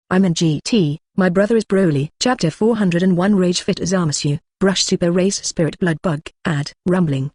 I'm in GT, my brother is Broly. Chapter 401 Rage Fit Zamasu, Brush Super Race Spirit Blood Bug. Add, rumbling.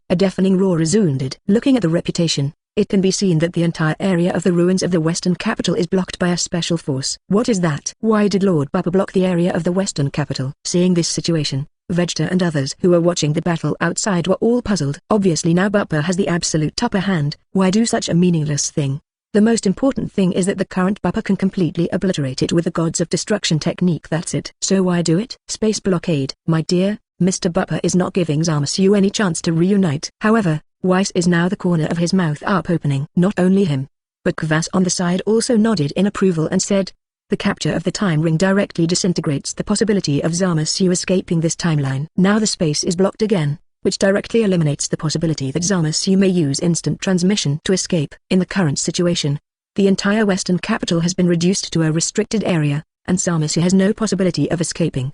A deafening roar resounded. Looking at the reputation, it can be seen that the entire area of the ruins of the Western capital is blocked by a special force. What is that? Why did Lord Bupa block the area of the Western capital? Seeing this situation, Vegeta and others who were watching the battle outside were all puzzled. Obviously now Bupa has the absolute upper hand. Why do such a meaningless thing? The most important thing is that the current Bupa can completely obliterate it with the Gods of Destruction technique. That's it. So why do it? Space blockade. My dear, Mr. Bupa is not giving Zamasu any chance to reunite. However, Whis is now the corner of his mouth up opening. Not only him, but Callis on the side also nodded in approval and said, the capture of the time ring directly disintegrates the possibility of Zamasu escaping this timeline. Now the space is blocked again, which directly eliminates the possibility that Zamasu may use instant transmission to escape. In the current situation, the entire Western capital has been reduced to a restricted area, and Zamasu has no possibility of escaping.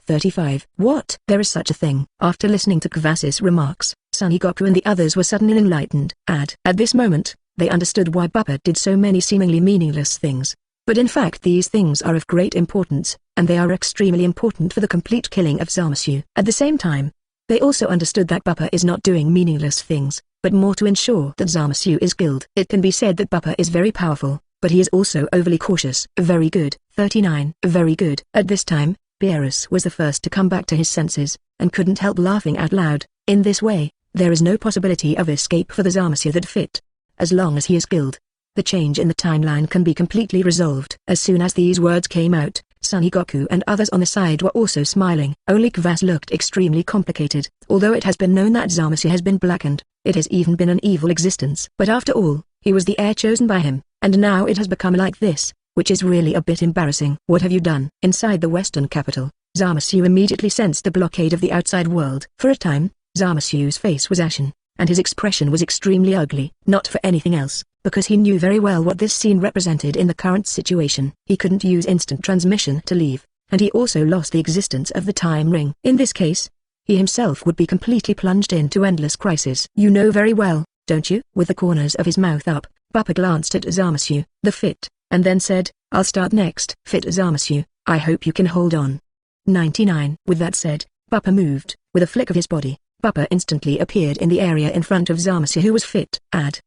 35. What? There is such a thing. After listening to Callis's remarks, Son Goku and the others were suddenly enlightened. At this moment, they understood why Bupa did so many seemingly meaningless things. But in fact these things are of great importance, and they are extremely important for the complete killing of Zamasu. At the same time, they also understood that Bupa is not doing meaningless things, but more to ensure that Zamasu is killed. It can be said that Bupa is very powerful, but he is also overly cautious. Very good. 39. Very good. At this time, Beerus was the first to come back to his senses, and couldn't help laughing out loud. In this way, there is no possibility of escape for the Zamasu that fit. As long as he is killed, the change in the timeline can be completely resolved. As soon as these words came out, Son Goku and others on the side were also smiling. Only Callis looked extremely complicated. Although it has been known that Zamasu has been blackened, it has even been an evil existence. But after all, he was the heir chosen by him, and now it has become like this, which is really a bit embarrassing. What have you done? Inside the Western capital, Zamasu immediately sensed the blockade of the outside world. For a time, Zamasu's face was ashen, and his expression was extremely ugly. Not for anything else, because he knew very well what this scene represented in the current situation. He couldn't use instant transmission to leave, and he also lost the existence of the time ring. In this case, he himself would be completely plunged into endless crisis. You know very well, don't you? With the corners of his mouth up, Bupa glanced at Zamasu, the Fit, and then said, I'll start next. Fit Zamasu, I hope you can hold on. 99. With that said, Bupa moved. With a flick of his body, Bupa instantly appeared in the area in front of Zamasu who was fit.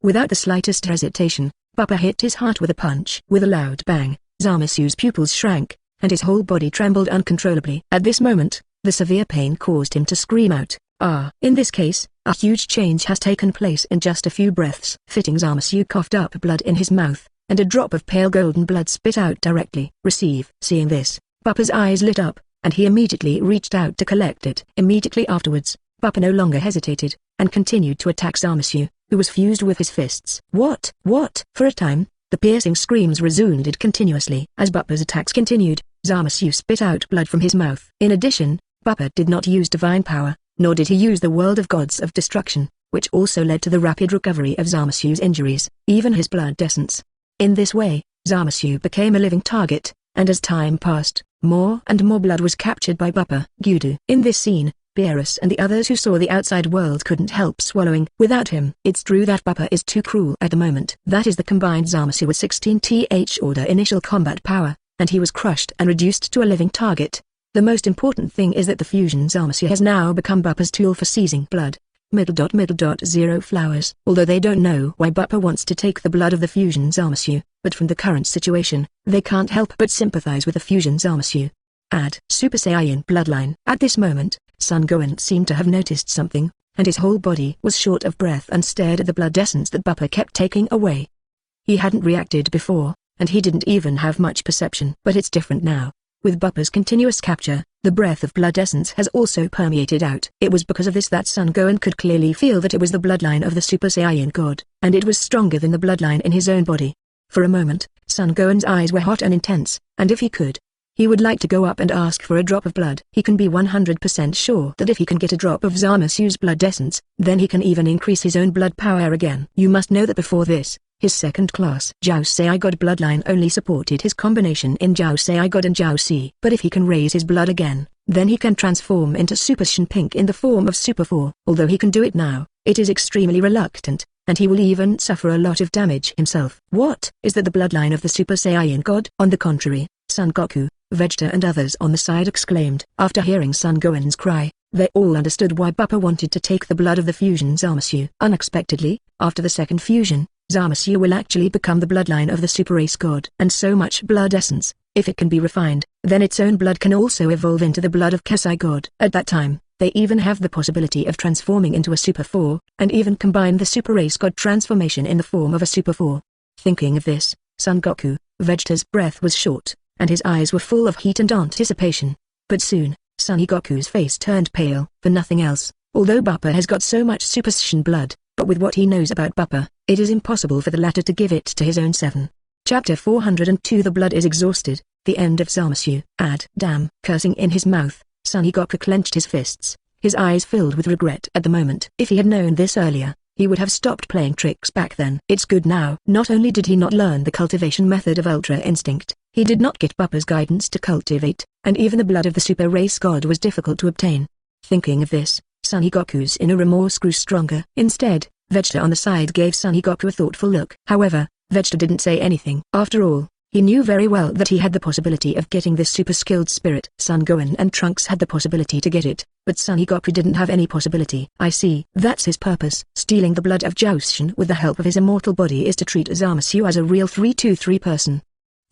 Without the slightest hesitation, Bupa hit his heart with a punch. With a loud bang, Zamasu's pupils shrank, and his whole body trembled uncontrollably. At this moment, the severe pain caused him to scream out, ah! In this case, a huge change has taken place in just a few breaths. Fitting Zamasu coughed up blood in his mouth, and a drop of pale golden blood spit out directly. Receive. Seeing this, Bupa's eyes lit up, and he immediately reached out to collect it. Immediately afterwards, Bupa no longer hesitated, and continued to attack Zamasu, who was fused with his fists. What? For a time, the piercing screams resounded continuously. As Bupa's attacks continued, Zamasu spit out blood from his mouth. In addition, Bupa did not use divine power, nor did he use the world of gods of destruction, which also led to the rapid recovery of Zamasu's injuries, even his blood essence. In this way, Zamasu became a living target, and as time passed, more and more blood was captured by Bupa. Gudu. In this scene, Beerus and the others who saw the outside world couldn't help swallowing. Without him, it's true that Bupa is too cruel at the moment. That is the combined Zamasu with 16th order initial combat power, and he was crushed and reduced to a living target. The most important thing is that the fusion Zamasu has now become Bupa's tool for seizing blood. Zero flowers. Although they don't know why Bupa wants to take the blood of the fusion Zamasu, but from the current situation, they can't help but sympathize with the fusion Zamasu. Super Saiyan bloodline. At this moment, Son Gohan seemed to have noticed something, and his whole body was short of breath and stared at the blood essence that Bupa kept taking away. He hadn't reacted before, and he didn't even have much perception. But it's different now. With Bupa's continuous capture, the breath of blood essence has also permeated out. It was because of this that Son Gohan could clearly feel that it was the bloodline of the Super Saiyan God, and it was stronger than the bloodline in his own body. For a moment, Son Gohan's eyes were hot and intense, and if he could, he would like to go up and ask for a drop of blood. He can be 100% sure that if he can get a drop of Zamasu's blood essence, then he can even increase his own blood power again. You must know that before this, his second-class Chao Saishen God bloodline only supported his combination in Chao Saishen God and Chao Si. But if he can raise his blood again, then he can transform into Super Saiyan Pink in the form of Super 4. Although he can do it now, it is extremely reluctant, and he will even suffer a lot of damage himself. What? Is that the bloodline of the Super Saiyan God? On the contrary, Son Goku, Vegeta and others on the side exclaimed. After hearing Son Gohan's cry, they all understood why Bupa wanted to take the blood of the fusion Zamasu. Unexpectedly, after the second fusion, Zamasu will actually become the bloodline of the Super Race God. And so much blood essence, if it can be refined, then its own blood can also evolve into the blood of Kasai God. At that time, they even have the possibility of transforming into a Super 4, and even combine the Super Race God transformation in the form of a Super 4. Thinking of this, Son Goku, Vegeta's breath was short, and his eyes were full of heat and anticipation. But soon, Son Goku's face turned pale. For nothing else, although Bupa has got so much Super Saiyan blood, but with what he knows about Bupa, it is impossible for the latter to give it to his own 7. Chapter 402. The blood is exhausted. The end of Zamasu. Damn. Cursing in his mouth, Son Goku clenched his fists, his eyes filled with regret at the moment. If he had known this earlier, he would have stopped playing tricks back then. It's good now. Not only did he not learn the cultivation method of Ultra Instinct, he did not get Bupa's guidance to cultivate, and even the blood of the Super Race God was difficult to obtain. Thinking of this, Son Goku's inner remorse grew stronger. Instead, Vegeta on the side gave Son Goku a thoughtful look. However, Vegeta didn't say anything. After all, he knew very well that he had the possibility of getting this super skilled spirit. Son Gohan and Trunks had the possibility to get it, but Son Goku didn't have any possibility. I see. That's his purpose. Stealing the blood of Chao Saishen with the help of his immortal body is to treat Zamasu as a real 323 person.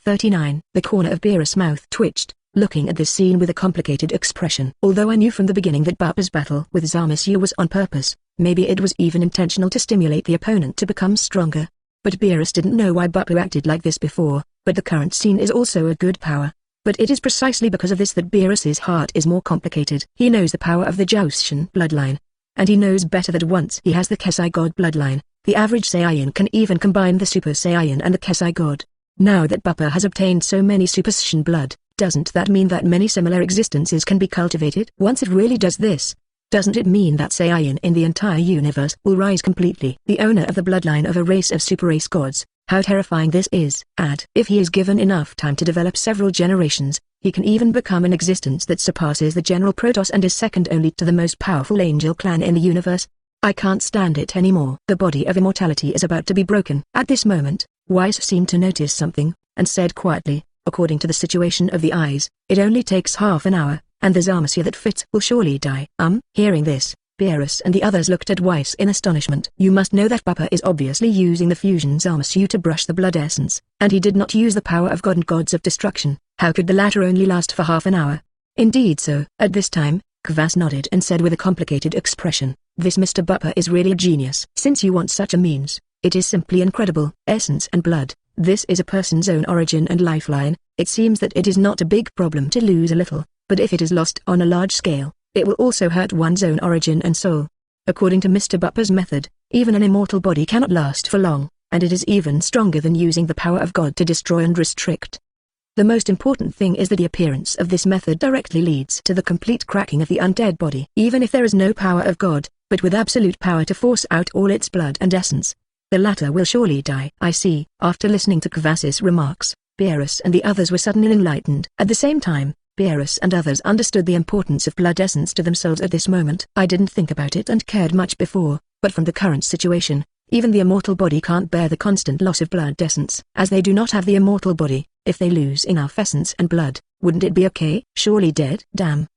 39. The corner of Beerus' mouth twitched, looking at this scene with a complicated expression. Although I knew from the beginning that Bupa's battle with Zamasu was on purpose, maybe it was even intentional to stimulate the opponent to become stronger. But Beerus didn't know why Bupa acted like this before, but the current scene is also a good power. But it is precisely because of this that Beerus's heart is more complicated. He knows the power of the Chao Saishen bloodline, and he knows better that once he has the Kasai God bloodline, the average Saiyan can even combine the Super Saiyan and the Kasai God. Now that Bupa has obtained so many Super Saiyan blood, doesn't that mean that many similar existences can be cultivated? Once it really does this, doesn't it mean that Saiyan in the entire universe will rise completely? The owner of the bloodline of a race of super race gods, how terrifying this is. If he is given enough time to develop several generations, he can even become an existence that surpasses the General Protoss and is second only to the most powerful angel clan in the universe. I can't stand it anymore. The body of immortality is about to be broken. At this moment, Whis seemed to notice something, and said quietly, according to the situation of the eyes, it only takes half an hour, and the Zamasu that fits will surely die. Hearing this, Beerus and the others looked at Whis in astonishment. You must know that Bupa is obviously using the fusion Zamasu to brush the blood essence, and he did not use the power of God and gods of destruction. How could the latter only last for half an hour? Indeed so. At this time, Kvas nodded and said with a complicated expression, this Mr. Bupa is really a genius. Since you want such a means, it is simply incredible. Essence and blood, this is a person's own origin and lifeline. It seems that it is not a big problem to lose a little, but if it is lost on a large scale, it will also hurt one's own origin and soul. According to Mr. Bupa's method, even an immortal body cannot last for long, and it is even stronger than using the power of God to destroy and restrict. The most important thing is that the appearance of this method directly leads to the complete cracking of the undead body. Even if there is no power of God, but with absolute power to force out all its blood and essence, the latter will surely die. I see. After listening to Kvas's remarks, Beerus and the others were suddenly enlightened. At the same time, Beerus and others understood the importance of blood essence to themselves at this moment. I didn't think about it and cared much before, but from the current situation, even the immortal body can't bear the constant loss of blood essence. As they do not have the immortal body, if they lose enough essence and blood, wouldn't it be okay? Surely dead? Damn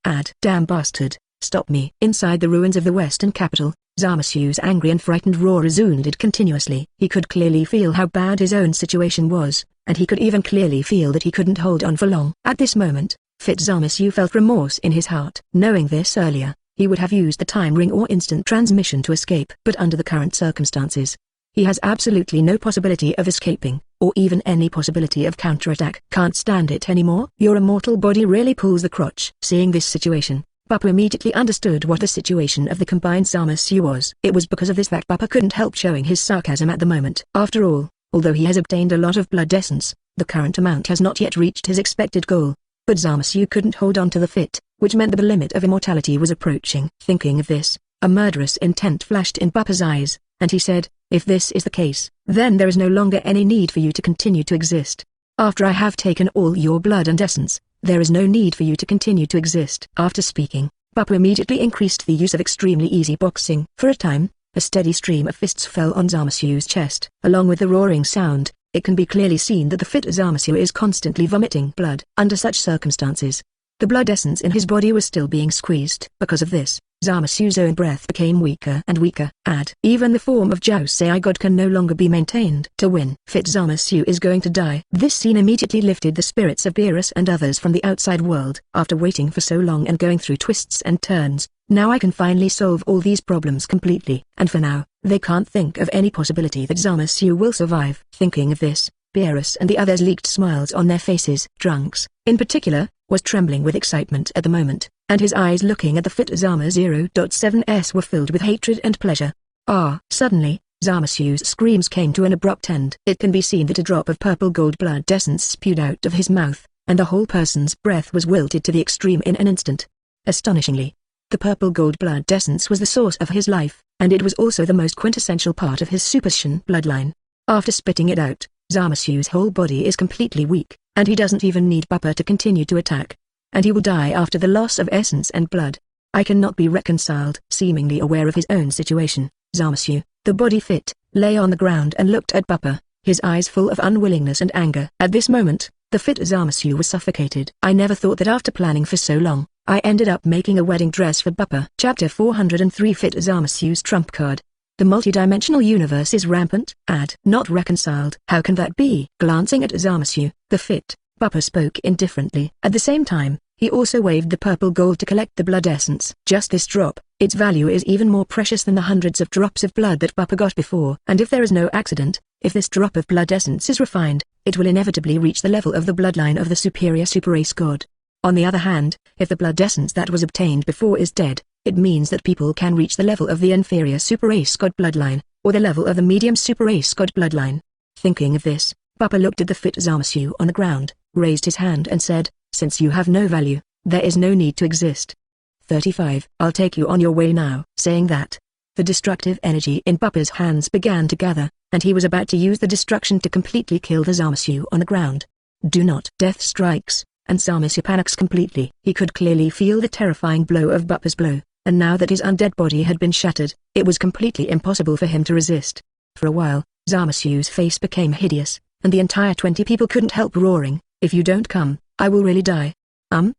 bastard, stop me. Inside the ruins of the western capital, Zamasu's angry and frightened roar resounded continuously. He could clearly feel how bad his own situation was, and he could even clearly feel that he couldn't hold on for long. At this moment, Fit Zamasu felt remorse in his heart. Knowing this earlier, he would have used the time ring or instant transmission to escape. But under the current circumstances, he has absolutely no possibility of escaping, or even any possibility of counterattack. Can't stand it anymore? Your immortal body really pulls the crotch. Seeing this situation, Bupa immediately understood what the situation of the combined Zamasu was. It was because of this that Bupa couldn't help showing his sarcasm at the moment. After all, although he has obtained a lot of blood essence, the current amount has not yet reached his expected goal. But Zamasu couldn't hold on to the fit, which meant that the limit of immortality was approaching. Thinking of this, a murderous intent flashed in Bupa's eyes, and he said, if this is the case, then there is no longer any need for you to continue to exist. After I have taken all your blood and essence, there is no need for you to continue to exist. After speaking, Bupa immediately increased the use of extremely easy boxing. For a time, A steady stream of fists fell on Zamasu's chest. Along with the roaring sound, it can be clearly seen that the Fit Zamasu is constantly vomiting blood. Under such circumstances, the blood essence in his body was still being squeezed. Because of this, Zamasu's own breath became weaker and weaker. Even the form of Chao Sai God can no longer be maintained. To win, Fit Zamasu is going to die. This scene immediately lifted the spirits of Beerus and others from the outside world. After waiting for so long and going through twists and turns, now I can finally solve all these problems completely. And for now, they can't think of any possibility that Zamasu will survive. Thinking of this, Beerus and the others leaked smiles on their faces. Trunks, in particular, was trembling with excitement at the moment, and his eyes looking at the Fit Zama 0.7s were filled with hatred and pleasure. Suddenly, Zamasu's screams came to an abrupt end. It can be seen that a drop of purple gold blood essence spewed out of his mouth, and the whole person's breath was wilted to the extreme in an instant. Astonishingly, the purple gold blood essence was the source of his life, and it was also the most quintessential part of his Super Saiyan bloodline. After spitting it out, Zamasu's whole body is completely weak, and he doesn't even need Bupa to continue to attack. And he will die after the loss of essence and blood. I cannot be reconciled. Seemingly aware of his own situation, Zamasu, the body fit, lay on the ground and looked at Bupa, his eyes full of unwillingness and anger. At this moment, the Fit Zamasu was suffocated. I never thought that after planning for so long, I ended up making a wedding dress for Bupa. Chapter 403 Fit Zamasu's Trump Card. The multidimensional universe is rampant. Not reconciled. How can that be? Glancing at Zamasu, the Fit, Bupa spoke indifferently. At the same time, he also waved the purple gold to collect the blood essence. Just this drop, its value is even more precious than the hundreds of drops of blood that Bupa got before. And if there is no accident, if this drop of blood essence is refined, it will inevitably reach the level of the bloodline of the superior super race god. On the other hand, if the blood essence that was obtained before is dead, it means that people can reach the level of the inferior super race god bloodline, or the level of the medium super race god bloodline. Thinking of this, Bupa looked at the Fit Zamasu on the ground, raised his hand and said, "Since you have no value, there is no need to exist." 35. I'll take you on your way now. Saying that, the destructive energy in Bupa's hands began to gather, and he was about to use the destruction to completely kill the Zamasu on the ground. Do not. Death strikes, and Zamasu panics completely. He could clearly feel the terrifying blow of Bupa's blow, and now that his undead body had been shattered, it was completely impossible for him to resist. For a while, Zamasu's face became hideous, and the entire 20 people couldn't help roaring, "If you don't come, I will really die."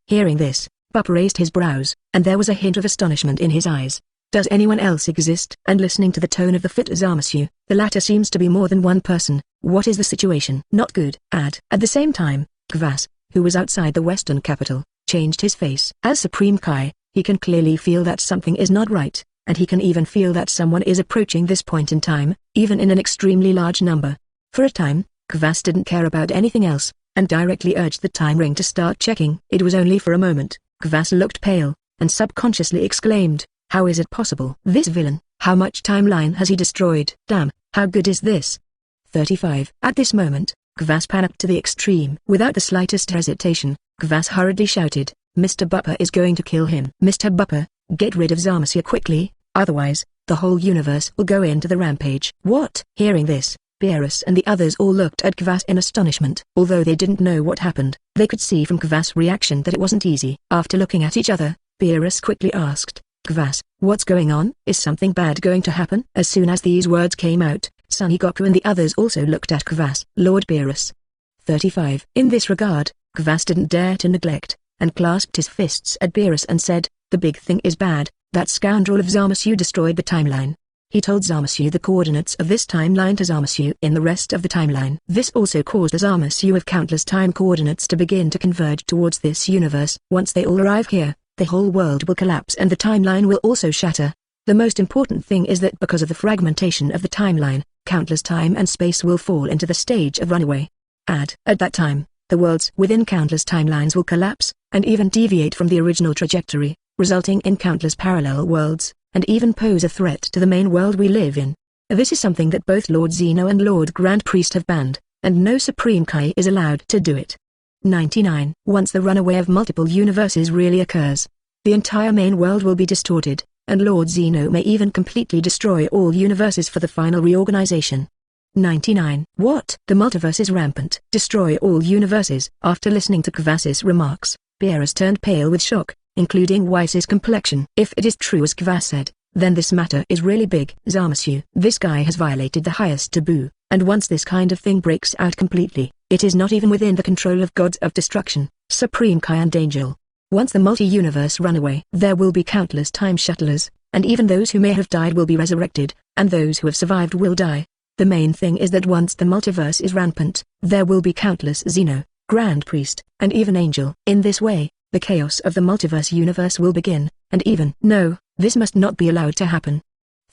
Hearing this, Bupa raised his brows, and there was a hint of astonishment in his eyes. Does anyone else exist? And listening to the tone of the Fit Zamasu, the latter seems to be more than one person. What is the situation? Not good. At the same time, Kvass, who was outside the western capital, changed his face. As Supreme Kai, he can clearly feel that something is not right, and he can even feel that someone is approaching this point in time, even in an extremely large number. For a time, Kvass didn't care about anything else, and directly urged the time ring to start checking. It was only for a moment. Kvass looked pale, and subconsciously exclaimed, "How is it possible? This villain, how much timeline has he destroyed? Damn, how good is this?" 35. At this moment, Kvass panicked to the extreme. Without the slightest hesitation, Kvass hurriedly shouted, "Mr. Bupa is going to kill him. Mr. Bupa, get rid of Zamasu quickly, otherwise, the whole universe will go into the rampage." What? Hearing this, Beerus and the others all looked at Kvass in astonishment. Although they didn't know what happened, they could see from Kvass' reaction that it wasn't easy. After looking at each other, Beerus quickly asked, "Kvass, what's going on? Is something bad going to happen?" As soon as these words came out, Son Goku and the others also looked at Kvass. Lord Beerus. 35. In this regard, Kvass didn't dare to neglect, and clasped his fists at Beerus and said, "The big thing is bad. That scoundrel of Zamasu destroyed the timeline." He told Zamasu the coordinates of this timeline to Zamasu in the rest of the timeline. This also caused the Zamasu of countless time coordinates to begin to converge towards this universe. Once they all arrive here, the whole world will collapse and the timeline will also shatter. The most important thing is that because of the fragmentation of the timeline, countless time and space will fall into the stage of runaway. At that time, the worlds within countless timelines will collapse, and even deviate from the original trajectory, resulting in countless parallel worlds, and even pose a threat to the main world we live in. This is something that both Lord Zeno and Lord Grand Priest have banned, and no Supreme Kai is allowed to do it. 99. Once the runaway of multiple universes really occurs, the entire main world will be distorted, and Lord Zeno may even completely destroy all universes for the final reorganization. 99. What? The multiverse is rampant. Destroy all universes. After listening to Kvass's remarks, Beerus turned pale with shock, including Whis' complexion. If it is true as Kvass said, then this matter is really big. Zamasu, this guy has violated the highest taboo, and once this kind of thing breaks out completely, it is not even within the control of gods of destruction, Supreme Kai and Angel. Once the multi-universe run away, there will be countless time shuttlers, and even those who may have died will be resurrected, and those who have survived will die. The main thing is that once the multiverse is rampant, there will be countless Zeno, Grand Priest, and even Angel. In this way, the chaos of the multiverse universe will begin, and even no, this must not be allowed to happen.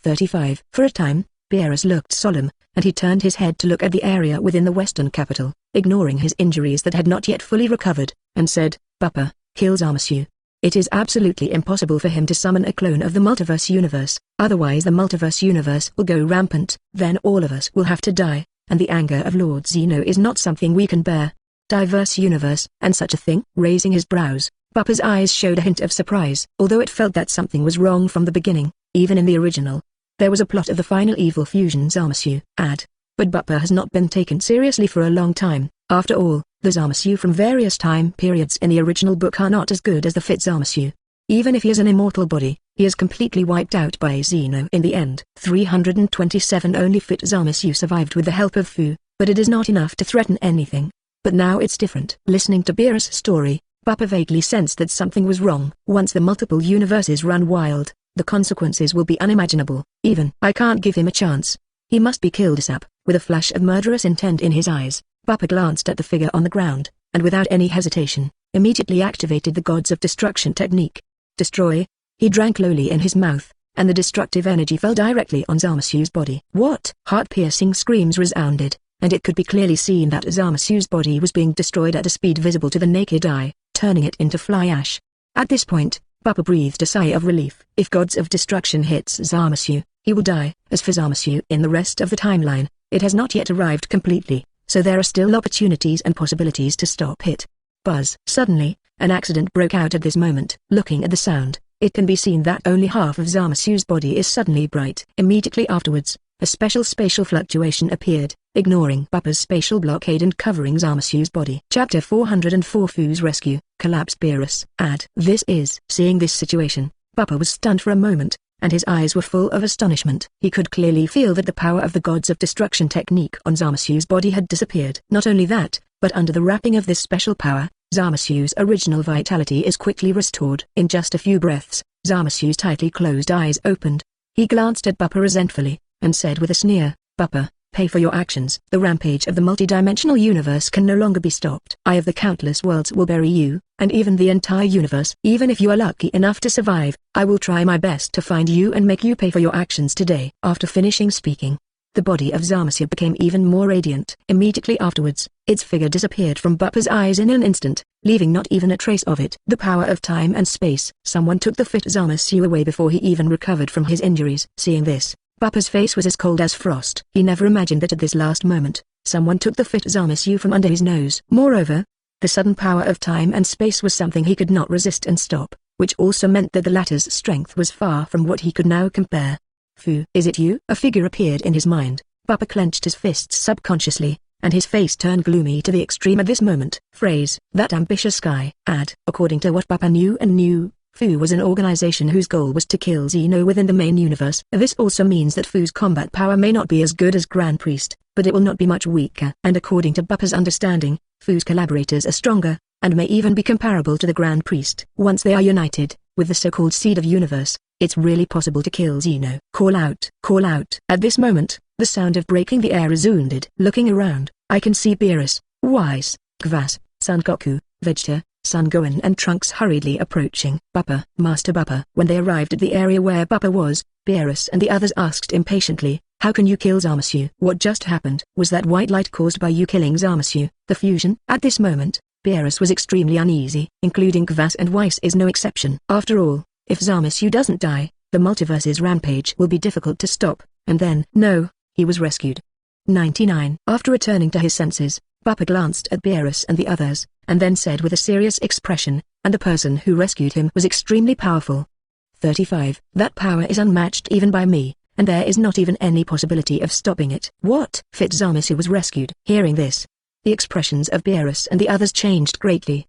35. For a time, Beerus looked solemn, and he turned his head to look at the area within the western capital, ignoring his injuries that had not yet fully recovered, and said, Bupa, kill Zamasu. It is absolutely impossible for him to summon a clone of the multiverse universe, otherwise the multiverse universe will go rampant, then all of us will have to die, and the anger of Lord Zeno is not something we can bear. Diverse universe, and such a thing? Raising his brows, Bupa's eyes showed a hint of surprise. Although it felt that something was wrong from the beginning, even in the original, there was a plot of the final evil fusion Zamasu had. But Bupa has not been taken seriously for a long time. After all, the Zamasu from various time periods in the original book are not as good as the Fit Zamasu. Even if he has an immortal body, he is completely wiped out by Zeno in the end. 327 Only Fit Zamasu survived with the help of Fu, but it is not enough to threaten anything. But now it's different. Listening to Beerus' story, Bupa vaguely sensed that something was wrong. Once the multiple universes run wild, the consequences will be unimaginable. Even I can't give him a chance. He must be killed ASAP. With a flash of murderous intent in his eyes, Bupa glanced at the figure on the ground, and without any hesitation, immediately activated the Gods of Destruction technique. Destroy. He drank lowly in his mouth, and the destructive energy fell directly on Zamasu's body. What? Heart-piercing screams resounded, and it could be clearly seen that Zamasu's body was being destroyed at a speed visible to the naked eye, turning it into fly ash. At this point, Bupa breathed a sigh of relief. If Gods of Destruction hits Zamasu, he will die. As for Zamasu in the rest of the timeline, it has not yet arrived completely, so there are still opportunities and possibilities to stop it. Buzz. Suddenly, an accident broke out at this moment. Looking at the sound, it can be seen that only half of Zamasu's body is suddenly bright. Immediately afterwards, a special spatial fluctuation appeared, ignoring Bupa's spatial blockade and covering Zamasu's body. Chapter 404 Fu's Rescue, Collapsed Beerus. Seeing this situation, Bupa was stunned for a moment, and his eyes were full of astonishment. He could clearly feel that the power of the Gods of Destruction technique on Zamasu's body had disappeared. Not only that, but under the wrapping of this special power, Zamasu's original vitality is quickly restored. In just a few breaths, Zamasu's tightly closed eyes opened. He glanced at Bupa resentfully, and said with a sneer, Bupa, pay for your actions. The rampage of the multidimensional universe can no longer be stopped. I of the countless worlds will bury you, and even the entire universe. Even if you are lucky enough to survive, I will try my best to find you and make you pay for your actions today. After finishing speaking, the body of Zamasu became even more radiant. Immediately afterwards, its figure disappeared from Bupa's eyes in an instant, leaving not even a trace of it. The power of time and space. Someone took the Fit Zamasu away before he even recovered from his injuries. Seeing this, Bupa's face was as cold as frost. He never imagined that at this last moment, someone took the Fit Zamasu from under his nose. Moreover, the sudden power of time and space was something he could not resist and stop, which also meant that the latter's strength was far from what he could now compare. Fu, is it you? A figure appeared in his mind. Bupa clenched his fists subconsciously, and his face turned gloomy to the extreme at this moment. Phrase, that ambitious guy. According to what Bupa knew, Fu was an organization whose goal was to kill Zeno within the main universe. This also means that Fu's combat power may not be as good as Grand Priest, but it will not be much weaker. And according to Bupa's understanding, Fu's collaborators are stronger, and may even be comparable to the Grand Priest. Once they are united, with the so-called Seed of Universe, it's really possible to kill Zeno. Call out, call out. At this moment, the sound of breaking the air resounded. Looking around, I can see Beerus, Whis, Kvas, Son Goku, Vegeta, Son Gohan and Trunks hurriedly approaching. Bupa, Master Bupa. When they arrived at the area where Bupa was, Beerus and the others asked impatiently, how can you kill Zamasu? What just happened? Was that white light caused by you killing Zamasu, the fusion? At this moment, Beerus was extremely uneasy, including Kvas and Whis is no exception. After all, if Zamasu doesn't die, the multiverse's rampage will be difficult to stop, and then, no, he was rescued. 99. After returning to his senses, Bupa glanced at Beerus and the others, and then said with a serious expression, and the person who rescued him was extremely powerful. 35. That power is unmatched even by me, and there is not even any possibility of stopping it. What? Fit Zamasu was rescued. Hearing this, The expressions of Beerus and the others changed greatly.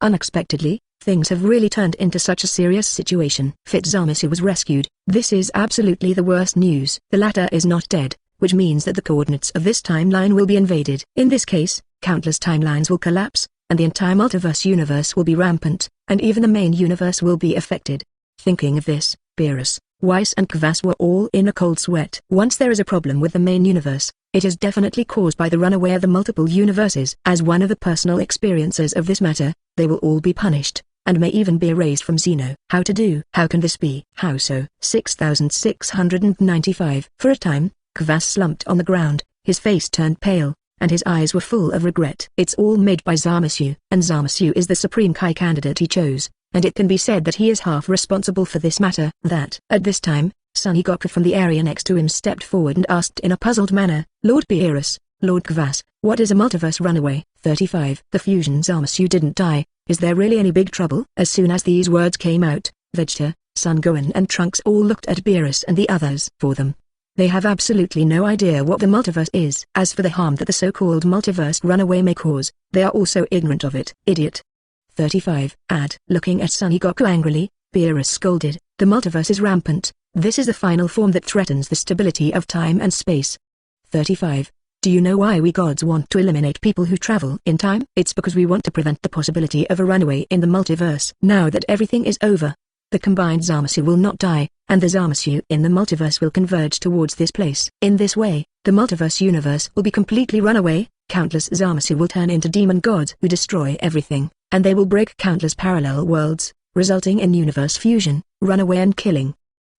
Unexpectedly, things have really turned into such a serious situation. Fit Zamasu was rescued. This is absolutely the worst news. The latter is not dead, which means that the coordinates of this timeline will be invaded. In this case, countless timelines will collapse, and the entire multiverse universe will be rampant, and even the main universe will be affected. Thinking of this, Beerus, Whis and Callis were all in a cold sweat. Once there is a problem with the main universe, it is definitely caused by the runaway of the multiple universes. As one of the personal experiences of this matter, they will all be punished, and may even be erased from Zeno. How to do? How can this be? How so? 6695. For a time, Callis slumped on the ground, his face turned pale, and his eyes were full of regret. It's all made by Zamasu, and Zamasu is the supreme Kai candidate he chose, and it can be said that he is half responsible for this matter. At this time, Son Goku from the area next to him stepped forward and asked in a puzzled manner, Lord Beerus, Lord Callis, what is a multiverse runaway? 35. The fusion Zamasu didn't die. Is there really any big trouble? As soon as these words came out, Vegeta, Son Gohan and Trunks all looked at Beerus and the others. For them, they have absolutely no idea what the multiverse is. As for the harm that the so-called multiverse runaway may cause, they are also ignorant of it. Idiot. 35. Looking at Son Goku angrily, Beerus scolded, the multiverse is rampant. This is the final form that threatens the stability of time and space. 35. Do you know why we gods want to eliminate people who travel in time? It's because we want to prevent the possibility of a runaway in the multiverse. Now that everything is over, the combined Zamasu will not die, and the Zamasu in the multiverse will converge towards this place. In this way, the multiverse universe will be completely run away, countless Zamasu will turn into demon gods who destroy everything, and they will break countless parallel worlds, resulting in universe fusion, runaway and killing.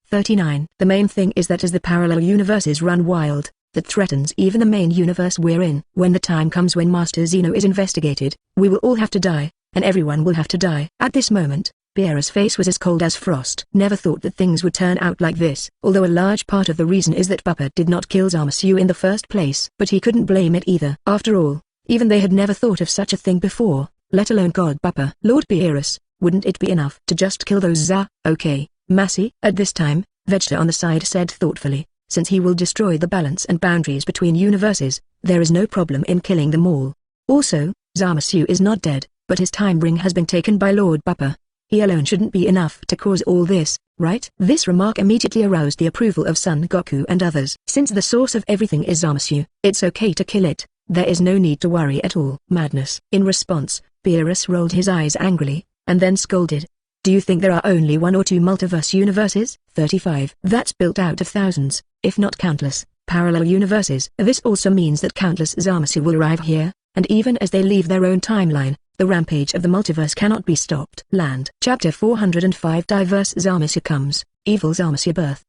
39. The main thing is that as the parallel universes run wild, that threatens even the main universe we're in. When the time comes when Master Zeno is investigated, we will all have to die, and everyone will have to die. At this moment, Beerus' face was as cold as frost. Never thought that things would turn out like this. Although a large part of the reason is that Bupa did not kill Zamasu in the first place. But he couldn't blame it either. After all, even they had never thought of such a thing before, let alone God Bupa. Lord Beerus, wouldn't it be enough to just kill those okay, Massey? At this time, Vegeta on the side said thoughtfully, since he will destroy the balance and boundaries between universes, there is no problem in killing them all. Also, Zamasu is not dead, but his time ring has been taken by Lord Bupa. He alone shouldn't be enough to cause all this, right? This remark immediately aroused the approval of Son Goku and others. Since the source of everything is Zamasu, it's okay to kill it. There is no need to worry at all. Madness. In response, Beerus rolled his eyes angrily, and then scolded. Do you think there are only 1 or 2 multiverse universes? 35. That's built out of thousands, if not countless, parallel universes. This also means that countless Zamasu will arrive here, and even as they leave their own timeline, the rampage of the multiverse cannot be stopped. Land. Chapter 405. Diverse Zamasu comes, Evil Zamasu birth.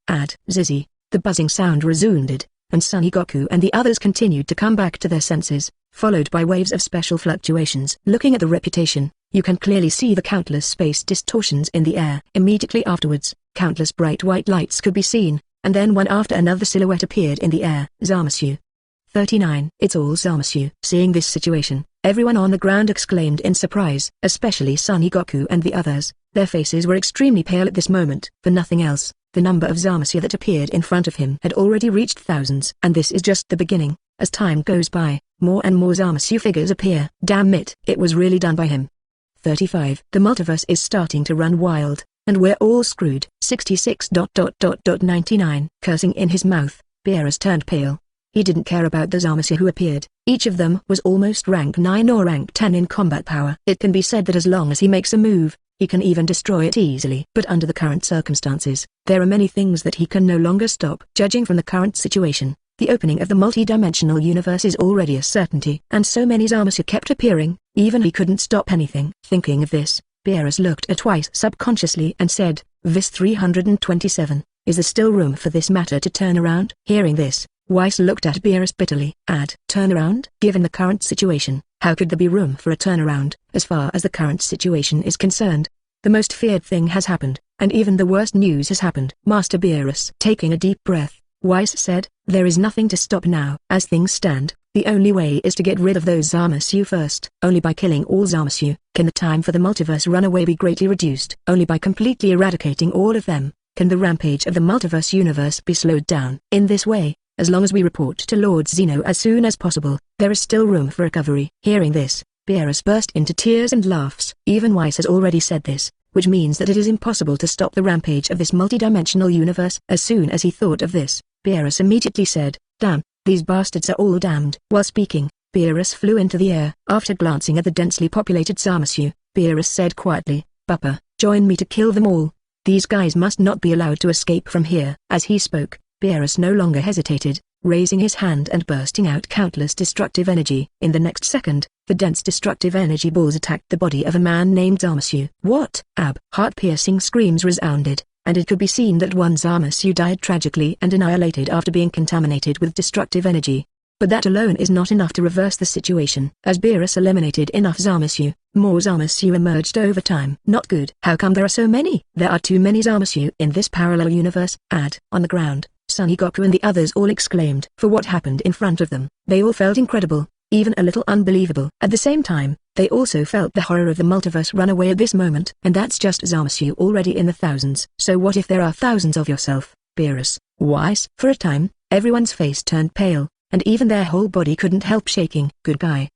Zizzy. The buzzing sound resounded, and Son Goku and the others continued to come back to their senses, followed by waves of special fluctuations. Looking at the reputation, you can clearly see the countless space distortions in the air. Immediately afterwards, countless bright white lights could be seen, and then one after another silhouette appeared in the air. Zamasu. 39. It's all Zamasu. Seeing this situation, everyone on the ground exclaimed in surprise, especially Son Goku and the others. Their faces were extremely pale at this moment. For nothing else, the number of Zamasu that appeared in front of him had already reached thousands. And this is just the beginning. As time goes by, more and more Zamasu figures appear. Damn it. It was really done by him. 35. The multiverse is starting to run wild, and we're all screwed. 66.99. Cursing in his mouth, Beerus turned pale. He didn't care about the Zamasu who appeared. Each of them was almost rank 9 or rank 10 in combat power. It can be said that as long as he makes a move, he can even destroy it easily. But under the current circumstances, there are many things that he can no longer stop. Judging from the current situation, the opening of the multi-dimensional universe is already a certainty. And so many Zamasu kept appearing, even he couldn't stop anything. Thinking of this, Beerus looked at Whis subconsciously and said, Vis 327, is there still room for this matter to turn around? Hearing this, Whis looked at Beerus bitterly. Turnaround? Given the current situation, how could there be room for a turnaround? As far as the current situation is concerned, the most feared thing has happened, and even the worst news has happened. Master Beerus. Taking a deep breath, Whis said, there is nothing to stop now. As things stand, the only way is to get rid of those Zamasu first. Only by killing all Zamasu, can the time for the multiverse runaway be greatly reduced. Only by completely eradicating all of them, can the rampage of the multiverse universe be slowed down. In this way, As long as we report to Lord Zeno as soon as possible, there is still room for recovery. Hearing this, Beerus burst into tears and laughs. Even Whis has already said this, which means that it is impossible to stop the rampage of this multidimensional universe. As soon as he thought of this, Beerus immediately said, "Damn, these bastards are all damned." While speaking, Beerus flew into the air. After glancing at the densely populated Zamasu, Beerus said quietly, "Bupa, join me to kill them all. These guys must not be allowed to escape from here." As he spoke, Beerus no longer hesitated, raising his hand and bursting out countless destructive energy. In the next second, the dense destructive energy balls attacked the body of a man named Zamasu. What? Heart-piercing screams resounded, and it could be seen that one Zamasu died tragically and annihilated after being contaminated with destructive energy. But that alone is not enough to reverse the situation. As Beerus eliminated enough Zamasu, more Zamasu emerged over time. Not good. How come there are so many? There are too many Zamasu in this parallel universe. On the ground, Son Goku and the others all exclaimed. For what happened in front of them, they all felt incredible, even a little unbelievable. At the same time, they also felt the horror of the multiverse run away at this moment. And that's just Zamasu already in the thousands. So what if there are thousands of yourself, Beerus? Whis? For a time, everyone's face turned pale, and even their whole body couldn't help shaking. Good guy,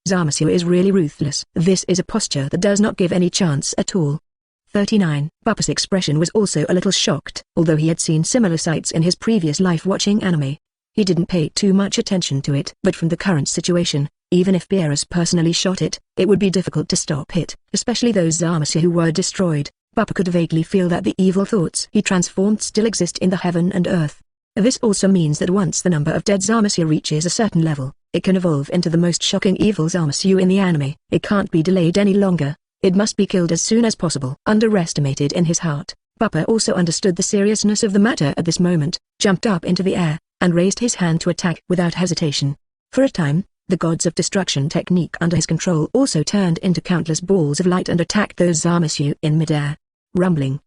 Zamasu is really ruthless. This is a posture that does not give any chance at all. 39. Bupa's expression was also a little shocked. Although he had seen similar sights in his previous life watching anime, he didn't pay too much attention to it. But from the current situation, even if Beerus personally shot it, it would be difficult to stop it, especially those Zamasu who were destroyed. Bupa could vaguely feel that the evil thoughts he transformed still exist in the heaven and earth. This also means that once the number of dead Zamasu reaches a certain level, it can evolve into the most shocking evil Zamasu in the anime. It can't be delayed any longer. It must be killed as soon as possible. Underestimated in his heart, Bupa also understood the seriousness of the matter at this moment, jumped up into the air, and raised his hand to attack without hesitation. For a time, the gods of destruction technique under his control also turned into countless balls of light and attacked those Zamasu in midair. Rumbling,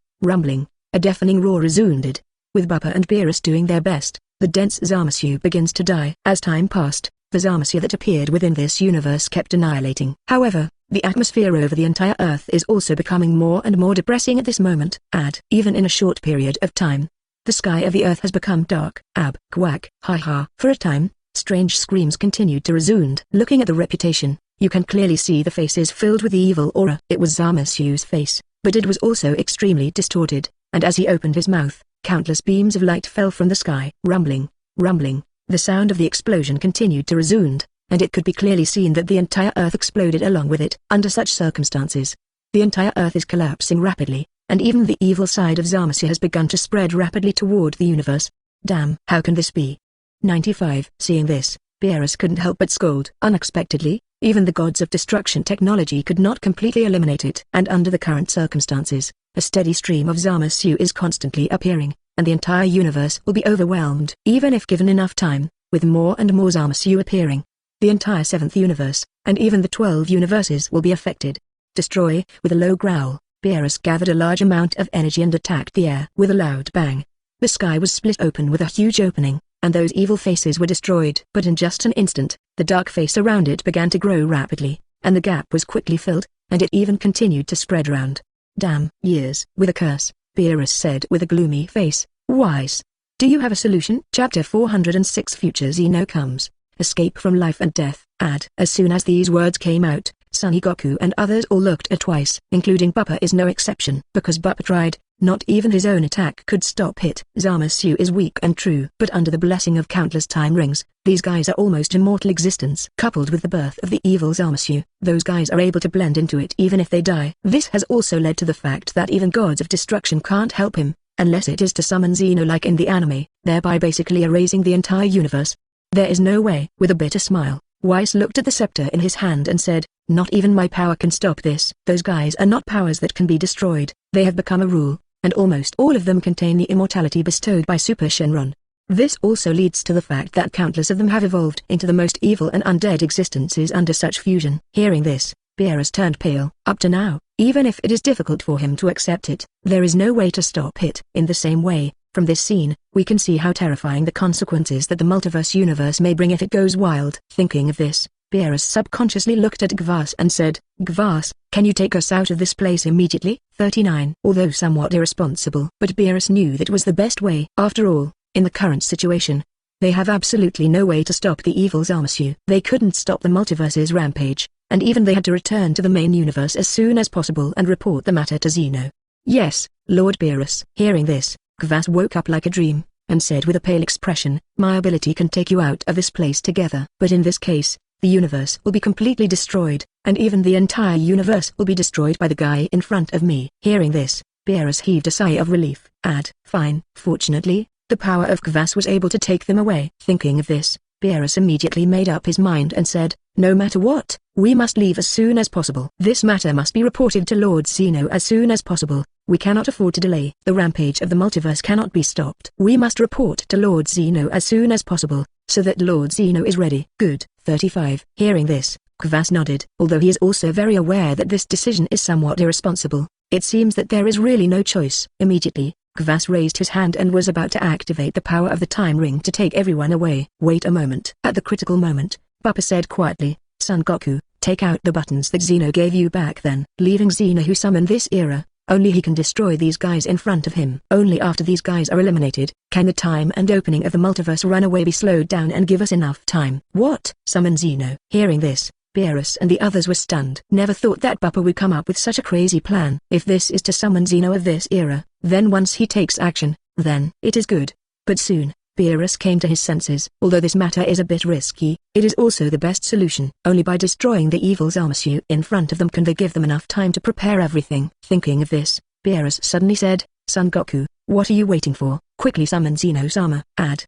a deafening roar resounded. With Bupa and Beerus doing their best, the dense Zamasu begins to die. As time passed, the Zamasu that appeared within this universe kept annihilating. However, the atmosphere over the entire Earth is also becoming more and more depressing at this moment. Even in a short period of time, the sky of the Earth has become dark. Quack, ha. For a time, strange screams continued to resound. Looking at the reputation, you can clearly see the faces filled with the evil aura. It was Zamasu's face, but it was also extremely distorted, and as he opened his mouth, countless beams of light fell from the sky. Rumbling, the sound of the explosion continued to resound, and it could be clearly seen that the entire Earth exploded along with it. Under such circumstances, the entire Earth is collapsing rapidly, and even the evil side of Zamasu has begun to spread rapidly toward the universe. Damn, how can this be? 95. Seeing this, Beerus couldn't help but scold. Unexpectedly, even the gods of destruction technology could not completely eliminate it. And under the current circumstances, a steady stream of Zamasu is constantly appearing, and the entire universe will be overwhelmed. Even if given enough time, with more and more Zamasu appearing, the entire 7th universe, and even the 12 universes will be affected. Destroy. With a low growl, Beerus gathered a large amount of energy and attacked the air. With a loud bang, the sky was split open with a huge opening, and those evil faces were destroyed. But in just an instant, the dark face around it began to grow rapidly, and the gap was quickly filled, and it even continued to spread around. Damn. Years. With a curse, Beerus said with a gloomy face, "Whis, do you have a solution?" Chapter 406. Future Zeno comes. Escape from life and death. As soon as these words came out, Son Goku and others all looked at Whis, including Bupa is no exception. Because Bupa tried, not even his own attack could stop it. Zamasu is weak and true, but under the blessing of countless time rings, these guys are almost immortal existence. Coupled with the birth of the evil Zamasu, those guys are able to blend into it even if they die. This has also led to the fact that even gods of destruction can't help him, unless it is to summon Zeno like in the anime, thereby basically erasing the entire universe. There is no way. With a bitter smile, Whis looked at the scepter in his hand and said, "Not even my power can stop this." Those guys are not powers that can be destroyed. They have become a rule, and almost all of them contain the immortality bestowed by Super Shenron. This also leads to the fact that countless of them have evolved into the most evil and undead existences under such fusion. Hearing this, Beerus turned pale. Up to now, even if it is difficult for him to accept it, there is no way to stop it. In the same way, from this scene, we can see how terrifying the consequences that the multiverse universe may bring if it goes wild. Thinking of this, Beerus subconsciously looked at Gvas and said, "Gvas, can you take us out of this place immediately?" 39. Although somewhat irresponsible, but Beerus knew that was the best way. After all, in the current situation, They have absolutely no way to stop the evil Zamasu. They couldn't stop the multiverse's rampage, and even they had to return to the main universe as soon as possible and report the matter to Zeno. Yes, Lord Beerus. Hearing this, Kvas woke up like a dream, and said with a pale expression, my ability can take you out of this place together. But in this case, the universe will be completely destroyed, and even the entire universe will be destroyed by the guy in front of me. Hearing this, Beerus heaved a sigh of relief. Fine. Fortunately, the power of Kvas was able to take them away. Thinking of this, Beerus immediately made up his mind and said, no matter what, we must leave as soon as possible. This matter must be reported to Lord Zeno as soon as possible. We cannot afford to delay. The rampage of the multiverse cannot be stopped. We must report to Lord Zeno as soon as possible, so that Lord Zeno is ready. Good. 35. Hearing this, Kvas nodded. Although he is also very aware that this decision is somewhat irresponsible, it seems that there is really no choice. Immediately, Kvas raised his hand and was about to activate the power of the time ring to take everyone away. Wait a moment. At the critical moment, Bupa said quietly, Son Goku, take out the buttons that Zeno gave you back then. Leaving Zeno who summoned this era, only he can destroy these guys in front of him. Only after these guys are eliminated, can the time and opening of the multiverse runaway be slowed down and give us enough time. What? Summon Zeno. Hearing this, Beerus and the others were stunned. Never thought that Bupa would come up with such a crazy plan. If this is to summon Zeno of this era, then once he takes action, then it is good. But soon, Beerus came to his senses. Although this matter is a bit risky, it is also the best solution. Only by destroying the evil Zamasu in front of them can they give them enough time to prepare everything. Thinking of this, Beerus suddenly said, Son Goku, what are you waiting for? Quickly summon Zeno-sama.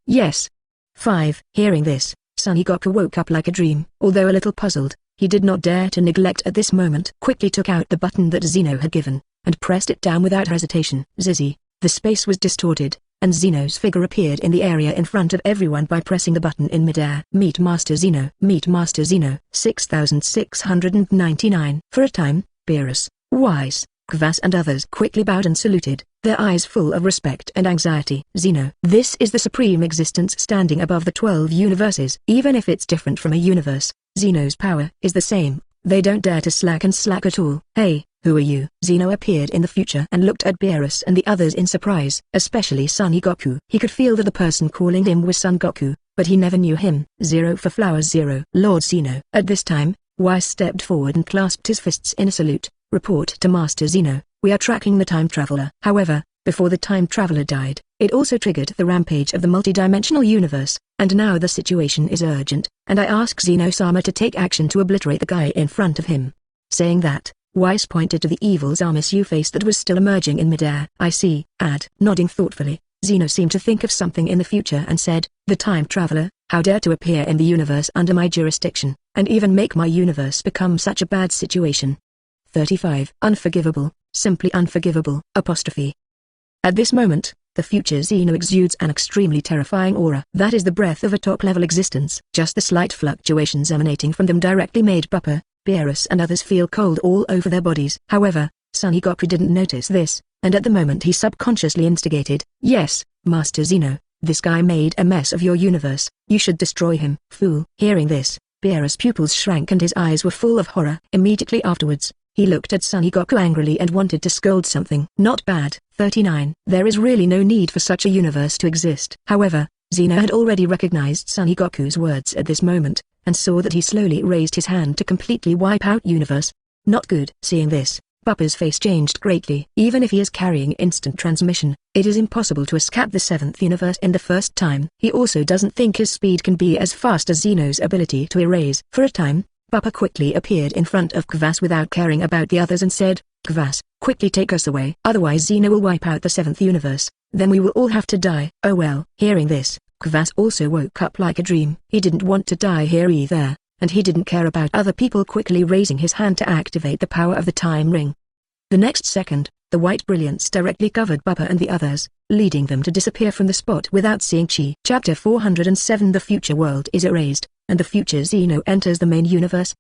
Yes. 5. Hearing this, Son Goku woke up like a dream. Although a little puzzled, he did not dare to neglect at this moment. Quickly took out the button that Zeno had given, and pressed it down without hesitation. Zizzy. The space was distorted, and Zeno's figure appeared in the area in front of everyone by pressing the button in midair. Meet Master Zeno. Meet Master Zeno. 6699. For a time, Beerus, Whis, Kvas and others quickly bowed and saluted, their eyes full of respect and anxiety. Zeno. This is the supreme existence standing above the 12 universes. Even if it's different from a universe, Zeno's power is the same. They don't dare to slack at all. Hey, who are you? Zeno appeared in the future and looked at Beerus and the others in surprise, especially Son Goku. He could feel that the person calling him was Son Goku, but he never knew him. 0 for flowers 0. Lord Zeno. At this time, Whis stepped forward and clasped his fists in a salute. Report to Master Zeno, we are tracking the time traveler. However, before the time traveler died, it also triggered the rampage of the multidimensional universe, and now the situation is urgent, and I ask Zeno-sama to take action to obliterate the guy in front of him. Saying that, Whis pointed to the evil Zamasu face that was still emerging in midair. I see. Nodding thoughtfully, Zeno seemed to think of something in the future and said, the time traveler, how dare to appear in the universe under my jurisdiction, and even make my universe become such a bad situation. 35. Unforgivable, simply unforgivable. Apostrophe. At this moment, the future Zeno exudes an extremely terrifying aura. That is the breath of a top-level existence. Just the slight fluctuations emanating from them directly made Bupa, Beerus and others feel cold all over their bodies. However, Son Goku didn't notice this, and at the moment he subconsciously instigated, yes, Master Zeno, this guy made a mess of your universe, you should destroy him. Fool. Hearing this, Beerus' pupils shrank and his eyes were full of horror. Immediately afterwards, he looked at Son Goku angrily and wanted to scold something. Not bad. 39. There is really no need for such a universe to exist. However, Zeno had already recognized Son Goku's words at this moment, and saw that he slowly raised his hand to completely wipe out universe. Not good. Seeing this, Bupa's face changed greatly. Even if he is carrying instant transmission, it is impossible to escape the 7th universe in the first time. He also doesn't think his speed can be as fast as Zeno's ability to erase. For a time, Bupa quickly appeared in front of Kvas without caring about the others and said, Kvas, quickly take us away. Otherwise Zeno will wipe out the 7th universe, then we will all have to die. Oh well. Hearing this, Kvas also woke up like a dream. He didn't want to die here either, and he didn't care about other people quickly raising his hand to activate the power of the time ring. The next second, the white brilliance directly covered Bupa and the others, leading them to disappear from the spot without seeing chi. Chapter 407. The future world is erased, and the future Zeno enters the main universe.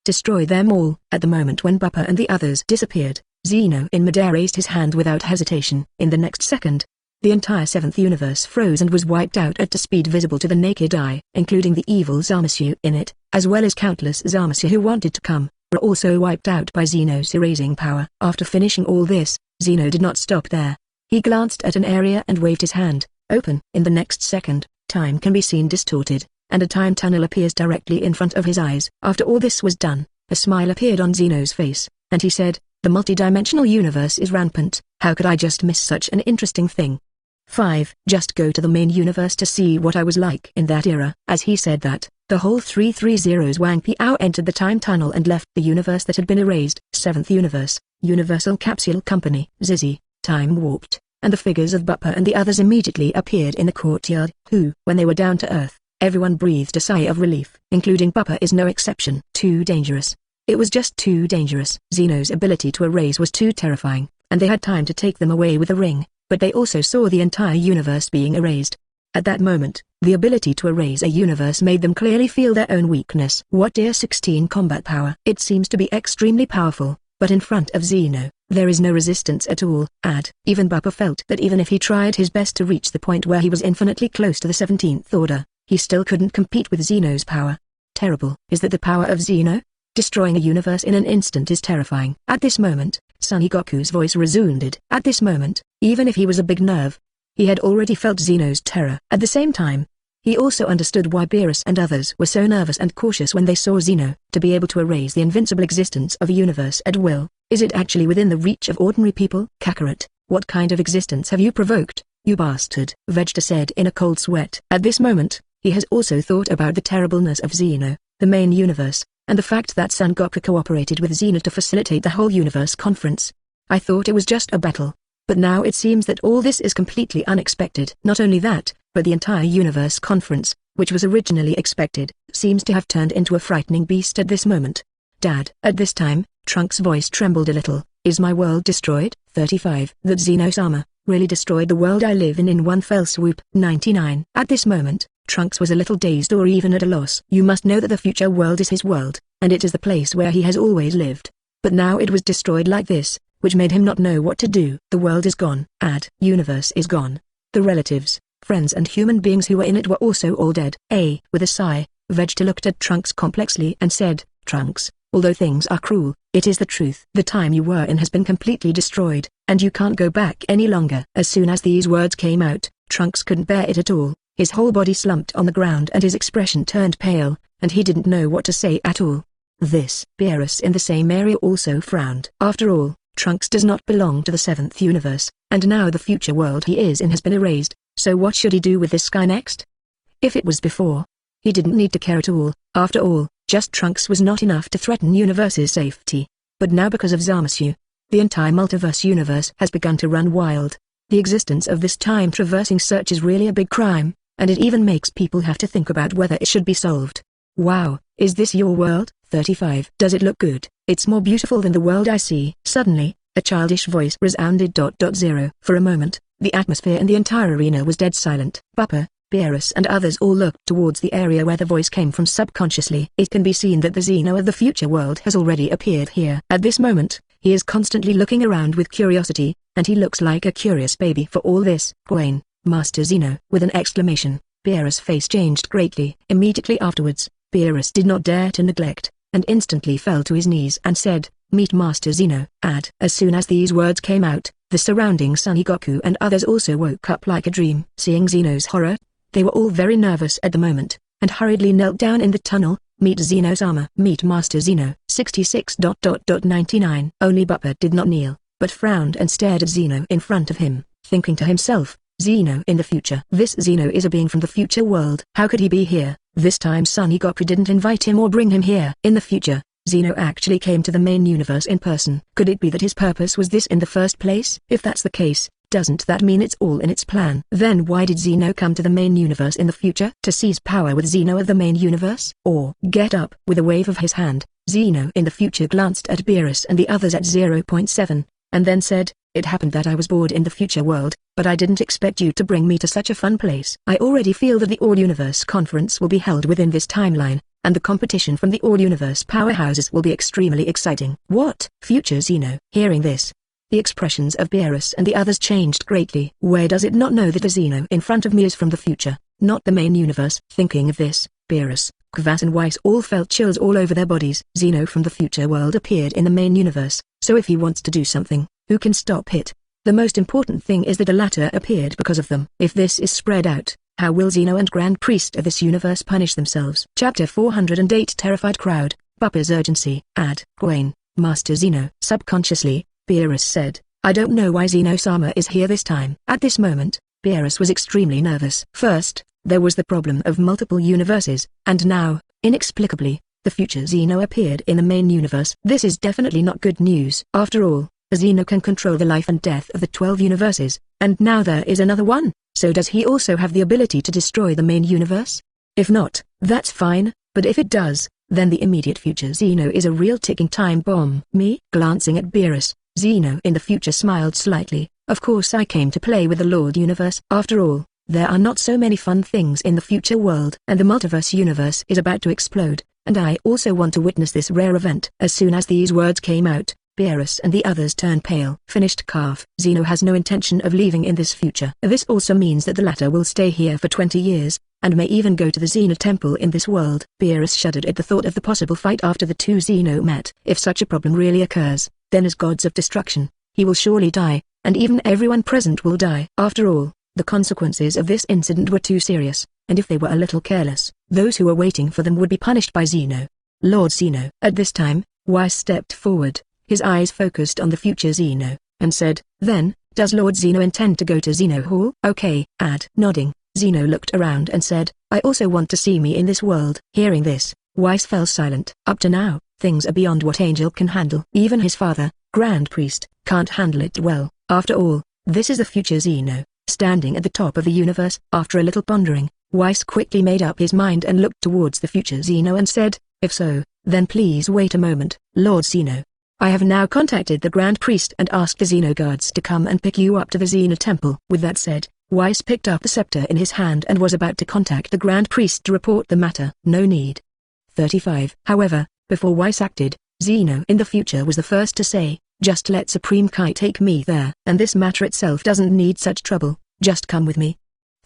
Destroy them all. At the moment when Bupa and the others disappeared, Zeno in midair raised his hand without hesitation. In the next second, the entire 7th universe froze and was wiped out at a speed visible to the naked eye, including the evil Zamasu in it, as well as countless Zamasu who wanted to come, were also wiped out by Zeno's erasing power. After finishing all this, Zeno did not stop there. He glanced at an area and waved his hand, open. In the next second, time can be seen distorted, and a time tunnel appears directly in front of his eyes. After all this was done, a smile appeared on Zeno's face, and he said, "The multidimensional universe is rampant. How could I just miss such an interesting thing? 5. Just go to the main universe to see what I was like in that era." As he said that, the whole 330's Wang Piao entered the time tunnel and left the universe that had been erased. 7th universe, Universal Capsule Company, Zizi, time warped, and the figures of Bupa and the others immediately appeared in the courtyard, who, when they were down to earth, everyone breathed a sigh of relief, including Bupa is no exception. Too dangerous. It was just too dangerous. Zeno's ability to erase was too terrifying, and they had time to take them away with a ring, but they also saw the entire universe being erased. At that moment, the ability to erase a universe made them clearly feel their own weakness. What Tier 16 combat power? It seems to be extremely powerful, but in front of Zeno, there is no resistance at all. Even Bupa felt that even if he tried his best to reach the point where he was infinitely close to the 17th order, he still couldn't compete with Zeno's power. Terrible. Is that the power of Zeno? Destroying a universe in an instant is terrifying. At this moment, Son Goku's voice resounded. At this moment, even if he was a big nerve, he had already felt Zeno's terror. At the same time, he also understood why Beerus and others were so nervous and cautious when they saw Zeno, to be able to erase the invincible existence of a universe at will. Is it actually within the reach of ordinary people? Kakarot, what kind of existence have you provoked, you bastard? Vegeta said in a cold sweat. At this moment, he has also thought about the terribleness of Zeno, the main universe, and the fact that Son Goku cooperated with Zeno to facilitate the whole universe conference. I thought it was just a battle, but now it seems that all this is completely unexpected. Not only that, but the entire universe conference, which was originally expected, seems to have turned into a frightening beast at this moment. Dad. At this time, Trunks' voice trembled a little. Is my world destroyed? 35. That Zeno-sama really destroyed the world I live in one fell swoop. 99. At this moment, Trunks was a little dazed or even at a loss. You must know that the future world is his world, and it is the place where he has always lived. But now it was destroyed like this, which made him not know what to do. The world is gone. Universe is gone. The relatives, friends and human beings who were in it were also all dead. With a sigh, Vegeta looked at Trunks complexly and said, Trunks, although things are cruel, it is the truth. The time you were in has been completely destroyed, and you can't go back any longer. As soon as these words came out, Trunks couldn't bear it at all. His whole body slumped on the ground and his expression turned pale, and he didn't know what to say at all. Beerus in the same area also frowned. After all, Trunks does not belong to the 7th universe, and now the future world he is in has been erased, so what should he do with this guy next? If it was before, he didn't need to care at all. After all, just Trunks was not enough to threaten universe's safety. But now because of Zamasu, the entire multiverse universe has begun to run wild. The existence of this time-traversing search is really a big crime, and it even makes people have to think about whether it should be solved. Wow, is this your world? 35. Does it look good? It's more beautiful than the world I see. Suddenly, a childish voice resounded. 0. For a moment, the atmosphere in the entire arena was dead silent. Bupa, Beerus and others all looked towards the area where the voice came from subconsciously. It can be seen that the Zeno of the future world has already appeared here. At this moment, he is constantly looking around with curiosity, and he looks like a curious baby for all this. Gohan, Master Zeno. With an exclamation, Beerus' face changed greatly. Immediately afterwards, Beerus did not dare to neglect, and instantly fell to his knees and said, Meet Master Zeno. As soon as these words came out, the surrounding Son Goku and others also woke up like a dream. Seeing Zeno's horror, they were all very nervous at the moment, and hurriedly knelt down in the tunnel. Meet Zeno-sama. Meet Master Zeno. 66. 99. Only Bupa did not kneel, but frowned and stared at Zeno in front of him, thinking to himself, Zeno in the future. This Zeno is a being from the future world. How could he be here? This time Son Goku didn't invite him or bring him here. In the future, Zeno actually came to the main universe in person. Could it be that his purpose was this in the first place? If that's the case, doesn't that mean it's all in its plan? Then why did Zeno come to the main universe in the future? To seize power with Zeno of the main universe? Or get up? With a wave of his hand, Zeno in the future glanced at Beerus and the others at 0.7, and then said, It happened that I was bored in the future world, but I didn't expect you to bring me to such a fun place. I already feel that the All-Universe Conference will be held within this timeline, and the competition from the All-Universe powerhouses will be extremely exciting. What? Future Zeno? Hearing this, the expressions of Beerus and the others changed greatly. Where does it not know that the Zeno in front of me is from the future, not the main universe? Thinking of this, Beerus, Kvass and Whis all felt chills all over their bodies. Zeno from the future world appeared in the main universe, so if he wants to do something, who can stop it? The most important thing is that the latter appeared because of them. If this is spread out, How will Zeno and Grand Priest of this universe punish themselves? Chapter 408 Terrified Crowd, Bupa's Urgency. Wayne, Master Zeno. Subconsciously, Beerus said, I don't know why Zeno-sama is here this time. At this moment, Beerus was extremely nervous. First, there was the problem of multiple universes, and now, inexplicably, the future Zeno appeared in the main universe. This is definitely not good news. After all, Zeno can control the life and death of the 12 universes, and now there is another one, so does he also have the ability to destroy the main universe? If not, that's fine, but if it does, then the immediate future Zeno is a real ticking time bomb. Me? Glancing at Beerus, Zeno in the future smiled slightly. Of course I came to play with the Lord Universe. After all, there are not so many fun things in the future world, and the multiverse universe is about to explode, and I also want to witness this rare event. As soon as these words came out, Beerus and the others turned pale. Finished calf. Zeno has no intention of leaving in this future. This also means that the latter will stay here for 20 years, and may even go to the Zeno temple in this world. Beerus shuddered at the thought of the possible fight after the two Zeno met. If such a problem really occurs, then as gods of destruction, he will surely die, and even everyone present will die. After all, the consequences of this incident were too serious, and if they were a little careless, those who were waiting for them would be punished by Zeno. Lord Zeno. At this time, Whis stepped forward, his eyes focused on the future Zeno, and said, Then, does Lord Zeno intend to go to Zeno Hall? Okay. Nodding, Zeno looked around and said, I also want to see me in this world. Hearing this, Whis fell silent. Up to now, things are beyond what Angel can handle. Even his father, Grand Priest, can't handle it well. After all, this is the future Zeno, standing at the top of the universe. After a little pondering, Whis quickly made up his mind and looked towards the future Zeno and said, If so, then please wait a moment. Lord Zeno, I have now contacted the Grand Priest and asked the Zeno guards to come and pick you up to the Zeno temple. With that said, Whis picked up the scepter in his hand and was about to contact the Grand Priest to report the matter. No need. 35. However, before Whis acted, Zeno in the future was the first to say, Just let Supreme Kai take me there. And this matter itself doesn't need such trouble, just come with me.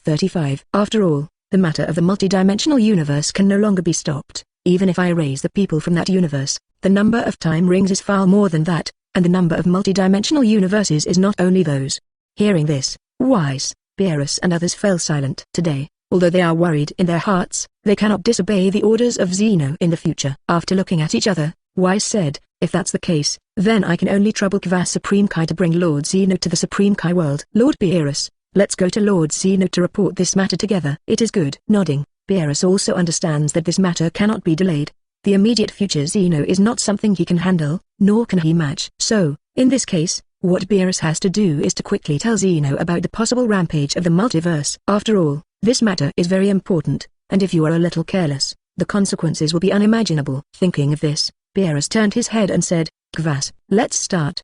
35. After all, the matter of the multidimensional universe can no longer be stopped. Even if I erase the people from that universe, the number of time rings is far more than that, and the number of multidimensional universes is not only those. Hearing this, Whis, Beerus and others fell silent. Today, although they are worried in their hearts, they cannot disobey the orders of Zeno in the future. After looking at each other, Whis said, If that's the case, then I can only trouble Kvass Supreme Kai to bring Lord Zeno to the Supreme Kai world. Lord Beerus, let's go to Lord Zeno to report this matter together. It is good. Nodding, Beerus also understands that this matter cannot be delayed. The immediate future Zeno is not something he can handle, nor can he match. So, in this case, what Beerus has to do is to quickly tell Zeno about the possible rampage of the multiverse. After all, this matter is very important, and if you are a little careless, the consequences will be unimaginable. Thinking of this, Beerus turned his head and said, Kvass, let's start.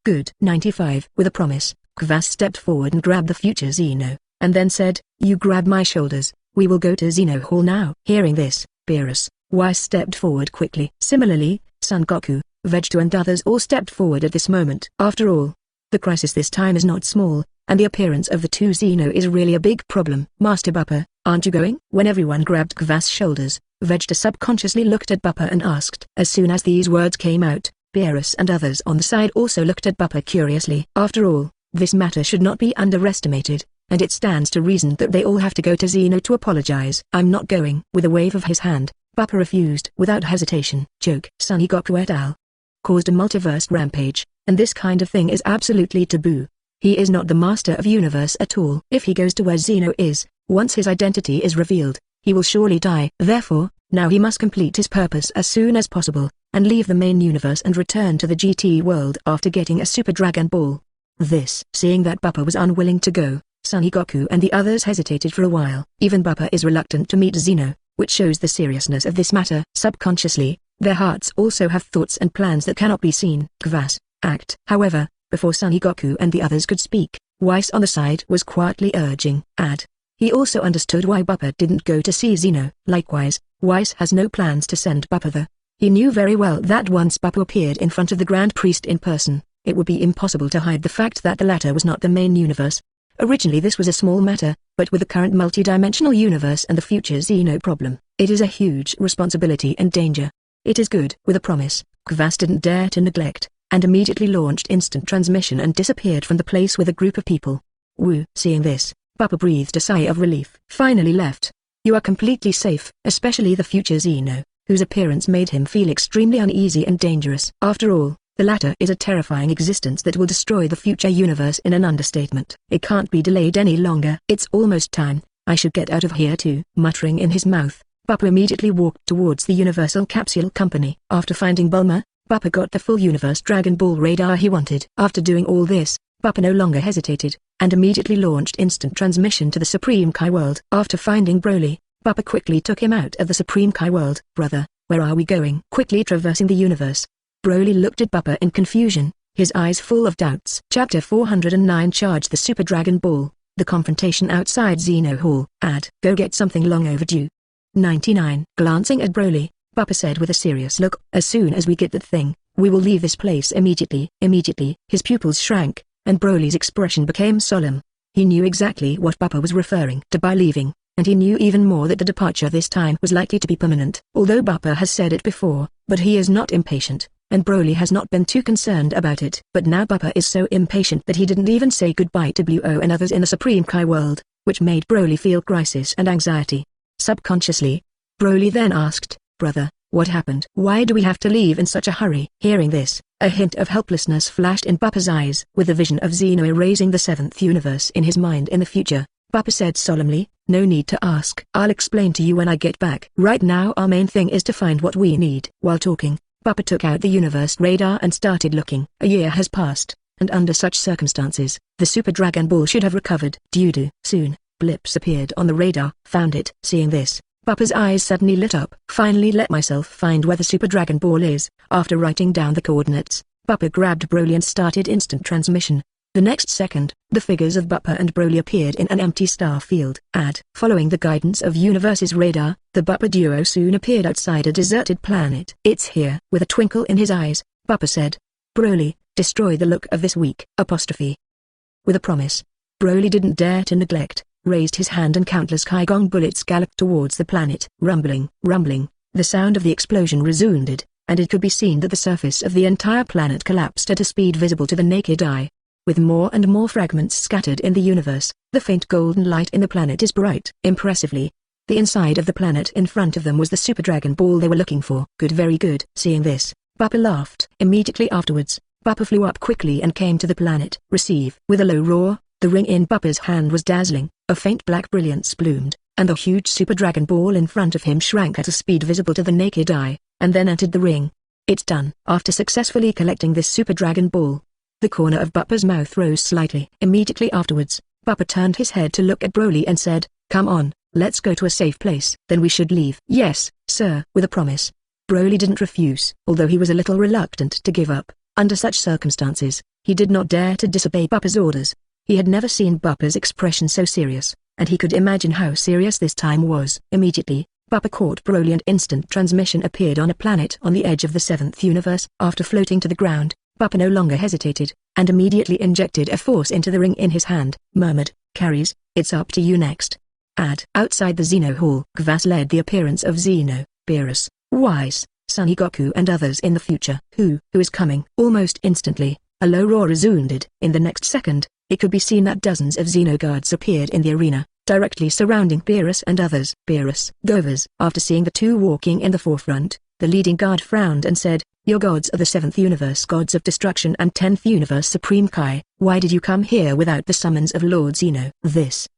Good. 95. With a promise, Kvass stepped forward and grabbed the future Zeno, and then said, You grab my shoulders, we will go to Zeno Hall now. Hearing this, Beerus, Whis stepped forward quickly. Similarly, Son Goku, Vegeta and others all stepped forward at this moment. After all, the crisis this time is not small, and the appearance of the two Zeno is really a big problem. Master Bupa, aren't you going? When everyone grabbed Kvass' shoulders, Vegeta subconsciously looked at Bupa and asked. As soon as these words came out, Beerus and others on the side also looked at Bupa curiously. After all, this matter should not be underestimated, and it stands to reason that they all have to go to Zeno to apologize. I'm not going. With a wave of his hand, Bupa refused. Without hesitation, Joke Son Goku et al. Caused a multiverse rampage, and this kind of thing is absolutely taboo. He is not the master of universe at all. If he goes to where Zeno is, once his identity is revealed, he will surely die. Therefore, now he must complete his purpose as soon as possible, and leave the main universe and return to the GT world after getting a Super Dragon Ball. Seeing that Bupa was unwilling to go, Son Goku and the others hesitated for a while. Even Bupa is reluctant to meet Zeno, which shows the seriousness of this matter. Subconsciously, their hearts also have thoughts and plans that cannot be seen. Kvass, act. However, before Son Goku and the others could speak, Whis on the side was quietly urging. He also understood why Bupa didn't go to see Zeno. Likewise, Whis has no plans to send Bupa there. He knew very well that once Bupa appeared in front of the Grand Priest in person, it would be impossible to hide the fact that the latter was not the main universe. Originally this was a small matter, but with the current multidimensional universe and the future Zeno problem, it is a huge responsibility and danger. It is good. With a promise, Kvass didn't dare to neglect, and immediately launched instant transmission and disappeared from the place with a group of people. Seeing this, Bupa breathed a sigh of relief. Finally left. You are completely safe, especially the future Zeno, whose appearance made him feel extremely uneasy and dangerous. After all, the latter is a terrifying existence that will destroy the future universe in an understatement. It can't be delayed any longer. It's almost time. I should get out of here too. Muttering in his mouth, Bupa immediately walked towards the Universal Capsule Company. After finding Bulma, Bupa got the full Universe Dragon Ball radar he wanted. After doing all this, Bupa no longer hesitated, and immediately launched instant transmission to the Supreme Kai world. After finding Broly, Bupa quickly took him out of the Supreme Kai world. Brother, where are we going? Quickly traversing the universe, Broly looked at Bupa in confusion, his eyes full of doubts. Chapter 409 Charge the Super Dragon Ball, the confrontation outside Zeno Hall. Go get something long overdue. 99. Glancing at Broly, Bupa said with a serious look, as soon as we get that thing, we will leave this place immediately. Immediately, his pupils shrank, and Broly's expression became solemn. He knew exactly what Bupa was referring to by leaving, and he knew even more that the departure this time was likely to be permanent. Although Bupa has said it before, but he is not impatient, and Broly has not been too concerned about it. But now Bupa is so impatient that he didn't even say goodbye to Boo and others in the Supreme Kai world, which made Broly feel crisis and anxiety. Subconsciously, Broly then asked, Brother, what happened? Why do we have to leave in such a hurry? Hearing this, a hint of helplessness flashed in Bupa's eyes. With the vision of Zeno erasing the 7th universe in his mind in the future, Bupa said solemnly, no need to ask. I'll explain to you when I get back. Right now our main thing is to find what we need. While talking, Bupa took out the universe radar and started looking. A year has passed, and under such circumstances, the Super Dragon Ball should have recovered. Soon, blips appeared on the radar. Found it. Seeing this, Bupa's eyes suddenly lit up. Finally let myself find where the Super Dragon Ball is. After writing down the coordinates, Bupa grabbed Broly and started instant transmission. The next second, the figures of Bupa and Broly appeared in an empty star field. Following the guidance of Universe's radar, the Bupa duo soon appeared outside a deserted planet. It's here. With a twinkle in his eyes, Bupa said, Broly, destroy the look of this weak apostrophe. With a promise, Broly didn't dare to neglect, raised his hand and countless Kaigong bullets galloped towards the planet. Rumbling, the sound of the explosion resounded, and it could be seen that the surface of the entire planet collapsed at a speed visible to the naked eye. With more and more fragments scattered in the universe, the faint golden light in the planet is bright. Impressively, the inside of the planet in front of them was the Super Dragon Ball they were looking for. Good, very good. Seeing this, Bupa laughed. Immediately afterwards, Bupa flew up quickly and came to the planet. Receive. With a low roar, the ring in Bupa's hand was dazzling, a faint black brilliance bloomed, and the huge Super Dragon Ball in front of him shrank at a speed visible to the naked eye, and then entered the ring. It's done. After successfully collecting this Super Dragon Ball, the corner of Bupa's mouth rose slightly. Immediately afterwards, Bupa turned his head to look at Broly and said, come on, let's go to a safe place. Then we should leave. Yes, sir. With a promise, Broly didn't refuse. Although he was a little reluctant to give up, under such circumstances, he did not dare to disobey Bupa's orders. He had never seen Bupa's expression so serious, and he could imagine how serious this time was. Immediately, Bupa caught Broly and instant transmission appeared on a planet on the edge of the 7th universe. After floating to the ground, Bupa no longer hesitated, and immediately injected a force into the ring in his hand, murmured, Callis, it's up to you next. Outside the Zeno Hall, Whis led the appearance of Zeno, Beerus, Whis, Son Goku and others in the future. Who is coming? Almost instantly, a low roar resounded. In the next second, it could be seen that dozens of Zeno guards appeared in the arena, directly surrounding Beerus and others. Beerus, Govers. After seeing the two walking in the forefront, the leading guard frowned and said, your gods are the 7th universe gods of destruction and 10th universe Supreme Kai. Why did you come here without the summons of Lord Zeno?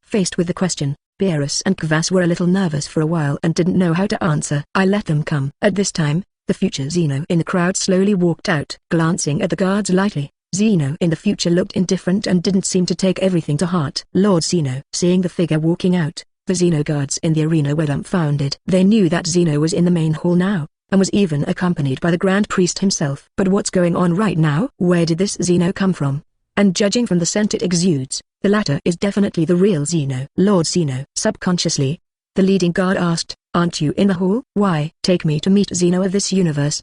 Faced with the question, Beerus and Whis were a little nervous for a while and didn't know how to answer. I let them come. At this time, the future Zeno in the crowd slowly walked out. Glancing at the guards lightly, Zeno in the future looked indifferent and didn't seem to take everything to heart. Lord Zeno. Seeing the figure walking out, the Zeno guards in the arena were dumbfounded. They knew that Zeno was in the main hall now, and was even accompanied by the Grand Priest himself. But what's going on right now? Where did this Zeno come from? And judging from the scent it exudes, the latter is definitely the real Zeno. Lord Zeno. Subconsciously, the leading guard asked, aren't you in the hall? Why? Take me to meet Zeno of this universe.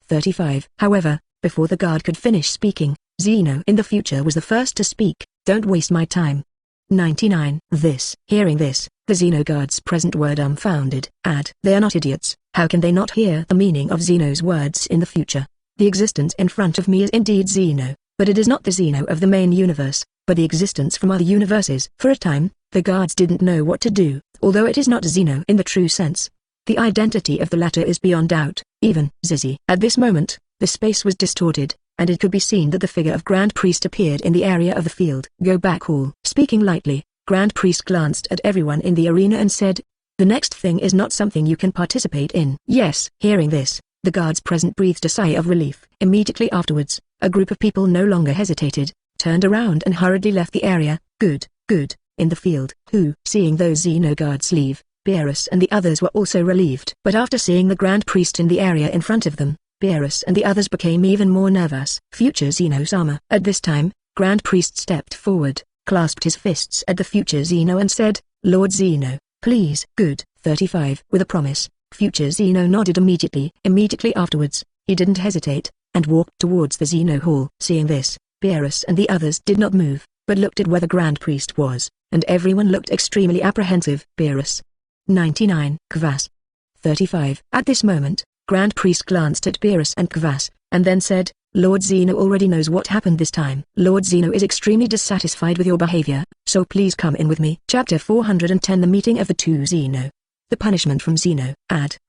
35. However, before the guard could finish speaking, Zeno in the future was the first to speak. Don't waste my time. 99. Hearing this, the Zeno guards present were dumbfounded. They are not idiots. How can they not hear the meaning of Zeno's words in the future? The existence in front of me is indeed Zeno, but it is not the Zeno of the main universe. but the existence from other universes. For a time, the guards didn't know what to do, although it is not Zeno in the true sense. The identity of the latter is beyond doubt, even Zizi. At this moment, the space was distorted, and it could be seen that the figure of Grand Priest appeared in the area of the field. Go back all. Speaking lightly, Grand Priest glanced at everyone in the arena and said, the next thing is not something you can participate in. Yes. Hearing this, the guards present breathed a sigh of relief. Immediately afterwards, a group of people no longer hesitated, turned around and hurriedly left the area. Good, in the field. Who? Seeing those Zeno guards leave, Beerus and the others were also relieved. But after seeing the Grand Priest in the area in front of them, Beerus and the others became even more nervous. Future Zeno-sama. At this time, Grand Priest stepped forward, clasped his fists at the future Zeno and said, Lord Zeno, please. Good. 35. With a promise, future Zeno nodded immediately. Immediately afterwards, he didn't hesitate, and walked towards the Zeno Hall. Seeing this, Beerus and the others did not move, but looked at where the Grand Priest was, and everyone looked extremely apprehensive. Beerus. 99. Kvas. 35. At this moment, Grand Priest glanced at Beerus and Kvas, and then said, Lord Zeno already knows what happened this time. Lord Zeno is extremely dissatisfied with your behavior, so please come in with me. Chapter 410. The meeting of the two Zeno. The punishment from Zeno.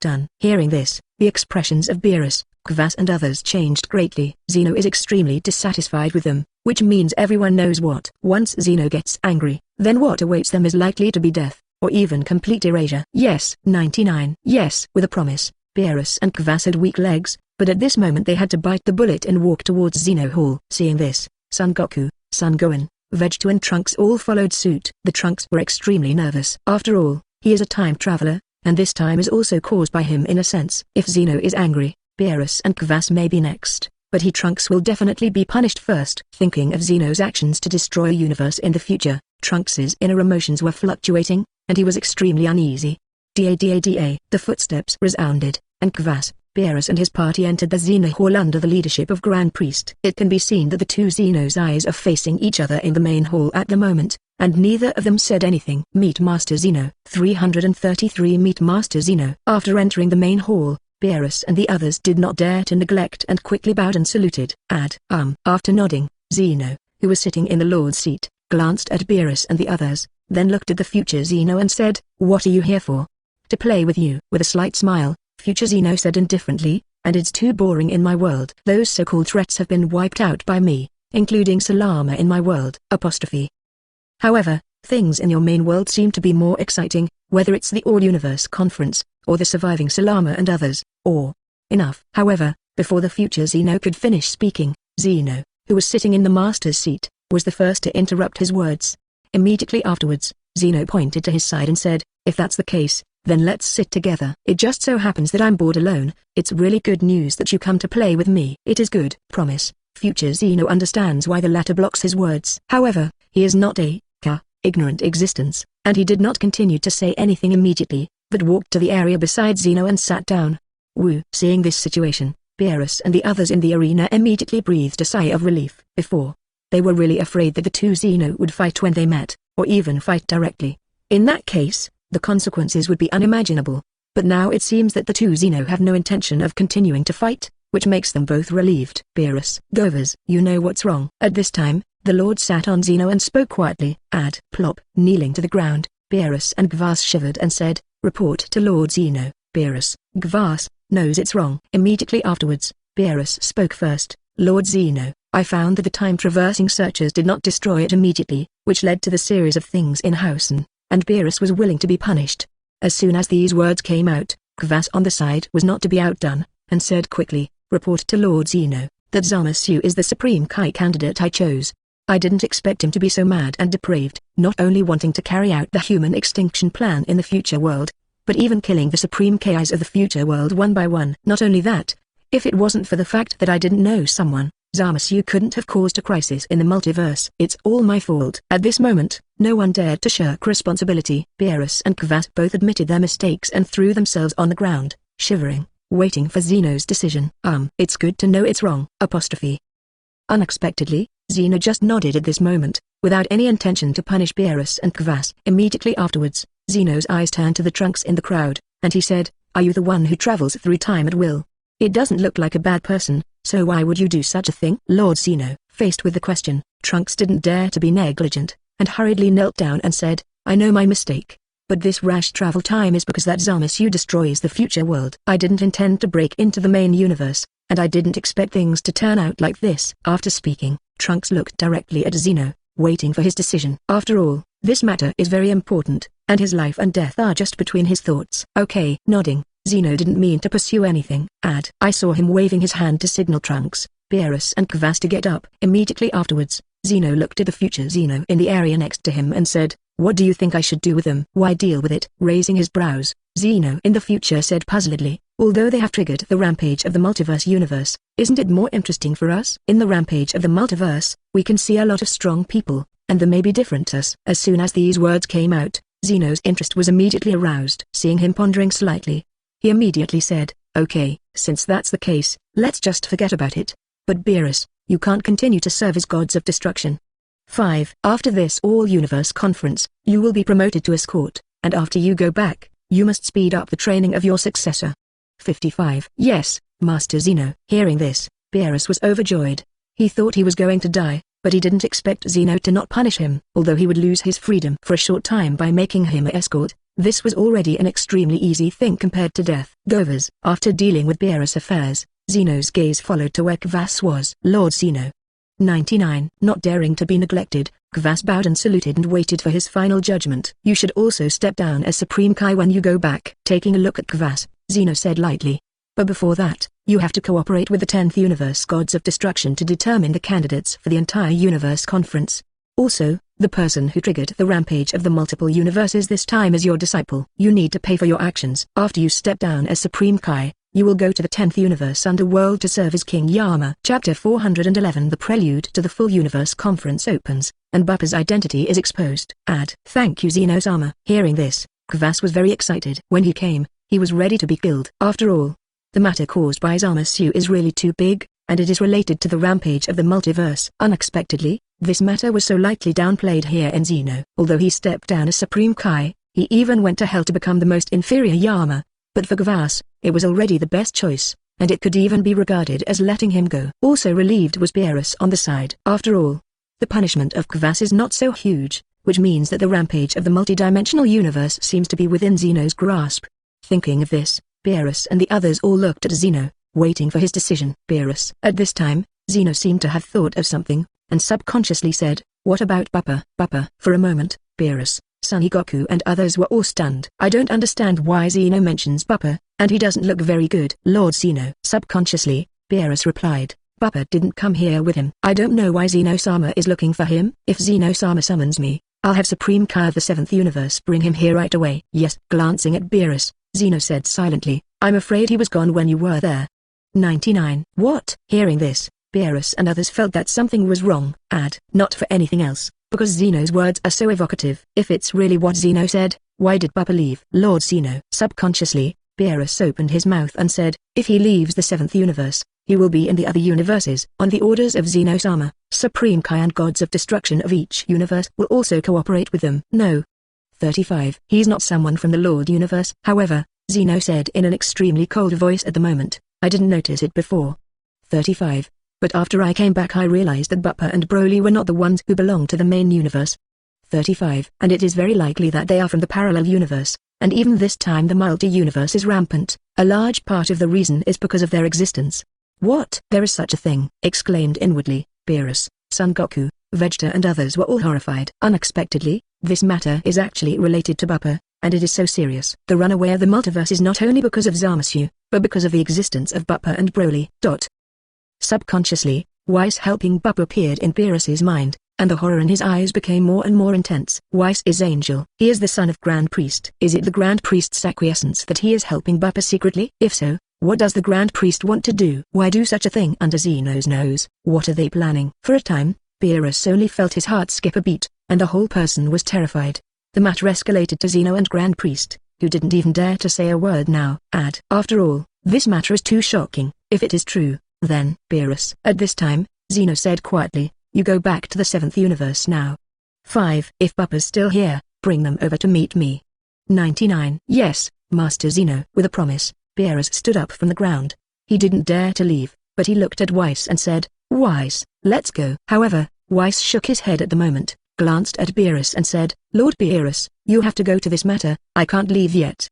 Done. Hearing this, the expressions of Beerus, Kvas and others changed greatly. Zeno is extremely dissatisfied with them, which means everyone knows what. Once Zeno gets angry, then what awaits them is likely to be death, or even complete erasure. Yes. 99. Yes. With a promise, Beerus and Kvas had weak legs, but at this moment they had to bite the bullet and walk towards Zeno Hall. Seeing this, Son Goku, Son Gohan, Vegeta and Trunks all followed suit. The Trunks were extremely nervous. After all, he is a time traveler, and this time is also caused by him in a sense. If Zeno is angry, Beerus and Kvas may be next, but he Trunks will definitely be punished first. Thinking of Zeno's actions to destroy a universe in the future, Trunks's inner emotions were fluctuating, and he was extremely uneasy. Da. The footsteps resounded, and Kvas, Beerus and his party entered the Zeno Hall under the leadership of Grand Priest. It can be seen that the two Zeno's eyes are facing each other in the main hall at the moment, and neither of them said anything. Meet Master Zeno. 333. Meet Master Zeno. After entering the main hall, Beerus and the others did not dare to neglect and quickly bowed and saluted. After nodding, Zeno, who was sitting in the Lord's seat, glanced at Beerus and the others, then looked at the future Zeno and said, What are you here for? To play with you. With a slight smile, future Zeno said indifferently, and it's too boring in my world. Those so-called threats have been wiped out by me, including Salama in my world. However, things in your main world seem to be more exciting, whether it's the All-Universe Conference, or the surviving Salama and others, or... Enough. However, before the future Zeno could finish speaking, Zeno, who was sitting in the master's seat, was the first to interrupt his words. Immediately afterwards, Zeno pointed to his side and said, If that's the case, then let's sit together. It just so happens that I'm bored alone. It's really good news that you come to play with me. It is good. Promise. Future Zeno understands why the latter blocks his words. However, he is not a ignorant existence, and he did not continue to say anything immediately, but walked to the area beside Zeno and sat down. Seeing this situation, Beerus and the others in the arena immediately breathed a sigh of relief. Before, they were really afraid that the two Zeno would fight when they met, or even fight directly. In that case, the consequences would be unimaginable. But now it seems that the two Zeno have no intention of continuing to fight, which makes them both relieved. Beerus, Govers, you know what's wrong. At this time, the Lord sat on Zeno and spoke quietly. Plop. Kneeling to the ground, Beerus and Gvas shivered and said, Report to Lord Zeno. Beerus, Gvas, knows it's wrong. Immediately afterwards, Beerus spoke first. Lord Zeno, I found that the time-traversing searchers did not destroy it immediately, which led to the series of things in Hausen, and Beerus was willing to be punished. As soon as these words came out, Kvas on the side was not to be outdone, and said quickly, Report to Lord Zeno, that Zamasu is the Supreme Kai candidate I chose. I didn't expect him to be so mad and depraved, not only wanting to carry out the human extinction plan in the future world, but even killing the Supreme Kais of the future world one by one. Not only that, if it wasn't for the fact that I didn't know someone, Zamasu couldn't have caused a crisis in the multiverse. It's all my fault. At this moment, no one dared to shirk responsibility. Beerus and Kvas both admitted their mistakes and threw themselves on the ground, shivering, waiting for Zeno's decision. It's good to know it's wrong. Unexpectedly, Zeno just nodded at this moment, without any intention to punish Beerus and Kvas. Immediately afterwards, Zeno's eyes turned to the Trunks in the crowd, and he said, Are you the one who travels through time at will? It doesn't look like a bad person, so why would you do such a thing? Lord Zeno, faced with the question, Trunks didn't dare to be negligent, and hurriedly knelt down and said, I know my mistake. But this rash travel time is because that Zamasu destroys the future world. I didn't intend to break into the main universe, and I didn't expect things to turn out like this. After speaking, Trunks looked directly at Zeno, waiting for his decision. After all, this matter is very important, and his life and death are just between his thoughts. Okay. Nodding, Zeno didn't mean to pursue anything. I saw him waving his hand to signal Trunks, Beerus and Kvas to get up. Immediately afterwards, Zeno looked at the future Zeno in the area next to him and said, what do you think I should do with them? Why deal with it? Raising his brows, Zeno in the future said puzzledly, although they have triggered the rampage of the multiverse universe, isn't it more interesting for us? In the rampage of the multiverse, we can see a lot of strong people, and there may be different us. As soon as these words came out, Zeno's interest was immediately aroused. Seeing him pondering slightly, he immediately said, okay, since that's the case, let's just forget about it. But Beerus, you can't continue to serve as gods of destruction. 5. After this all-universe conference, you will be promoted to escort, and after you go back, you must speed up the training of your successor. 55. Yes, Master Zeno. Hearing this, Beerus was overjoyed. He thought he was going to die, but he didn't expect Zeno to not punish him. Although he would lose his freedom for a short time by making him an escort, this was already an extremely easy thing compared to death. Govers. After dealing with Beerus' affairs, Zeno's gaze followed to where Kvas was. Lord Zeno. 99. Not daring to be neglected, Kvas bowed and saluted and waited for his final judgment. You should also step down as Supreme Kai when you go back. Taking a look at Kvas, Zeno said lightly. But before that, you have to cooperate with the 10th Universe Gods of Destruction to determine the candidates for the entire Universe Conference. Also, the person who triggered the rampage of the multiple universes this time is your disciple. You need to pay for your actions. After you step down as Supreme Kai, you will go to the 10th Universe Underworld to serve as King Yama. Chapter 411. The prelude to the full universe conference opens, and Bupa's identity is exposed. Thank you Zeno-sama. Hearing this, Kvas was very excited. When he came, he was ready to be killed. After all, the matter caused by Zamasu is really too big, and it is related to the rampage of the multiverse. Unexpectedly, this matter was so lightly downplayed here in Zeno. Although he stepped down as Supreme Kai, he even went to hell to become the most inferior Yama. But for Kvas, it was already the best choice, and it could even be regarded as letting him go. Also relieved was Beerus on the side. After all, the punishment of Kvas is not so huge, which means that the rampage of the multidimensional universe seems to be within Zeno's grasp. Thinking of this, Beerus and the others all looked at Zeno, waiting for his decision. Beerus. At this time, Zeno seemed to have thought of something, and subconsciously said, what about Bupa? Bupa. For a moment, Beerus, Son Goku and others were all stunned. I don't understand why Zeno mentions Bupa, and he doesn't look very good. Lord Zeno. Subconsciously, Beerus replied, Bupa didn't come here with him. I don't know why Zeno-sama is looking for him. If Zeno-sama summons me, I'll have Supreme Kai of the 7th Universe bring him here right away. Yes. Glancing at Beerus, Zeno said silently, I'm afraid he was gone when you were there. 99. What? Hearing this, Beerus and others felt that something was wrong. Not for anything else, because Zeno's words are so evocative. If it's really what Zeno said, why did Bupa leave? Lord Zeno. Subconsciously, Beerus opened his mouth and said, if he leaves the 7th universe, he will be in the other universes. On the orders of Zeno-sama, Supreme Kai and Gods of Destruction of each universe will also cooperate with them. No. 35. He's not someone from the Lord Universe. However, Zeno said in an extremely cold voice at the moment, I didn't notice it before. 35. But after I came back I realized that Bupa and Broly were not the ones who belong to the main universe. 35. And it is very likely that they are from the parallel universe, and even this time the multi-universe is rampant. A large part of the reason is because of their existence. What? There is such a thing, exclaimed inwardly, Beerus, Son Goku, Vegeta and others were all horrified. Unexpectedly, this matter is actually related to Bupa, and it is so serious. The runaway of the multiverse is not only because of Zamasu, but because of the existence of Bupa and Broly. Subconsciously, Whis helping Bupa appeared in Beerus's mind, and the horror in his eyes became more and more intense. Whis is Angel. He is the son of Grand Priest. Is it the Grand Priest's acquiescence that he is helping Bupa secretly? If so, what does the Grand Priest want to do? Why do such a thing under Zeno's nose? What are they planning? For a time, Beerus only felt his heart skip a beat, and the whole person was terrified. The matter escalated to Zeno and Grand Priest, who didn't even dare to say a word now. After all, this matter is too shocking. If it is true, then, Beerus. At this time, Zeno said quietly, you go back to the 7th universe now. 5. If Bupa's still here, bring them over to meet me. 99. Yes, Master Zeno. With a promise, Beerus stood up from the ground. He didn't dare to leave, but he looked at Whis and said, Whis, let's go. However, Whis shook his head at the moment, glanced at Beerus and said, Lord Beerus, you have to go to this matter, I can't leave yet.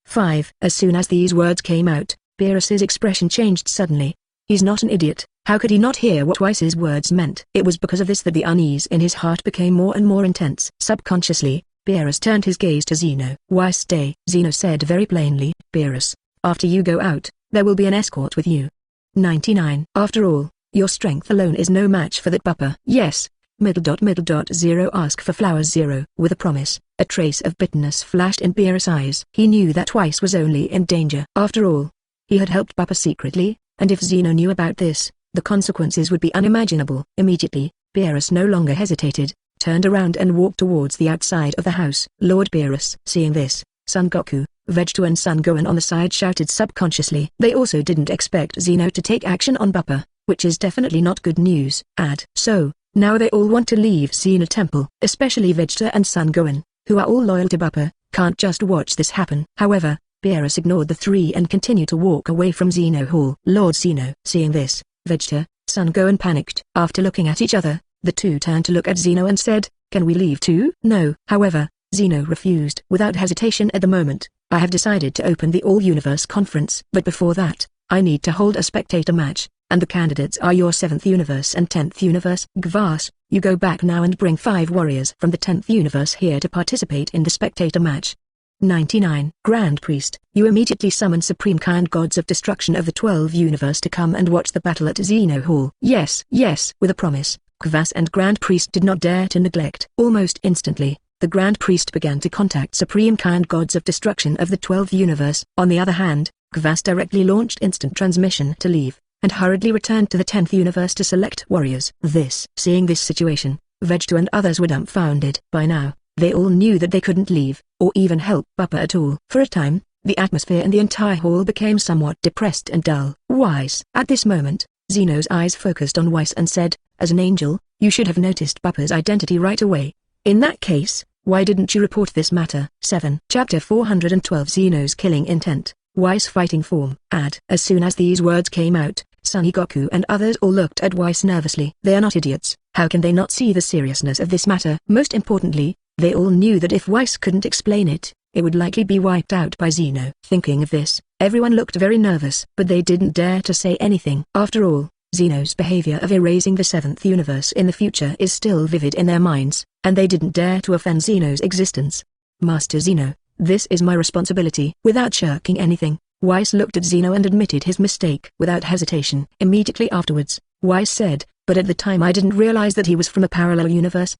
5. As soon as these words came out, Beerus's expression changed suddenly. He's not an idiot, how could he not hear what Whis's words meant? It was because of this that the unease in his heart became more and more intense. Subconsciously, Beerus turned his gaze to Zeno. Whis stay, Zeno said very plainly. Beerus, after you go out, there will be an escort with you. 99. After all, your strength alone is no match for that Bupa. Yes. Zero ask for flowers 0. With a promise, a trace of bitterness flashed in Beerus' eyes. He knew that Whis was only in danger. After all, he had helped Bupa secretly, and if Zeno knew about this, the consequences would be unimaginable. Immediately, Beerus no longer hesitated, turned around and walked towards the outside of the house. Lord Beerus. Seeing this, Son Goku, Vegeta and Son Gohan on the side shouted subconsciously. They also didn't expect Zeno to take action on Bupa, which is definitely not good news. So, now they all want to leave Zeno Temple. Especially Vegeta and Son Gohan, who are all loyal to Bupa, can't just watch this happen. However, Beerus ignored the three and continued to walk away from Zeno Hall. Lord Zeno. Seeing this, Vegeta, Son Gohan panicked. After looking at each other, the two turned to look at Zeno and said, can we leave too? No. However, Zeno refused. Without hesitation at the moment, I have decided to open the All-Universe Conference. But before that, I need to hold a spectator match, and the candidates are your 7th Universe and 10th Universe. Gvas, you go back now and bring 5 warriors from the 10th Universe here to participate in the spectator match. 99. Grand Priest, you immediately summon Supreme Kai and Gods of Destruction of the 12 Universe to come and watch the battle at Zeno Hall. Yes. With a promise, Gvas and Grand Priest did not dare to neglect. Almost instantly, the Grand Priest began to contact Supreme Kai and Gods of Destruction of the 12th Universe. On the other hand, Gvas directly launched instant transmission to leave, and hurriedly returned to the 10th Universe to select warriors. Seeing this situation, Vegeta and others were dumbfounded. By now, they all knew that they couldn't leave, or even help Bupa at all. For a time, the atmosphere in the entire hall became somewhat depressed and dull. Whis. At this moment, Zeno's eyes focused on Whis and said, as an angel, you should have noticed Bupa's identity right away. In that case, why didn't you report this matter? 7. Chapter 412 Zeno's killing intent, Whis fighting form. As soon as these words came out, Son Goku and others all looked at Whis nervously. They are not idiots, how can they not see the seriousness of this matter? Most importantly, they all knew that if Whis couldn't explain it, it would likely be wiped out by Zeno. Thinking of this, everyone looked very nervous, but they didn't dare to say anything. After all, Zeno's behavior of erasing the 7th universe in the future is still vivid in their minds, and they didn't dare to offend Zeno's existence. Master Zeno, this is my responsibility. Without shirking anything, Whis looked at Zeno and admitted his mistake. Without hesitation, immediately afterwards, Whis said, but at the time I didn't realize that he was from a parallel universe.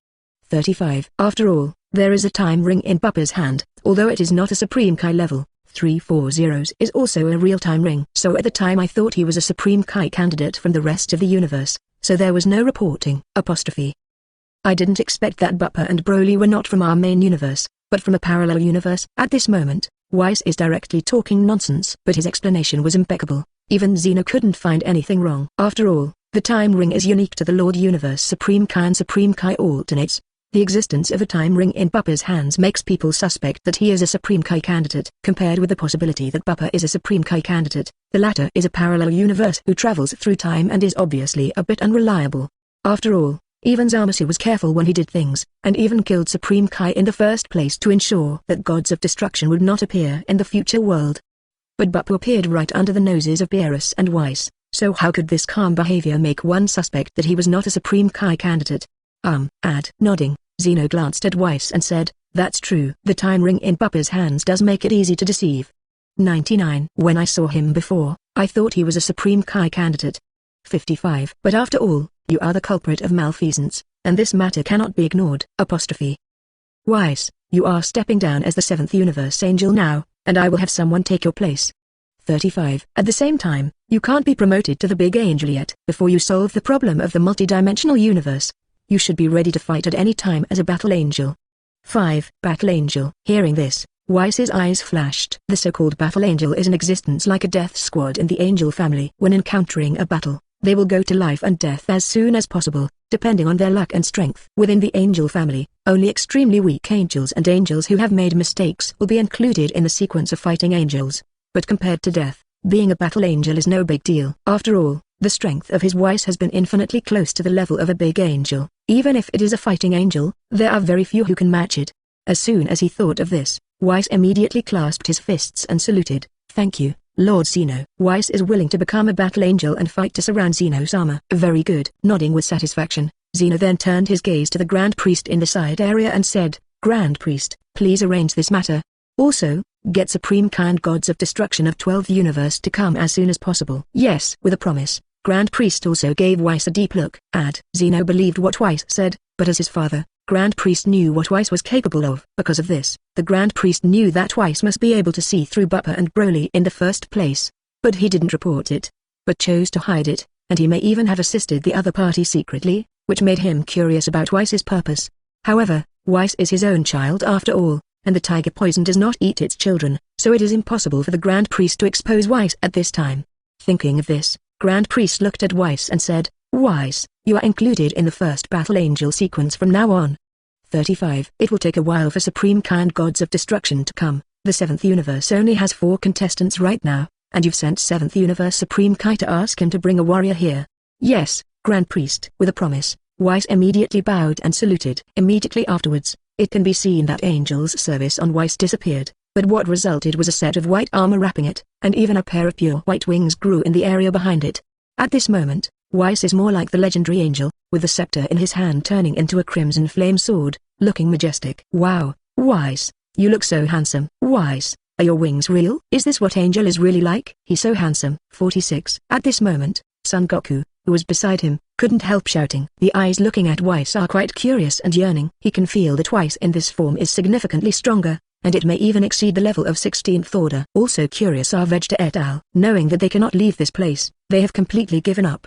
35. After all, there is a time ring in Bupa's hand, although it is not a Supreme Kai level. 340 is also a real-time ring. So at the time I thought he was a Supreme Kai candidate from the rest of the universe, so there was no reporting. I didn't expect that Bupa and Broly were not from our main universe, but from a parallel universe. At this moment, Whis is directly talking nonsense, but his explanation was impeccable. Even Zeno couldn't find anything wrong. After all, the time ring is unique to the Lord Universe Supreme Kai and Supreme Kai alternates. The existence of a time ring in Bupa's hands makes people suspect that he is a Supreme Kai candidate. Compared with the possibility that Bupa is a Supreme Kai candidate, the latter is a parallel universe who travels through time and is obviously a bit unreliable. After all, even Zamasu was careful when he did things, and even killed Supreme Kai in the first place to ensure that Gods of Destruction would not appear in the future world. But Bupa appeared right under the noses of Beerus and Whis, so how could this calm behavior make one suspect that he was not a Supreme Kai candidate? Nodding, Zeno glanced at Whis and said, that's true. The time ring in Bupa's hands does make it easy to deceive. 99. When I saw him before, I thought he was a Supreme Kai candidate. 55. But after all, you are the culprit of malfeasance, and this matter cannot be ignored. Whis, you are stepping down as the 7th Universe Angel now, and I will have someone take your place. 35. At the same time, you can't be promoted to the Big Angel yet. Before you solve the problem of the multidimensional universe, you should be ready to fight at any time as a Battle Angel. 5. Battle Angel. Hearing this, Whis' eyes flashed. The so-called Battle Angel is an existence like a death squad in the Angel family. When encountering a battle, they will go to life and death as soon as possible, depending on their luck and strength. Within the Angel family, only extremely weak angels and angels who have made mistakes will be included in the sequence of fighting angels. But compared to death, being a Battle Angel is no big deal. After all, the strength of his Whis has been infinitely close to the level of a Big Angel. Even if it is a fighting angel, there are very few who can match it. As soon as he thought of this, Whis immediately clasped his fists and saluted. Thank you, Lord Zeno. Whis is willing to become a battle angel and fight to surround Zeno-sama. Very good. Nodding with satisfaction, Zeno then turned his gaze to the Grand Priest in the side area and said, Grand Priest, please arrange this matter. Also, get Supreme Kind Gods of Destruction of 12th Universe to come as soon as possible. Yes. With a promise, Grand Priest also gave Whis a deep look. Zeno believed what Whis said, but as his father, Grand Priest knew what Whis was capable of. Because of this, the Grand Priest knew that Whis must be able to see through Bupa and Broly in the first place. But he didn't report it, but chose to hide it, and he may even have assisted the other party secretly, which made him curious about Whis's purpose. However, Whis is his own child after all, and the tiger poison does not eat its children, so it is impossible for the Grand Priest to expose Whis at this time. Thinking of this, Grand Priest looked at Whis and said, Whis, you are included in the first Battle Angel sequence from now on. 35. It will take a while for Supreme Kind Gods of Destruction to come. The 7th Universe only has 4 contestants right now, and you've sent 7th Universe Supreme Kai to ask him to bring a warrior here. Yes, Grand Priest. With a promise, Whis immediately bowed and saluted. Immediately afterwards, it can be seen that Angel's service on Whis disappeared, but what resulted was a set of white armor wrapping it, and even a pair of pure white wings grew in the area behind it. At this moment, Whis is more like the legendary angel, with the scepter in his hand turning into a crimson flame sword, looking majestic. Wow, Whis, you look so handsome. Whis, are your wings real? Is this what Angel is really like? He's so handsome. 46. At this moment, Son Goku, who was beside him, couldn't help shouting. The eyes looking at Whis are quite curious and yearning. He can feel that Whis in this form is significantly stronger, and it may even exceed the level of 16th order. Also curious are Vegeta et al. Knowing that they cannot leave this place, they have completely given up.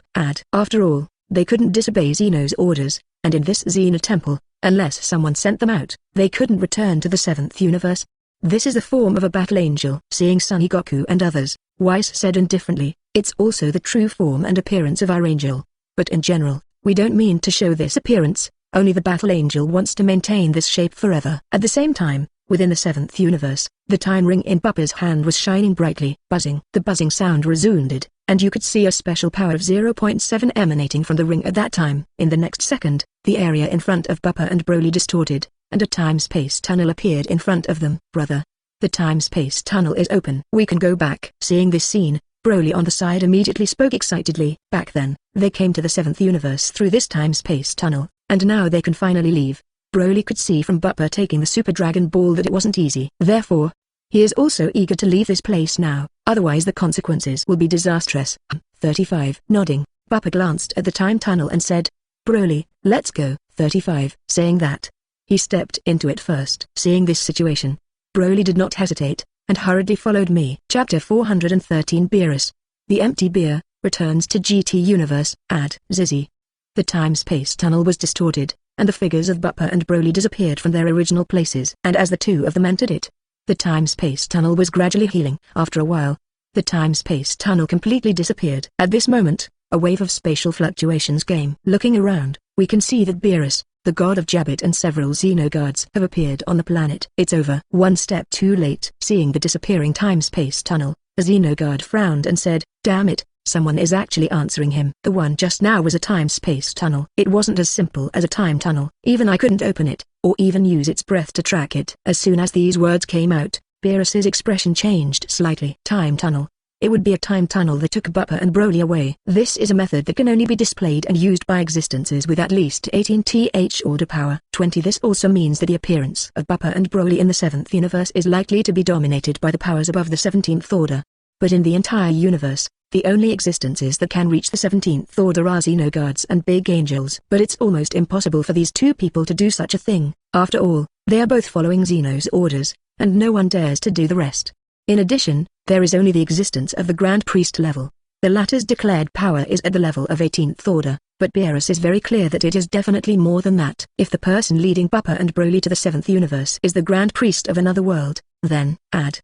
After all, they couldn't disobey Zeno's orders, and in this Zeno temple, unless someone sent them out, they couldn't return to the 7th universe. This is the form of a battle angel. Seeing Son Goku and others, Whis said indifferently, it's also the true form and appearance of our angel. But in general, we don't mean to show this appearance, only the battle angel wants to maintain this shape forever. At the same time, within the 7th universe, the time ring in Bupa's hand was shining brightly. Buzzing. The buzzing sound resounded, and you could see a special power of 0.7 emanating from the ring at that time. In the next second, the area in front of Bupa and Broly distorted, and a time-space tunnel appeared in front of them. Brother, the time-space tunnel is open. We can go back. Seeing this scene, Broly on the side immediately spoke excitedly. Back then, they came to the 7th universe through this time-space tunnel, and now they can finally leave. Broly could see from Bupa taking the Super Dragon Ball that it wasn't easy. Therefore, he is also eager to leave this place now, otherwise the consequences will be disastrous. 35. Nodding, Bupa glanced at the time tunnel and said, Broly, let's go. 35. Saying that, he stepped into it first. Seeing this situation, Broly did not hesitate, and hurriedly followed me. Chapter 413 Beerus. The empty beer, returns to GT Universe. Zizzy. The time-space tunnel was distorted, and the figures of Bupa and Broly disappeared from their original places. And as the two of them entered it, the time-space tunnel was gradually healing. After a while, the time-space tunnel completely disappeared. At this moment, a wave of spatial fluctuations came. Looking around, we can see that Beerus, the god of Jabbit and several Xenogods have appeared on the planet. It's over. One step too late. Seeing the disappearing time-space tunnel, a Xenogod frowned and said, damn it, someone is actually answering him. The one just now was a time-space tunnel. It wasn't as simple as a time tunnel. Even I couldn't open it, or even use its breath to track it. As soon as these words came out, Beerus's expression changed slightly. Time tunnel. It would be a time tunnel that took Bupa and Broly away. This is a method that can only be displayed and used by existences with at least 18th order power. 20. This also means that the appearance of Bupa and Broly in the 7th universe is likely to be dominated by the powers above the 17th order. But in the entire universe, the only existences that can reach the 17th order are Xenogods and big angels. But it's almost impossible for these two people to do such a thing. After all, they are both following Zeno's orders, and no one dares to do the rest. In addition, there is only the existence of the Grand Priest level. The latter's declared power is at the level of 18th order, but Beerus is very clear that it is definitely more than that. If the person leading Bupa and Broly to the 7th universe is the Grand Priest of another world, then,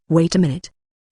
wait a minute.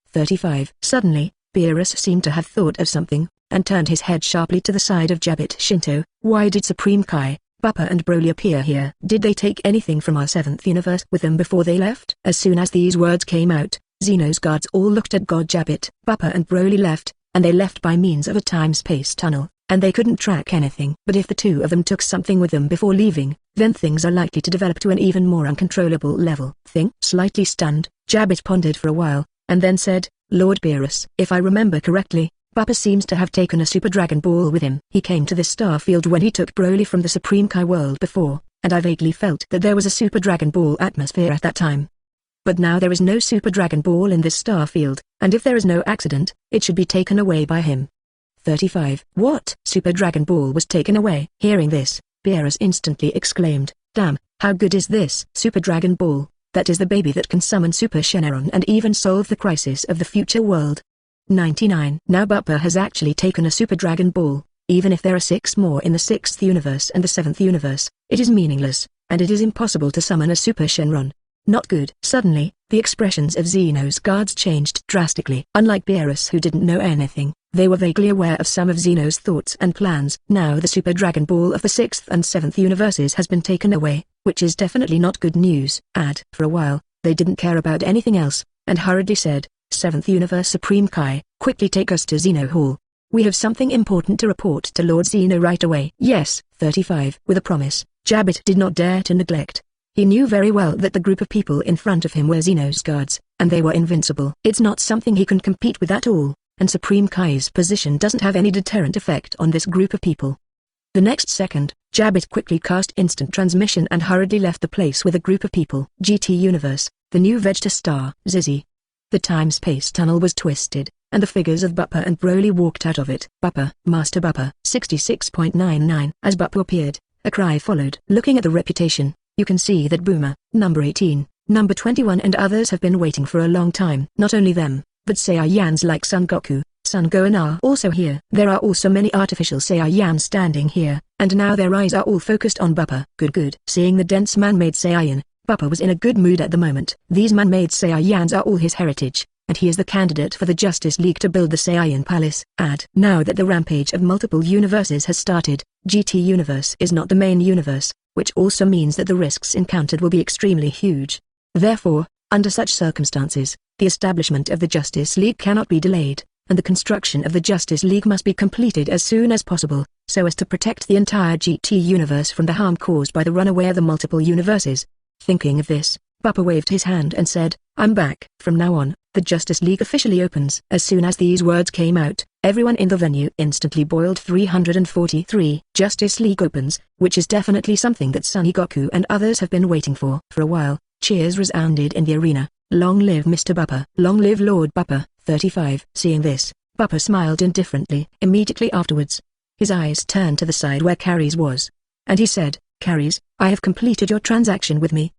35. Suddenly, Beerus seemed to have thought of something, and turned his head sharply to the side of Jabbit Shinto. Why did Supreme Kai, Bupa and Broly appear here? Did they take anything from our 7th universe with them before they left? As soon as these words came out, Zeno's guards all looked at God Jabbit. Bupa and Broly left, and they left by means of a time-space tunnel, and they couldn't track anything. But if the two of them took something with them before leaving, then things are likely to develop to an even more uncontrollable level. Slightly stunned, Jabbit pondered for a while, and then said, Lord Beerus, if I remember correctly, Bupa seems to have taken a Super Dragon Ball with him. He came to this star field when he took Broly from the Supreme Kai world before, and I vaguely felt that there was a Super Dragon Ball atmosphere at that time. But now there is no Super Dragon Ball in this star field, and if there is no accident, it should be taken away by him. 35. What? Super Dragon Ball was taken away? Hearing this, Beerus instantly exclaimed, damn, how good is this Super Dragon Ball? That is the baby that can summon Super Shenron and even solve the crisis of the future world. 99. Now Bupa has actually taken a Super Dragon Ball. Even if there are 6 more in the 6th universe and the 7th universe, it is meaningless, and it is impossible to summon a Super Shenron. Not good. Suddenly, the expressions of Zeno's guards changed drastically. Unlike Beerus who didn't know anything, they were vaguely aware of some of Zeno's thoughts and plans. Now the Super Dragon Ball of the 6th and 7th universes has been taken away, which is definitely not good news. For a while, they didn't care about anything else, and hurriedly said, 7th Universe Supreme Kai, quickly take us to Zeno Hall. We have something important to report to Lord Zeno right away. Yes. 35. With a promise, Jabbit did not dare to neglect. He knew very well that the group of people in front of him were Zeno's guards, and they were invincible. It's not something he can compete with at all, and Supreme Kai's position doesn't have any deterrent effect on this group of people. The next second, Jabbit quickly cast instant transmission and hurriedly left the place with a group of people. GT Universe, the new Vegeta star, Zizzy. The time-space tunnel was twisted, and the figures of Bupa and Broly walked out of it. Bupa, Master Bupa, 66.99. As Bupa appeared, a cry followed. Looking at the reputation, you can see that Boomer, number 18, number 21 and others have been waiting for a long time. Not only them, but Saiyans like Son Goku, Son Gohan are also here. There are also many artificial Saiyans standing here, and now their eyes are all focused on Bupa. Good. Seeing the dense man-made Saiyan, Bupa was in a good mood at the moment. These man-made Saiyans are all his heritage, and he is the candidate for the Justice League to build the Saiyan Palace. Now that the rampage of multiple universes has started, GT Universe is not the main universe, which also means that the risks encountered will be extremely huge. Therefore, under such circumstances, the establishment of the Justice League cannot be delayed, and the construction of the Justice League must be completed as soon as possible, so as to protect the entire GT Universe from the harm caused by the runaway of the multiple universes. Thinking of this, Bupa waved his hand and said, I'm back. From now on, the Justice League officially opens. As soon as these words came out, everyone in the venue instantly boiled. 343. Justice League opens, which is definitely something that Son Goku and others have been waiting for. For a while, cheers resounded in the arena. Long live Mr. Bupa. Long live Lord Bupa. 35. Seeing this, Bupa smiled indifferently. Immediately afterwards, his eyes turned to the side where Calise was, and he said, Calise, I have completed your transaction with me.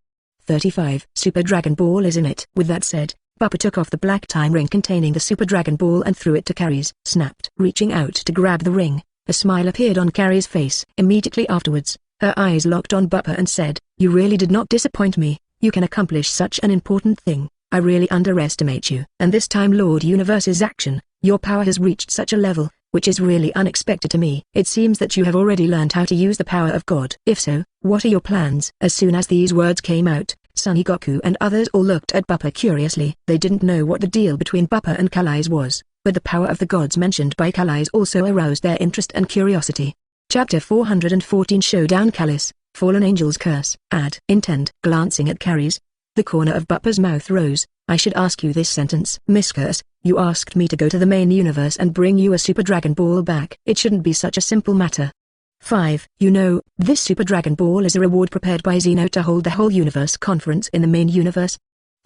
35. Super Dragon Ball is in it. With that said, Bupa took off the black time ring containing the Super Dragon Ball and threw it to Calise. Snapped. Reaching out to grab the ring, a smile appeared on Calise's face. Immediately afterwards, her eyes locked on Bupa and said, You really did not disappoint me. You can accomplish such an important thing. I really underestimate you. And this time Lord Universe's action, your power has reached such a level, which is really unexpected to me. It seems that you have already learned how to use the power of God. If so, what are your plans? As soon as these words came out, Son Goku and others all looked at Bupa curiously. They didn't know what the deal between Bupa and Calise was, but the power of the gods mentioned by Calise also aroused their interest and curiosity. Chapter 414 Showdown Callis, Fallen Angel's Curse. Intend. Glancing at Calise, the corner of Bupa's mouth rose. I should ask you this sentence. Miss Curse, you asked me to go to the main universe and bring you a Super Dragon Ball back. It shouldn't be such a simple matter. 5. You know, this Super Dragon Ball is a reward prepared by Zeno to hold the whole universe conference in the main universe.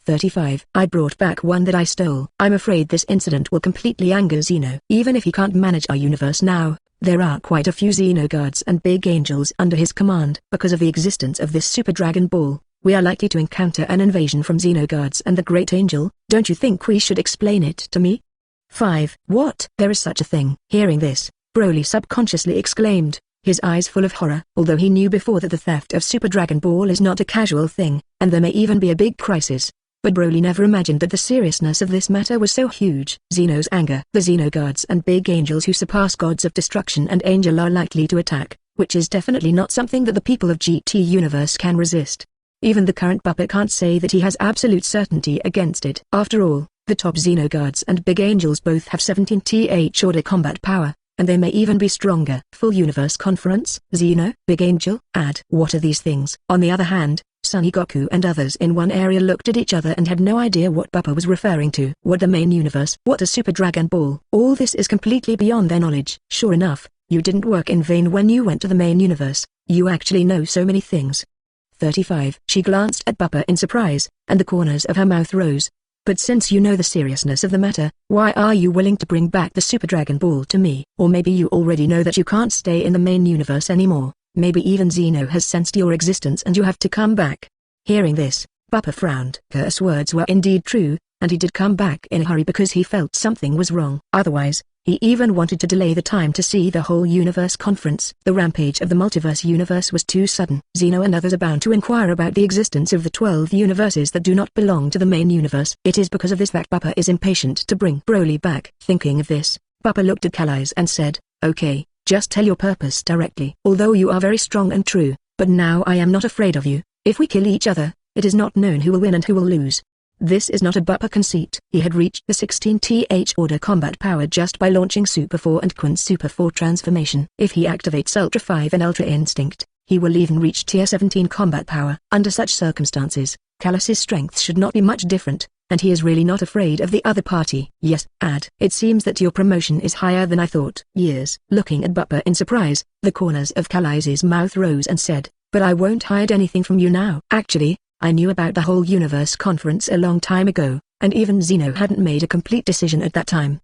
35. I brought back one that I stole. I'm afraid this incident will completely anger Zeno. Even if he can't manage our universe now, there are quite a few Zeno guards and big angels under his command. Because of the existence of this Super Dragon Ball, we are likely to encounter an invasion from Xenoguards and the Great Angel. Don't you think we should explain it to me? 5. What? There is such a thing. Hearing this, Broly subconsciously exclaimed, his eyes full of horror. Although he knew before that the theft of Super Dragon Ball is not a casual thing, and there may even be a big crisis, but Broly never imagined that the seriousness of this matter was so huge. Zeno's anger. The Xenoguards and big angels who surpass gods of destruction and angel are likely to attack, which is definitely not something that the people of GT Universe can resist. Even the current Bupa can't say that he has absolute certainty against it. After all, the top Xenoguards and big angels both have 17th order combat power, and they may even be stronger. Full universe conference, Zeno, Big Angel, add. What are these things? On the other hand, Son Goku and others in one area looked at each other and had no idea what Bupa was referring to. What the main universe? What a Super Dragon Ball? All this is completely beyond their knowledge. Sure enough, you didn't work in vain when you went to the main universe. You actually know so many things. 35. She glanced at Bupa in surprise, and the corners of her mouth rose. But since you know the seriousness of the matter, why are you willing to bring back the Super Dragon Ball to me? Or maybe you already know that you can't stay in the main universe anymore. Maybe even Zeno has sensed your existence and you have to come back. Hearing this, Bupa frowned. Curse words were indeed true, and he did come back in a hurry because he felt something was wrong. Otherwise, he even wanted to delay the time to see the whole universe conference. The rampage of the multiverse universe was too sudden. Zeno and others are bound to inquire about the existence of the 12 universes that do not belong to the main universe. It is because of this that Bupa is impatient to bring Broly back. Thinking of this, Bupa looked at Callis and said, "Okay. Just tell your purpose directly. Although you are very strong and true, but now I am not afraid of you. If we kill each other, it is not known who will win and who will lose." This is not a Bupa conceit. He had reached the 16th order combat power just by launching Super 4 and Quint Super 4 transformation. If he activates Ultra 5 and Ultra Instinct, he will even reach Tier 17 combat power. Under such circumstances, Callis's strength should not be much different, and he is really not afraid of the other party. Yes, add. It seems that your promotion is higher than I thought. Years. Looking at Bupa in surprise, the corners of Callise's mouth rose and said, "But I won't hide anything from you now." Actually, I knew about the whole universe conference a long time ago, and even Zeno hadn't made a complete decision at that time.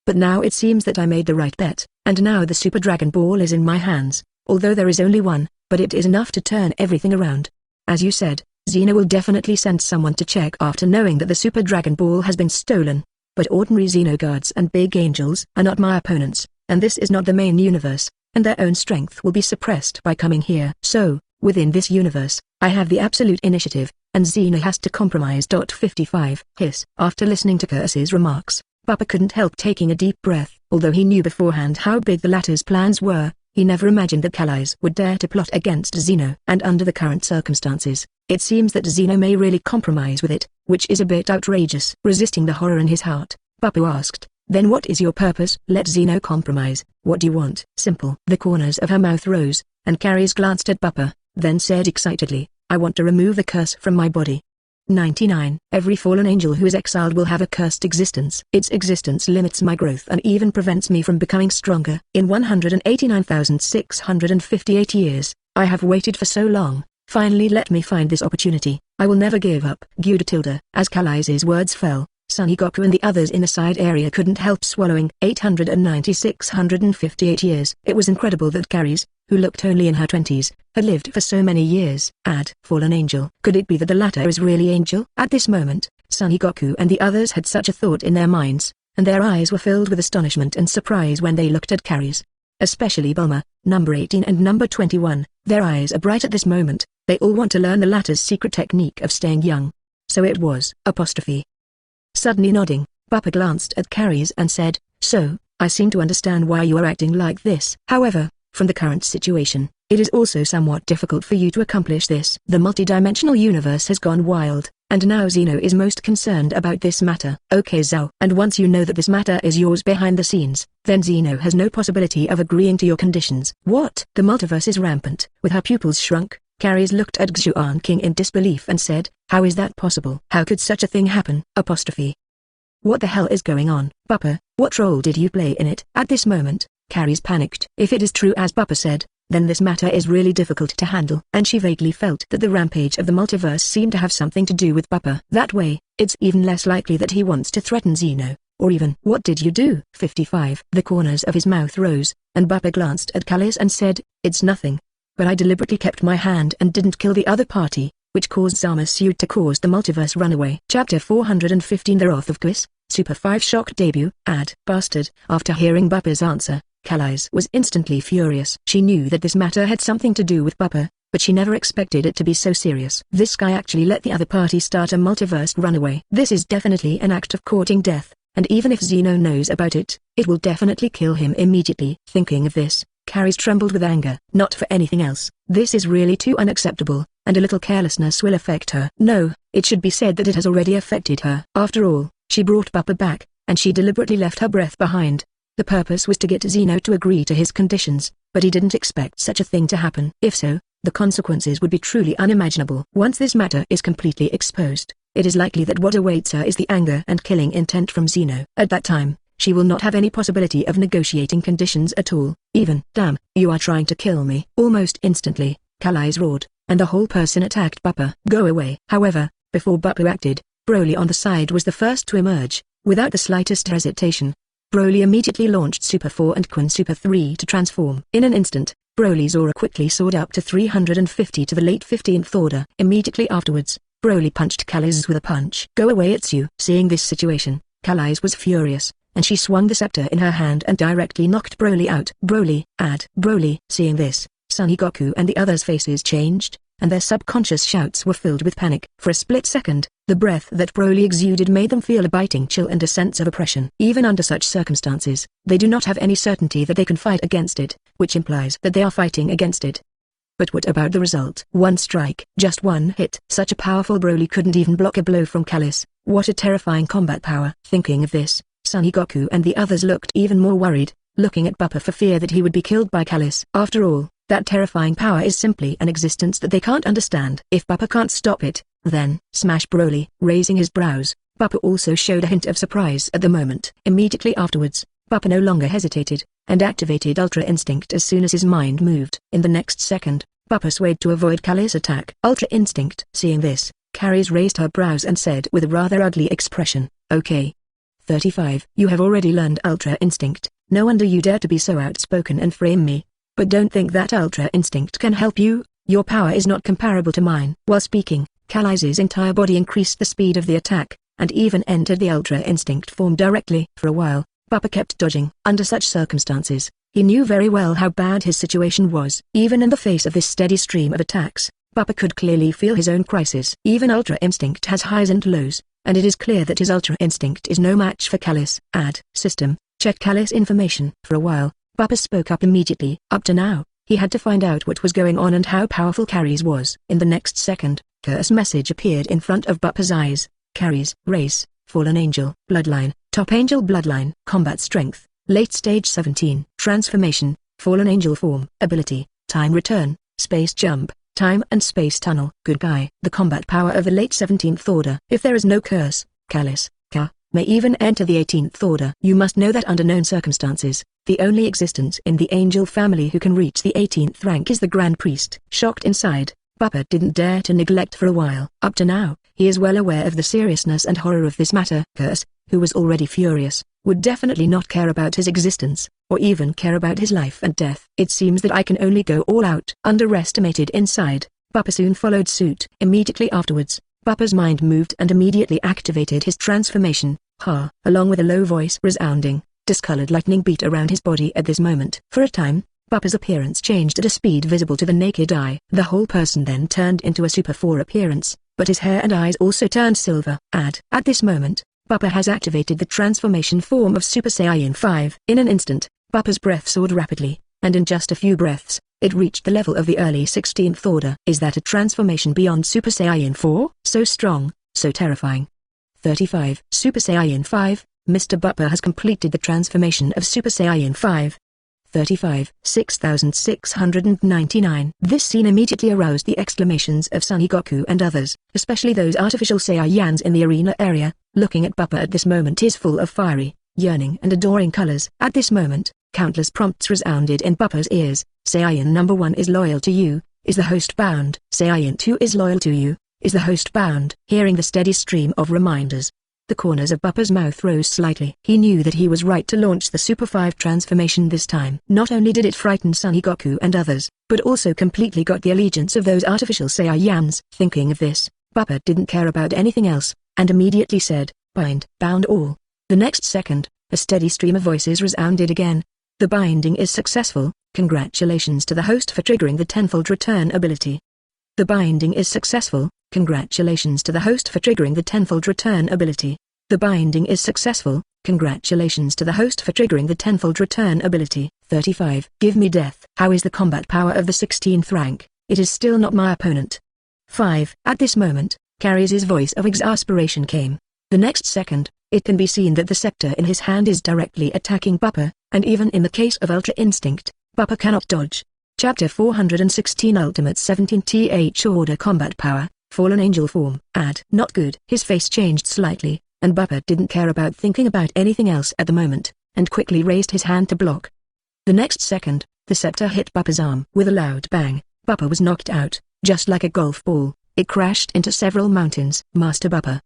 But now it seems that I made the right bet, and now the Super Dragon Ball is in my hands, although there is only one, but it is enough to turn everything around. As you said, Zeno will definitely send someone to check after knowing that the Super Dragon Ball has been stolen. But ordinary Zeno guards and big angels are not my opponents, and this is not the main universe, and their own strength will be suppressed by coming here. So, within this universe, I have the absolute initiative, and Zeno has to compromise. 55. Hiss. After listening to Curse's remarks, Bupa couldn't help taking a deep breath. Although he knew beforehand how big the latter's plans were, he never imagined that Callis would dare to plot against Zeno. And under the current circumstances, it seems that Zeno may really compromise with it, which is a bit outrageous. Resisting the horror in his heart, Bupa asked, "Then what is your purpose?" "Let Zeno compromise. What do you want?" "Simple." The corners of her mouth rose, and Callis glanced at Bupa, then said excitedly, "I want to remove the curse from my body." 99. Every fallen angel who is exiled will have a cursed existence. Its existence limits my growth and even prevents me from becoming stronger. In 189,658 years, I have waited for so long. Finally let me find this opportunity. I will never give up. Tilde. As Callise's words fell, Son Goku and the others in the side area couldn't help swallowing. 890,658 years. It was incredible that Calise, who looked only in her 20s, had lived for so many years. Add fallen angel. Could it be that the latter is really angel? At this moment, Son Goku and the others had such a thought in their minds, and their eyes were filled with astonishment and surprise when they looked at Calise. Especially Bulma, number 18 and number 21, their eyes are bright at this moment. They all want to learn the latter's secret technique of staying young. So it was. Suddenly nodding, Bupa glanced at Calise and said, "So, I seem to understand why you are acting like this. However, from the current situation, it is also somewhat difficult for you to accomplish this. The multidimensional universe has gone wild, and now Zeno is most concerned about this matter." "Okay Zhao. And once you know that this matter is yours behind the scenes, then Zeno has no possibility of agreeing to your conditions." "What?" The multiverse is rampant. With her pupils shrunk, Calise looked at Xuan King in disbelief and said, "How is that possible? How could such a thing happen?" What the hell is going on? "Bupa, what role did you play in it?" At this moment, Calise panicked. If it is true as Bupa said, then this matter is really difficult to handle. And she vaguely felt that the rampage of the multiverse seemed to have something to do with Bupa. That way, it's even less likely that he wants to threaten Zeno, or even, "What did you do?" 55. The corners of his mouth rose, and Bupa glanced at Callis and said, "It's nothing. But I deliberately kept my hand and didn't kill the other party, which caused Zamasu to cause the multiverse runaway." Chapter 415. The Wrath of Whis, Super 5 Shock Debut. Add bastard. After hearing Bupa's answer, Callis was instantly furious. She knew that this matter had something to do with Bupa, but she never expected it to be so serious. This guy actually let the other party start a multiverse runaway. This is definitely an act of courting death, and even if Zeno knows about it, it will definitely kill him immediately. Thinking of this, Callis trembled with anger. Not for anything else. This is really too unacceptable, and a little carelessness will affect her. No, it should be said that it has already affected her. After all, she brought Bupa back, and she deliberately left her breath behind. The purpose was to get Zeno to agree to his conditions, but he didn't expect such a thing to happen. If so, the consequences would be truly unimaginable. Once this matter is completely exposed, it is likely that what awaits her is the anger and killing intent from Zeno. At that time, she will not have any possibility of negotiating conditions at all. Even, "Damn, you are trying to kill me." Almost instantly, Calise roared, and the whole person attacked Bupa. "Go away." However, before Bupa acted, Broly on the side was the first to emerge, without the slightest hesitation. Broly immediately launched Super 4 and Quan Super 3 to transform. In an instant, Broly's aura quickly soared up to 350 to the late 15th order. Immediately afterwards, Broly punched Callis with a punch. "Go away, it's you." Seeing this situation, Callis was furious, and she swung the scepter in her hand and directly knocked Broly out. Broly. Seeing this, Son Goku and the others' faces changed, and their subconscious shouts were filled with panic. For a split second, the breath that Broly exuded made them feel a biting chill and a sense of oppression. Even under such circumstances, they do not have any certainty that they can fight against it, which implies that they are fighting against it. But what about the result? One strike, just one hit. Such a powerful Broly couldn't even block a blow from Callis. What a terrifying combat power. Thinking of this, Son Goku and the others looked even more worried, looking at Bupa for fear that he would be killed by Callis. After all, that terrifying power is simply an existence that they can't understand. If Bupa can't stop it, then, smash Broly. Raising his brows, Bupa also showed a hint of surprise at the moment. Immediately afterwards, Bupa no longer hesitated, and activated Ultra Instinct as soon as his mind moved. In the next second, Bupa swayed to avoid Callis' attack. Ultra Instinct. Seeing this, Callis raised her brows and said with a rather ugly expression, "Okay. 35. You have already learned Ultra Instinct. No wonder you dare to be so outspoken and frame me. But don't think that Ultra Instinct can help you. Your power is not comparable to mine." While speaking, Callis' entire body increased the speed of the attack, and even entered the Ultra Instinct form directly. For a while, Bupa kept dodging. Under such circumstances, he knew very well how bad his situation was. Even in the face of this steady stream of attacks, Bupa could clearly feel his own crisis. Even Ultra Instinct has highs and lows, and it is clear that his Ultra Instinct is no match for Callis. System, check Callis information. For a while, Bupa spoke up immediately. Up to now, he had to find out what was going on and how powerful Callis was. In the next second, Curse message appeared in front of Bupa's eyes. Callis, race, Fallen Angel, Bloodline, Top Angel Bloodline, Combat Strength, Late Stage 17, Transformation, Fallen Angel Form, Ability, Time Return, Space Jump, Time and Space Tunnel. Good guy. The combat power of the late 17th order. If there is no curse, Callis, may even enter the 18th order. You must know that under known circumstances, the only existence in the angel family who can reach the 18th rank is the Grand Priest. Shocked inside, Bupa didn't dare to neglect for a while. Up to now, he is well aware of the seriousness and horror of this matter. Curse, who was already furious, would definitely not care about his existence, or even care about his life and death. It seems that I can only go all out. Underestimated inside, Bupa soon followed suit. Immediately afterwards, Bupa's mind moved and immediately activated his transformation. Along with a low voice resounding, discolored lightning beat around his body at this moment. For a time, Bupa's appearance changed at a speed visible to the naked eye. The whole person then turned into a Super 4 appearance, but his hair and eyes also turned silver. At this moment, Bupa has activated the transformation form of Super Saiyan 5. In an instant, Bupa's breath soared rapidly, and in just a few breaths, it reached the level of the early 16th order. Is that a transformation beyond Super Saiyan 4? So strong, so terrifying. 35. Super Saiyan 5, Mr. Bupa has completed the transformation of Super Saiyan 5. 35. 6699. This scene immediately aroused the exclamations of Son Goku and others, especially those artificial Saiyans in the arena area. Looking at Bupa at this moment is full of fiery, yearning and adoring colors. At this moment, countless prompts resounded in Bupa's ears. Saiyan number 1 is loyal to you. Is the host bound? Saiyan 2 is loyal to you. Is the host bound? Hearing the steady stream of reminders, the corners of Bupa's mouth rose slightly. He knew that he was right to launch the Super 5 transformation this time. Not only did it frighten Son Goku and others, but also completely got the allegiance of those artificial Saiyans. Thinking of this, Bupa didn't care about anything else, and immediately said, bound all. The next second, a steady stream of voices resounded again. The binding is successful. Congratulations to the host for triggering the tenfold return ability. The binding is successful. Congratulations to the host for triggering the tenfold return ability. The binding is successful. Congratulations to the host for triggering the tenfold return ability. 35. Give me death. How is the combat power of the 16th rank? It is still not my opponent. 5. At this moment, Callis' voice of exasperation came. The next second, it can be seen that the scepter in his hand is directly attacking Bupa, and even in the case of Ultra Instinct, Bupa cannot dodge. Chapter 416 Ultimate 17th Order Combat Power, Fallen Angel Form. Not good. His face changed slightly, and Bupa didn't care about thinking about anything else at the moment, and quickly raised his hand to block. The next second, the scepter hit Bupa's arm. With a loud bang, Bupa was knocked out, just like a golf ball. It crashed into several mountains. Master Bupa.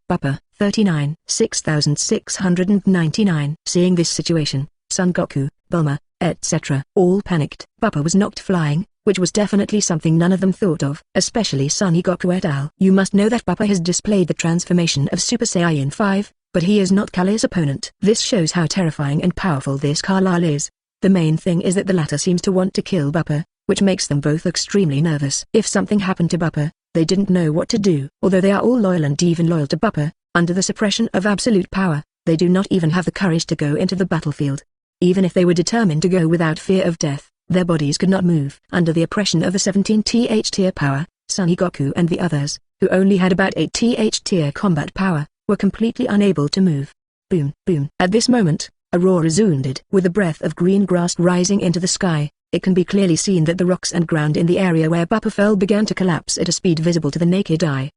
39, 6699. Seeing this situation, Son Goku, Bulma, etc., all panicked. Bupa was knocked flying, which was definitely something none of them thought of, especially Sonny Goku et al. You must know that Bupa has displayed the transformation of Super Saiyan 5, but he is not Callis' opponent. This shows how terrifying and powerful this Kalile is. The main thing is that the latter seems to want to kill Bupa, which makes them both extremely nervous. If something happened to Bupa, they didn't know what to do. Although they are all loyal and even loyal to Bupa, under the suppression of absolute power, they do not even have the courage to go into the battlefield. Even if they were determined to go without fear of death, their bodies could not move. Under the oppression of the 17th tier power, Sonny Goku and the others, who only had about 8th tier combat power, were completely unable to move. Boom, boom. At this moment, a roar resounded. With a breath of green grass rising into the sky, it can be clearly seen that the rocks and ground in the area where Bupa fell began to collapse at a speed visible to the naked eye.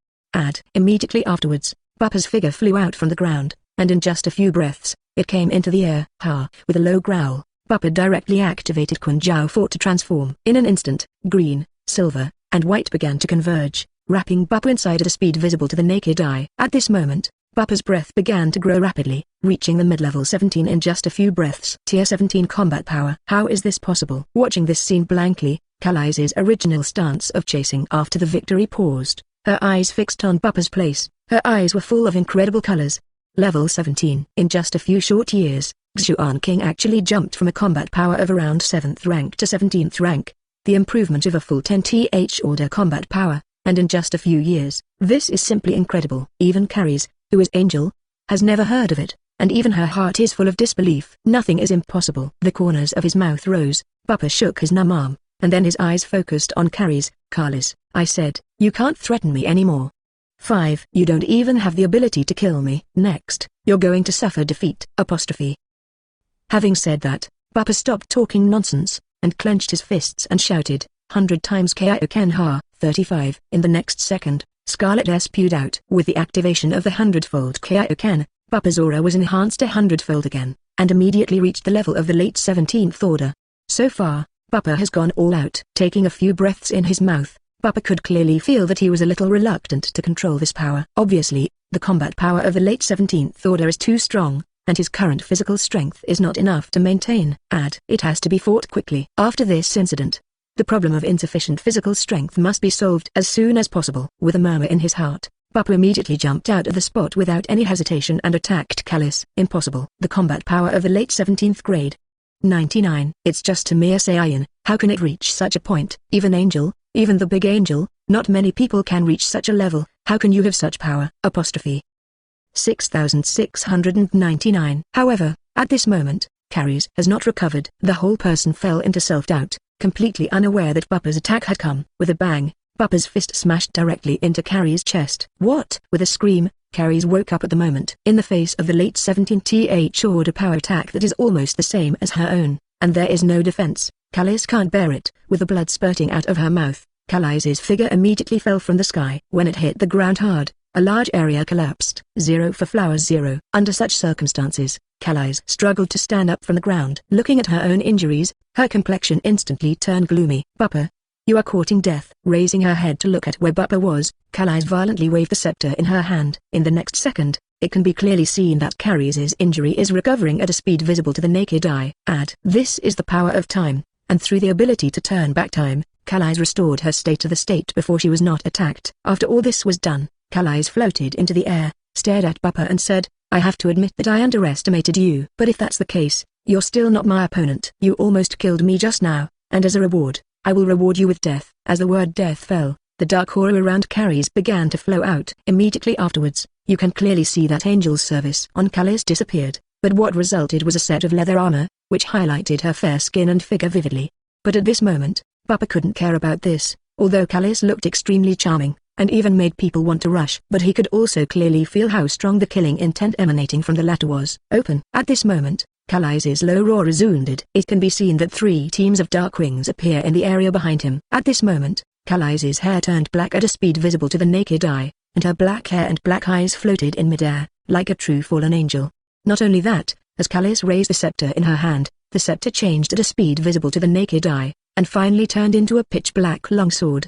Immediately afterwards, Bupa's figure flew out from the ground, and in just a few breaths, it came into the air. With a low growl, Bupa directly activated Quan Jiao Fort to transform. In an instant, green, silver, and white began to converge, wrapping Bupa inside at a speed visible to the naked eye. At this moment, Bupa's breath began to grow rapidly, reaching the mid-level 17 in just a few breaths. Tier 17 combat power. How is this possible? Watching this scene blankly, Kalise's original stance of chasing after the victory paused, her eyes fixed on Bupa's place. Her eyes were full of incredible colors. Level 17. In just a few short years, Xuan King actually jumped from a combat power of around 7th rank to 17th rank, the improvement of a full 10th order combat power, and in just a few years. This is simply incredible. Even Calise, who is Angel, has never heard of it, and even her heart is full of disbelief. Nothing is impossible. The corners of his mouth rose. Bupa shook his numb arm, and then his eyes focused on Calise. Callis, I said, you can't threaten me anymore. 5. You don't even have the ability to kill me. Next, you're going to suffer defeat. Having said that, Bupa stopped talking nonsense, and clenched his fists and shouted, 100 times Kaioken Ha. 35. In the next second, Scarlet S spewed out. With the activation of the 100-fold Kaioken, Bupa's aura was enhanced 100-fold again, and immediately reached the level of the late 17th order. So far, Bupa has gone all out. Taking a few breaths in his mouth, Bupa could clearly feel that he was a little reluctant to control this power. Obviously, the combat power of the late 17th order is too strong, and his current physical strength is not enough to maintain. It has to be fought quickly. After this incident, the problem of insufficient physical strength must be solved as soon as possible. With a murmur in his heart, Bupa immediately jumped out of the spot without any hesitation and attacked Callis. Impossible. The combat power of the late 17th grade. 99. It's just a mere Saiyan. How can it reach such a point? Even Angel, even the big Angel, not many people can reach such a level. How can you have such power? 6699. However, at this moment, Calise has not recovered. The whole person fell into self-doubt, completely unaware that Bupa's attack had come. With a bang, Bupa's fist smashed directly into Callise's chest. What? With a scream, Calise woke up at the moment. In the face of the late 17th order power attack that is almost the same as her own, and there is no defense, Calise can't bear it. With the blood spurting out of her mouth, Callise's figure immediately fell from the sky. When it hit the ground hard, a large area collapsed. 0 for flowers 0. Under such circumstances, Calise struggled to stand up from the ground. Looking at her own injuries, her complexion instantly turned gloomy. Bupa, you are courting death. Raising her head to look at where Bupa was, Calise violently waved the scepter in her hand. In the next second, it can be clearly seen that Calise's injury is recovering at a speed visible to the naked eye. This is the power of time, and through the ability to turn back time, Calise restored her state to the state before she was not attacked. After all this was done, Calise floated into the air, stared at Bupa and said, I have to admit that I underestimated you. But if that's the case, you're still not my opponent. You almost killed me just now, and as a reward, I will reward you with death. As the word death fell, the dark aura around Calise began to flow out. Immediately afterwards, you can clearly see that Angel's service on Calise disappeared, but what resulted was a set of leather armor, which highlighted her fair skin and figure vividly. But at this moment, Bupa couldn't care about this, although Calise looked extremely charming, and even made people want to rush. But he could also clearly feel how strong the killing intent emanating from the latter was. At this moment, Callise's low roar resounded. It can be seen that 3 teams of dark wings appear in the area behind him. At this moment, Callise's hair turned black at a speed visible to the naked eye, and her black hair and black eyes floated in midair, like a true fallen angel. Not only that, as Callis raised the scepter in her hand, the scepter changed at a speed visible to the naked eye, and finally turned into a pitch-black longsword.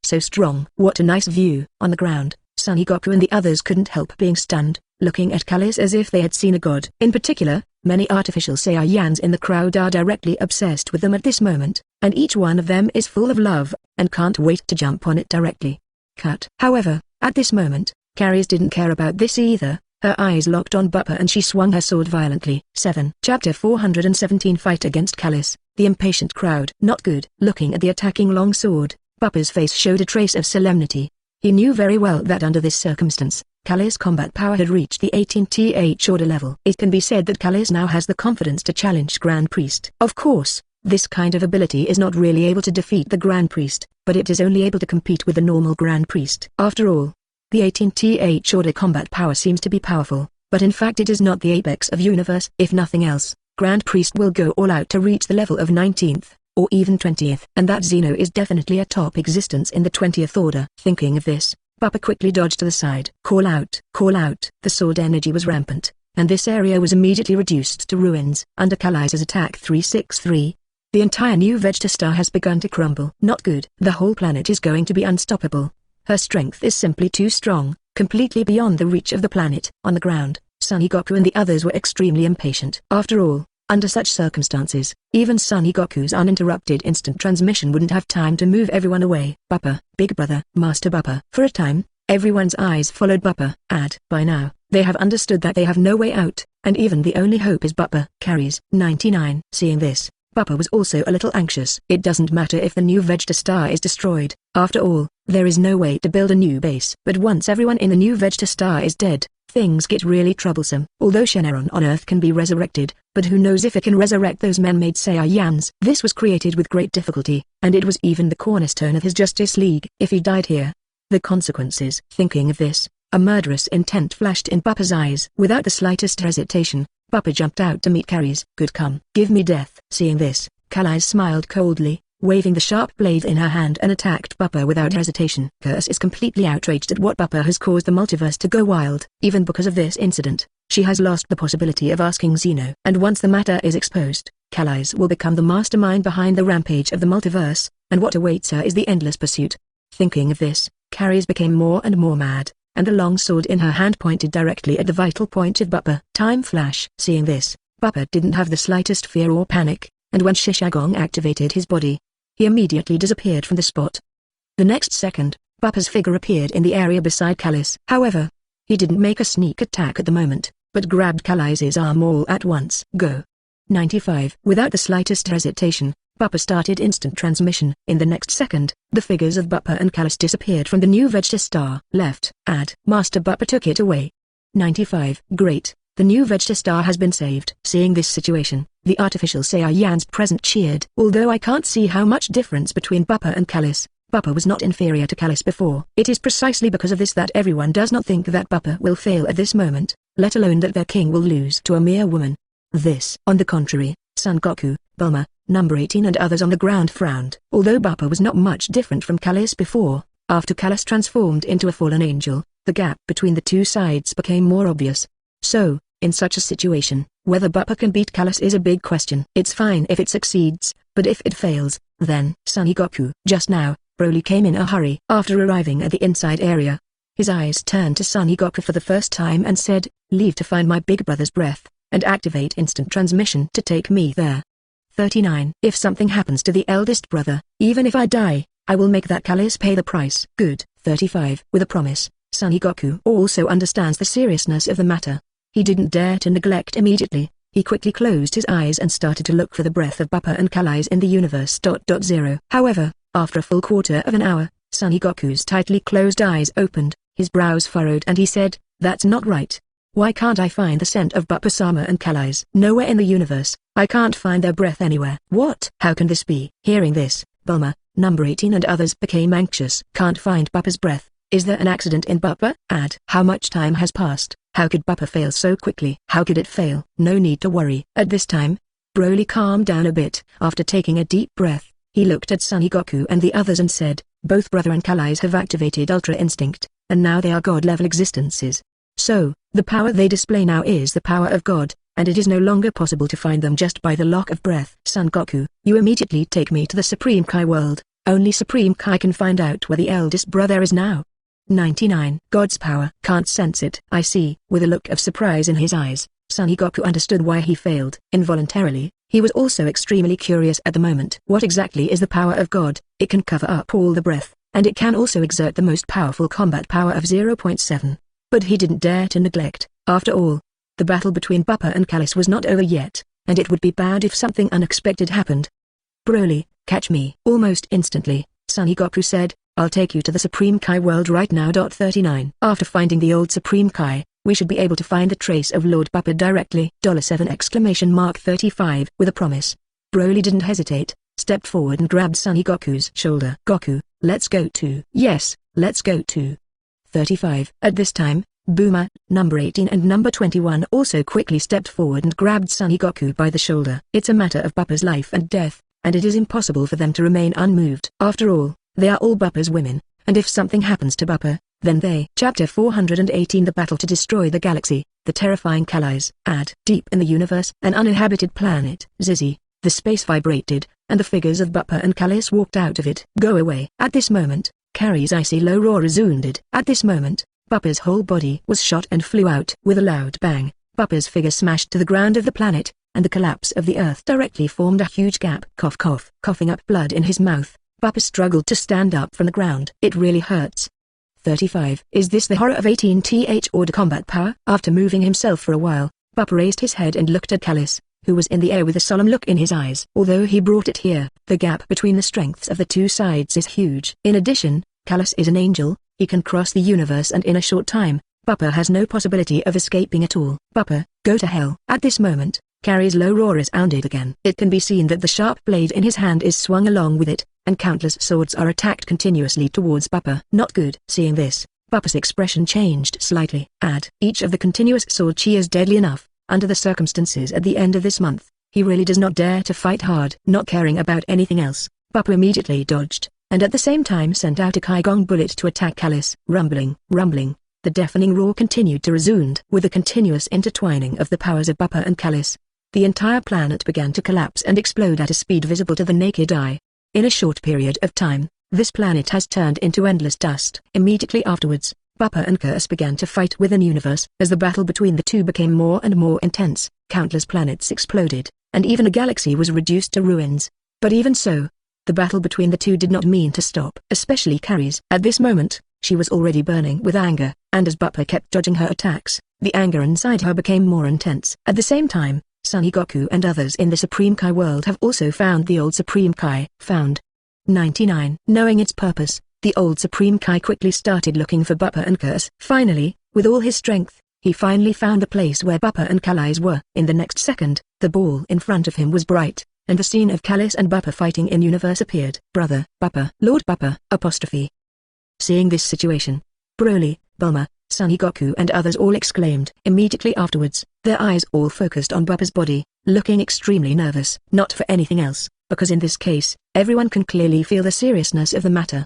So strong. What a nice view. On the ground, Son Goku and the others couldn't help being stunned, looking at Callis as if they had seen a god. In particular, many artificial Saiyans in the crowd are directly obsessed with them at this moment, and each one of them is full of love, and can't wait to jump on it directly. Cut. However, at this moment, Callis didn't care about this either. Her eyes locked on Bupa and she swung her sword violently. 7. Chapter 417 Fight against Callis, the impatient crowd. Not good. Looking at the attacking long sword, Bupa's face showed a trace of solemnity. He knew very well that under this circumstance, Callis' combat power had reached the 18th order level. It can be said that Callis now has the confidence to challenge Grand Priest. Of course, this kind of ability is not really able to defeat the Grand Priest, but it is only able to compete with the normal Grand Priest. After all, the 18th order combat power seems to be powerful, but in fact it is not the apex of universe. If nothing else, Grand Priest will go all out to reach the level of 19th, or even 20th. And that Zeno is definitely a top existence in the 20th order. Thinking of this, Bupa quickly dodged to the side. Call out, call out. The sword energy was rampant, and this area was immediately reduced to ruins. Under Kallise's attack 363, the entire new Vegeta star has begun to crumble. Not good. The whole planet is going to be unstoppable. Her strength is simply too strong, completely beyond the reach of the planet. On the ground, Son Goku and the others were extremely impatient. After all, under such circumstances, even Son Goku's uninterrupted instant transmission wouldn't have time to move everyone away. Bupa, Big Brother, Master Bupa. For a time, everyone's eyes followed Bupa. By now, they have understood that they have no way out, and even the only hope is Bupa. Carries 99. Seeing this, Bupa was also a little anxious. It doesn't matter if the new Vegeta star is destroyed. After all, there is no way to build a new base. But once everyone in the new Vegeta star is dead, things get really troublesome. Although Shenron on Earth can be resurrected, but who knows if it can resurrect those man-made Saiyans. This was created with great difficulty, and it was even the cornerstone of his Justice League. If he died here, the consequences. Thinking of this, a murderous intent flashed in Bupa's eyes. Without the slightest hesitation, Bupa jumped out to meet Callis. Good, come. Give me death. Seeing this, Callis smiled coldly, waving the sharp blade in her hand and attacked Bupa without hesitation. Callis is completely outraged at what Bupa has caused the multiverse to go wild. Even because of this incident, she has lost the possibility of asking Zeno. And once the matter is exposed, Callis will become the mastermind behind the rampage of the multiverse, and what awaits her is the endless pursuit. Thinking of this, Callis became more and more mad, and the long sword in her hand pointed directly at the vital point of Bupa. Time flash. Seeing this, Bupa didn't have the slightest fear or panic, and when Shishagong activated his body, he immediately disappeared from the spot. The next second, Bupa's figure appeared in the area beside Callis. However, he didn't make a sneak attack at the moment, but grabbed Callise's arm all at once. Go. 95. Without the slightest hesitation, Bupa started instant transmission. In the next second, the figures of Bupa and Callis disappeared from the new Vegeta star. Left. Master Bupa took it away. 95. Great. The new Vegeta star has been saved. Seeing this situation, the artificial Saiyans present cheered. Although I can't see how much difference between Bupa and Callis, Bupa was not inferior to Callis before. It is precisely because of this that everyone does not think that Bupa will fail at this moment, let alone that their king will lose to a mere woman. This, on the contrary, Son Goku, Bulma, number 18 and others on the ground frowned. Although Bupa was not much different from Callis before, after Callis transformed into a fallen angel, the gap between the two sides became more obvious. So, in such a situation, whether Bupa can beat Callis is a big question. It's fine if it succeeds, but if it fails, then Son Goku. Just now, Broly came in a hurry. After arriving at the inside area, his eyes turned to Son Goku for the first time and said, "Leave to find my big brother's breath, and activate instant transmission to take me there." 39. If something happens to the eldest brother, even if I die, I will make that Callis pay the price. Good. 35. With a promise, Son Goku also understands the seriousness of the matter. He didn't dare to neglect immediately. He quickly closed his eyes and started to look for the breath of Bupa and Callis in the universe. 0. However, after a full quarter of an hour, Son Goku's tightly closed eyes opened, his brows furrowed and he said, "That's not right. Why can't I find the scent of Bupa-sama and Callis? Nowhere in the universe. I can't find their breath anywhere. What? How can this be?" Hearing this, Bulma, number 18 and others became anxious. Can't find Bupa's breath. Is there an accident in Bupa? How much time has passed? How could Bupa fail so quickly? How could it fail? No need to worry. At this time, Broly calmed down a bit. After taking a deep breath, he looked at Son Goku and the others and said, both Brother and Calise have activated Ultra Instinct, and now they are God-level existences. So, the power they display now is the power of God, and it is no longer possible to find them just by the lock of breath. Son Goku, you immediately take me to the Supreme Kai world. Only Supreme Kai can find out where the eldest brother is now. 99. God's power. Can't sense it. I see. With a look of surprise in his eyes, Son Goku understood why he failed. Involuntarily, he was also extremely curious at the moment. What exactly is the power of God? It can cover up all the breath, and it can also exert the most powerful combat power of 0.7. But he didn't dare to neglect. After all, the battle between Bupa and Callis was not over yet, and it would be bad if something unexpected happened. Broly, catch me. Almost instantly, Son Goku said, I'll take you to the Supreme Kai world right now. 39. After finding the old Supreme Kai, we should be able to find the trace of Lord Bupa directly. 7 exclamation mark 35. With a promise, Broly didn't hesitate, stepped forward and grabbed Son Goku's shoulder. Goku, let's go too. Yes, let's go too. 35. At this time, Boomer, number 18 and number 21 also quickly stepped forward and grabbed Son Goku by the shoulder. It's a matter of Bupa's life and death, and it is impossible for them to remain unmoved. After all, they are all Bupa's women, and if something happens to Bupa, then they. Chapter 418. The battle to destroy the galaxy. The terrifying Calise. Deep in the universe, an uninhabited planet. Zizzy. The space vibrated, and the figures of Bupa and Callis walked out of it. Go away. At this moment, Carrie's icy low roar resounded. At this moment, Bupa's whole body was shot and flew out. With a loud bang, Bupa's figure smashed to the ground of the planet, and the collapse of the earth directly formed a huge gap. Cough cough. Coughing up blood in his mouth, Bupa struggled to stand up from the ground. It really hurts. 35. Is this the horror of 18th order combat power? After moving himself for a while, Bupa raised his head and looked at Callis, who was in the air with a solemn look in his eyes. Although he brought it here, the gap between the strengths of the two sides is huge. In addition, Callis is an angel, he can cross the universe, and in a short time, Bupa has no possibility of escaping at all. Bupa, go to hell. At this moment, Carrie's low roar resounded again. It can be seen that the sharp blade in his hand is swung along with it, and countless swords are attacked continuously towards Bupa. Not good. Seeing this, Bupa's expression changed slightly. Each of the continuous sword chi is deadly enough. Under the circumstances at the end of this month, he really does not dare to fight hard. Not caring about anything else, Bupa immediately dodged, and at the same time sent out a Kai-Gong bullet to attack Callis. Rumbling, rumbling. The deafening roar continued to resound. With the continuous intertwining of the powers of Bupa and Callis, the entire planet began to collapse and explode at a speed visible to the naked eye. In a short period of time, this planet has turned into endless dust. Immediately afterwards, Bupa and Callis began to fight within the universe. As the battle between the two became more and more intense, countless planets exploded, and even a galaxy was reduced to ruins. But even so, the battle between the two did not mean to stop. Especially Carrie's. At this moment, she was already burning with anger, and as Bupa kept dodging her attacks, the anger inside her became more intense. At the same time, Son Goku and others in the Supreme Kai world have also found the old Supreme Kai. 99. Knowing its purpose, the old Supreme Kai quickly started looking for Bupa and Callis. Finally, with all his strength, he finally found the place where Bupa and Callis were. In the next second, the ball in front of him was bright, and the scene of Callis and Bupa fighting in universe appeared. Brother, Bupa, Lord Bupa, apostrophe. Seeing this situation, Broly, Bulma, Son Goku and others all exclaimed. Immediately afterwards, their eyes all focused on Bupa's body, looking extremely nervous. Not for anything else, because in this case, everyone can clearly feel the seriousness of the matter.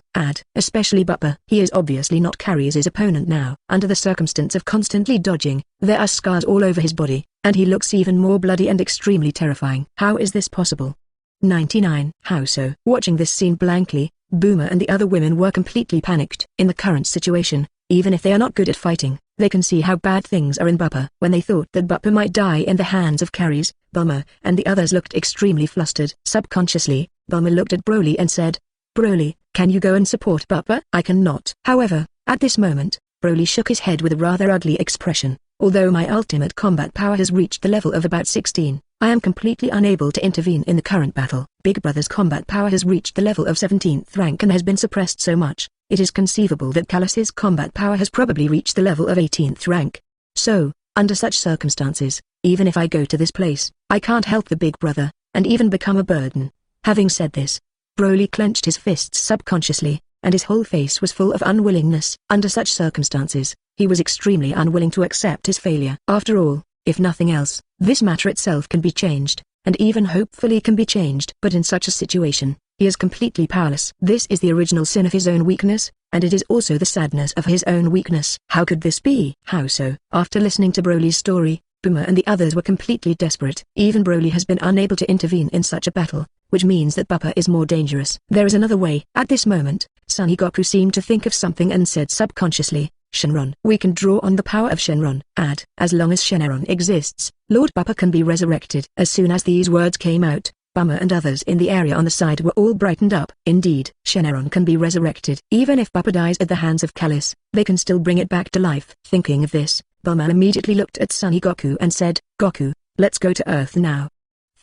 Especially Bupa. He is obviously not Carrie's opponent now. Under the circumstance of constantly dodging, there are scars all over his body, and he looks even more bloody and extremely terrifying. How is this possible? 99. How so? Watching this scene blankly, Boomer and the other women were completely panicked. In the current situation, even if they are not good at fighting, they can see how bad things are in Bupa. When they thought that Bupa might die in the hands of Carrie's, Bulma and the others looked extremely flustered. Subconsciously, Bulma looked at Broly and said, Broly, can you go and support Bupa? I cannot. However, at this moment, Broly shook his head with a rather ugly expression. Although my ultimate combat power has reached the level of about 16, I am completely unable to intervene in the current battle. Big Brother's combat power has reached the level of 17th rank and has been suppressed so much, it is conceivable that Callis's combat power has probably reached the level of 18th rank. So, under such circumstances, even if I go to this place, I can't help the Big Brother, and even become a burden. Having said this, Broly clenched his fists subconsciously, and his whole face was full of unwillingness. Under such circumstances, he was extremely unwilling to accept his failure. After all, if nothing else, this matter itself can be changed, and even hopefully can be changed. But in such a situation, he is completely powerless. This is the original sin of his own weakness, and it is also the sadness of his own weakness. How could this be? How so? After listening to Broly's story, Bulma and the others were completely desperate. Even Broly has been unable to intervene in such a battle, which means that Bupa is more dangerous. There is another way. At this moment, Son Goku seemed to think of something and said subconsciously, Shenron. We can draw on the power of Shenron. Add, as long as Shenron exists, Lord Bupa can be resurrected. As soon as these words came out, Bulma and others in the area on the side were all brightened up. Indeed, Shenron can be resurrected. Even if Bupa dies at the hands of Callis, they can still bring it back to life. Thinking of this, Bulma immediately looked at Son Goku and said, Goku, let's go to Earth now.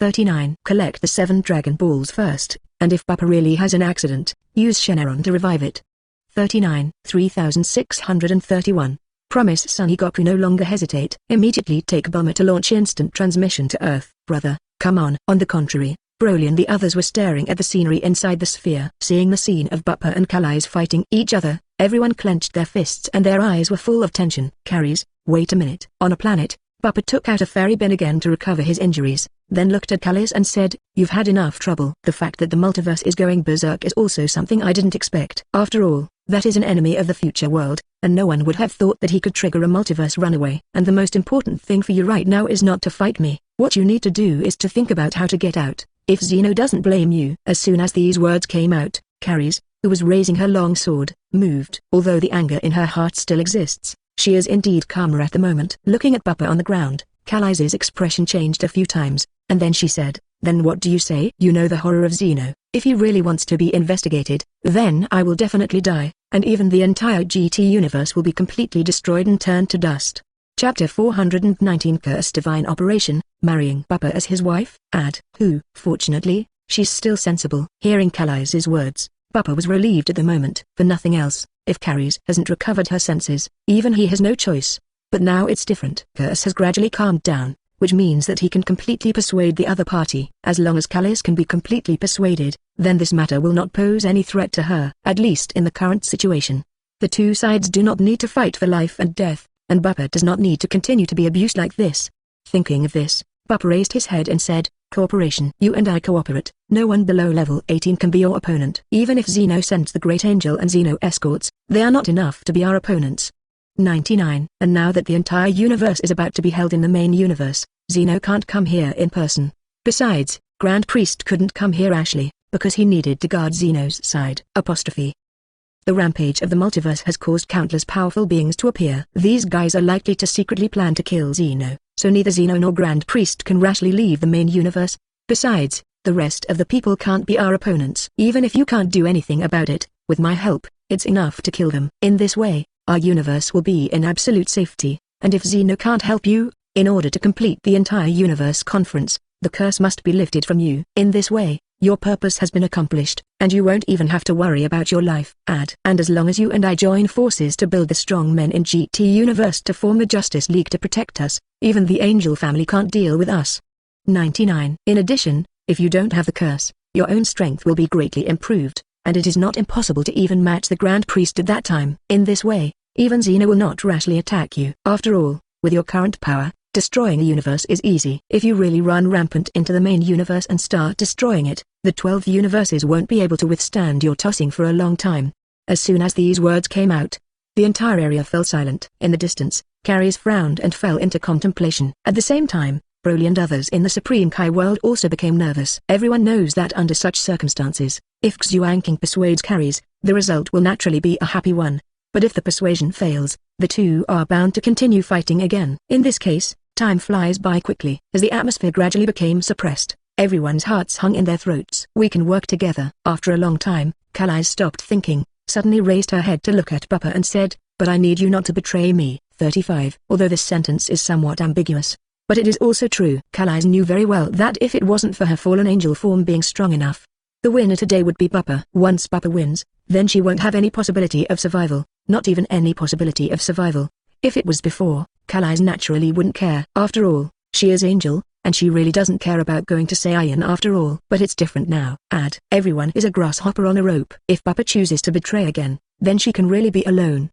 39. Collect the 7 Dragon Balls first, and if Bupa really has an accident, use Shenron to revive it. 39. 3631. Promise Son Goku no longer hesitate. Immediately take Bulma to launch instant transmission to Earth. Brother, come on. On the contrary, Broly and the others were staring at the scenery inside the sphere. Seeing the scene of Bupa and Calise fighting each other, everyone clenched their fists and their eyes were full of tension. Carries, wait a minute. On a planet, Bupa took out a fairy bin again to recover his injuries, then looked at Callis and said, You've had enough trouble. The fact that the multiverse is going berserk is also something I didn't expect. After all, that is an enemy of the future world, and no one would have thought that he could trigger a multiverse runaway. And the most important thing for you right now is not to fight me. What you need to do is to think about how to get out, if Zeno doesn't blame you. As soon as these words came out, Carries, who was raising her long sword, moved. Although the anger in her heart still exists, she is indeed calmer at the moment. Looking at Bupa on the ground, Callise's expression changed a few times, and then she said, Then what do you say? You know the horror of Zeno. If he really wants to be investigated, then I will definitely die, and even the entire GT universe will be completely destroyed and turned to dust. Chapter 419 Curse Divine Operation, Marrying Bupa as his wife? Add, who, fortunately, she's still sensible. Hearing Callise's words, Bupa was relieved at the moment. For nothing else, if Carries hasn't recovered her senses, even he has no choice. But now it's different. Curse has gradually calmed down, which means that he can completely persuade the other party. As long as Callis can be completely persuaded, then this matter will not pose any threat to her, at least in the current situation. The two sides do not need to fight for life and death, and Bupa does not need to continue to be abused like this. Thinking of this, Bupa raised his head and said, Cooperation. You and I cooperate. No one below level 18 can be your opponent. Even if Zeno sends the Great Angel and Zeno escorts, they are not enough to be our opponents. 99. And now that the entire universe is about to be held in the main universe, Zeno can't come here in person. Besides, Grand Priest couldn't come here actually, because he needed to guard Zeno's side. Apostrophe. The rampage of the multiverse has caused countless powerful beings to appear. These guys are likely to secretly plan to kill Zeno, so neither Zeno nor Grand Priest can rashly leave the main universe. Besides, the rest of the people can't be our opponents. Even if you can't do anything about it, with my help, it's enough to kill them. In this way, our universe will be in absolute safety, and if Zeno can't help you, in order to complete the entire universe conference, the curse must be lifted from you. In this way, your purpose has been accomplished, and you won't even have to worry about your life. Add, and as long as you and I join forces to build the strong men in GT universe to form the Justice League to protect us, even the Angel family can't deal with us. 99. In addition, if you don't have the curse, your own strength will be greatly improved, and it is not impossible to even match the Grand Priest at that time. In this way, even Zeno will not rashly attack you. After all, with your current power, destroying a universe is easy. If you really run rampant into the main universe and start destroying it, the 12 universes won't be able to withstand your tossing for a long time. As soon as these words came out, the entire area fell silent. In the distance, Carries frowned and fell into contemplation. At the same time, Broly and others in the Supreme Kai world also became nervous. Everyone knows that under such circumstances, if Xuan King persuades Carries, the result will naturally be a happy one. But if the persuasion fails, the two are bound to continue fighting again. In this case, time flies by quickly. As the atmosphere gradually became suppressed, everyone's hearts hung in their throats. We can work together. After a long time, Kalise stopped thinking, suddenly raised her head to look at Bupa and said, But I need you not to betray me. 35. Although this sentence is somewhat ambiguous, but it is also true. Kalise knew very well that if it wasn't for her fallen angel form being strong enough, the winner today would be Bupa. Once Bupa wins, then she won't have any possibility of survival, not even any possibility of survival. If it was before, Kalise naturally wouldn't care. After all, She is Angel, and she really doesn't care about going to Saiyan after all. But it's different now. Everyone is a grasshopper on a rope. If Bupa chooses to betray again, then she can really be alone.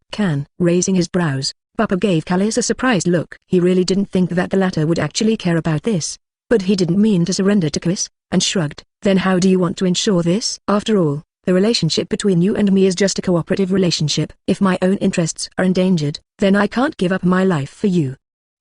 Raising his brows, Bupa gave Callis a surprised look. He really didn't think that the latter would actually care about this. But he didn't mean to surrender to Whis, and shrugged. Then how do you want to ensure this? After all, the relationship between you and me is just a cooperative relationship. If my own interests are endangered, then I can't give up my life for you.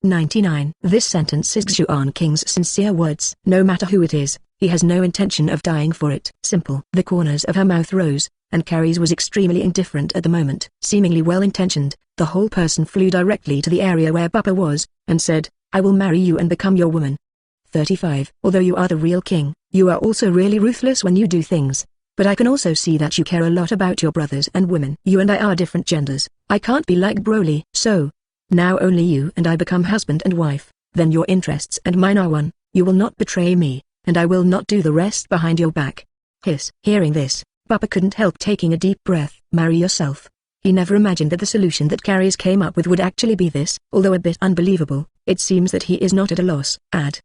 99. This sentence is Xuan King's sincere words. No matter who it is, he has no intention of dying for it. Simple. The corners of her mouth rose, and Calise was extremely indifferent at the moment. Seemingly well-intentioned, the whole person flew directly to the area where Bupa was, and said, I will marry you and become your woman. 35. Although you are the real king, you are also really ruthless when you do things. But I can also see that you care a lot about your brothers and women. You and I are different genders. I can't be like Broly. So, now only you and I become husband and wife, then your interests and mine are one. You will not betray me, and I will not do the rest behind your back. Hiss. Hearing this, Bupa couldn't help taking a deep breath. Marry yourself. He never imagined that the solution that Calise came up with would actually be this. Although a bit unbelievable, it seems that he is not at a loss.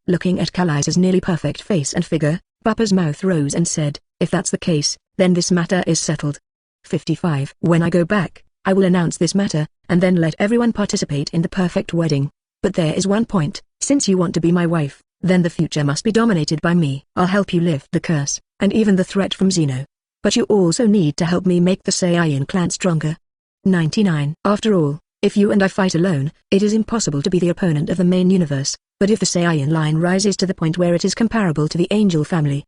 Looking at Calise's nearly perfect face and figure, Bupa's mouth rose and said, if that's the case, then this matter is settled. 55. When I go back, I will announce this matter, and then let everyone participate in the perfect wedding. But there is one point: since you want to be my wife, then the future must be dominated by me. I'll help you lift the curse, and even the threat from Zeno. But you also need to help me make the Saiyan clan stronger. 99. After all, if you and I fight alone, it is impossible to be the opponent of the main universe, but if the Saiyan line rises to the point where it is comparable to the Angel family.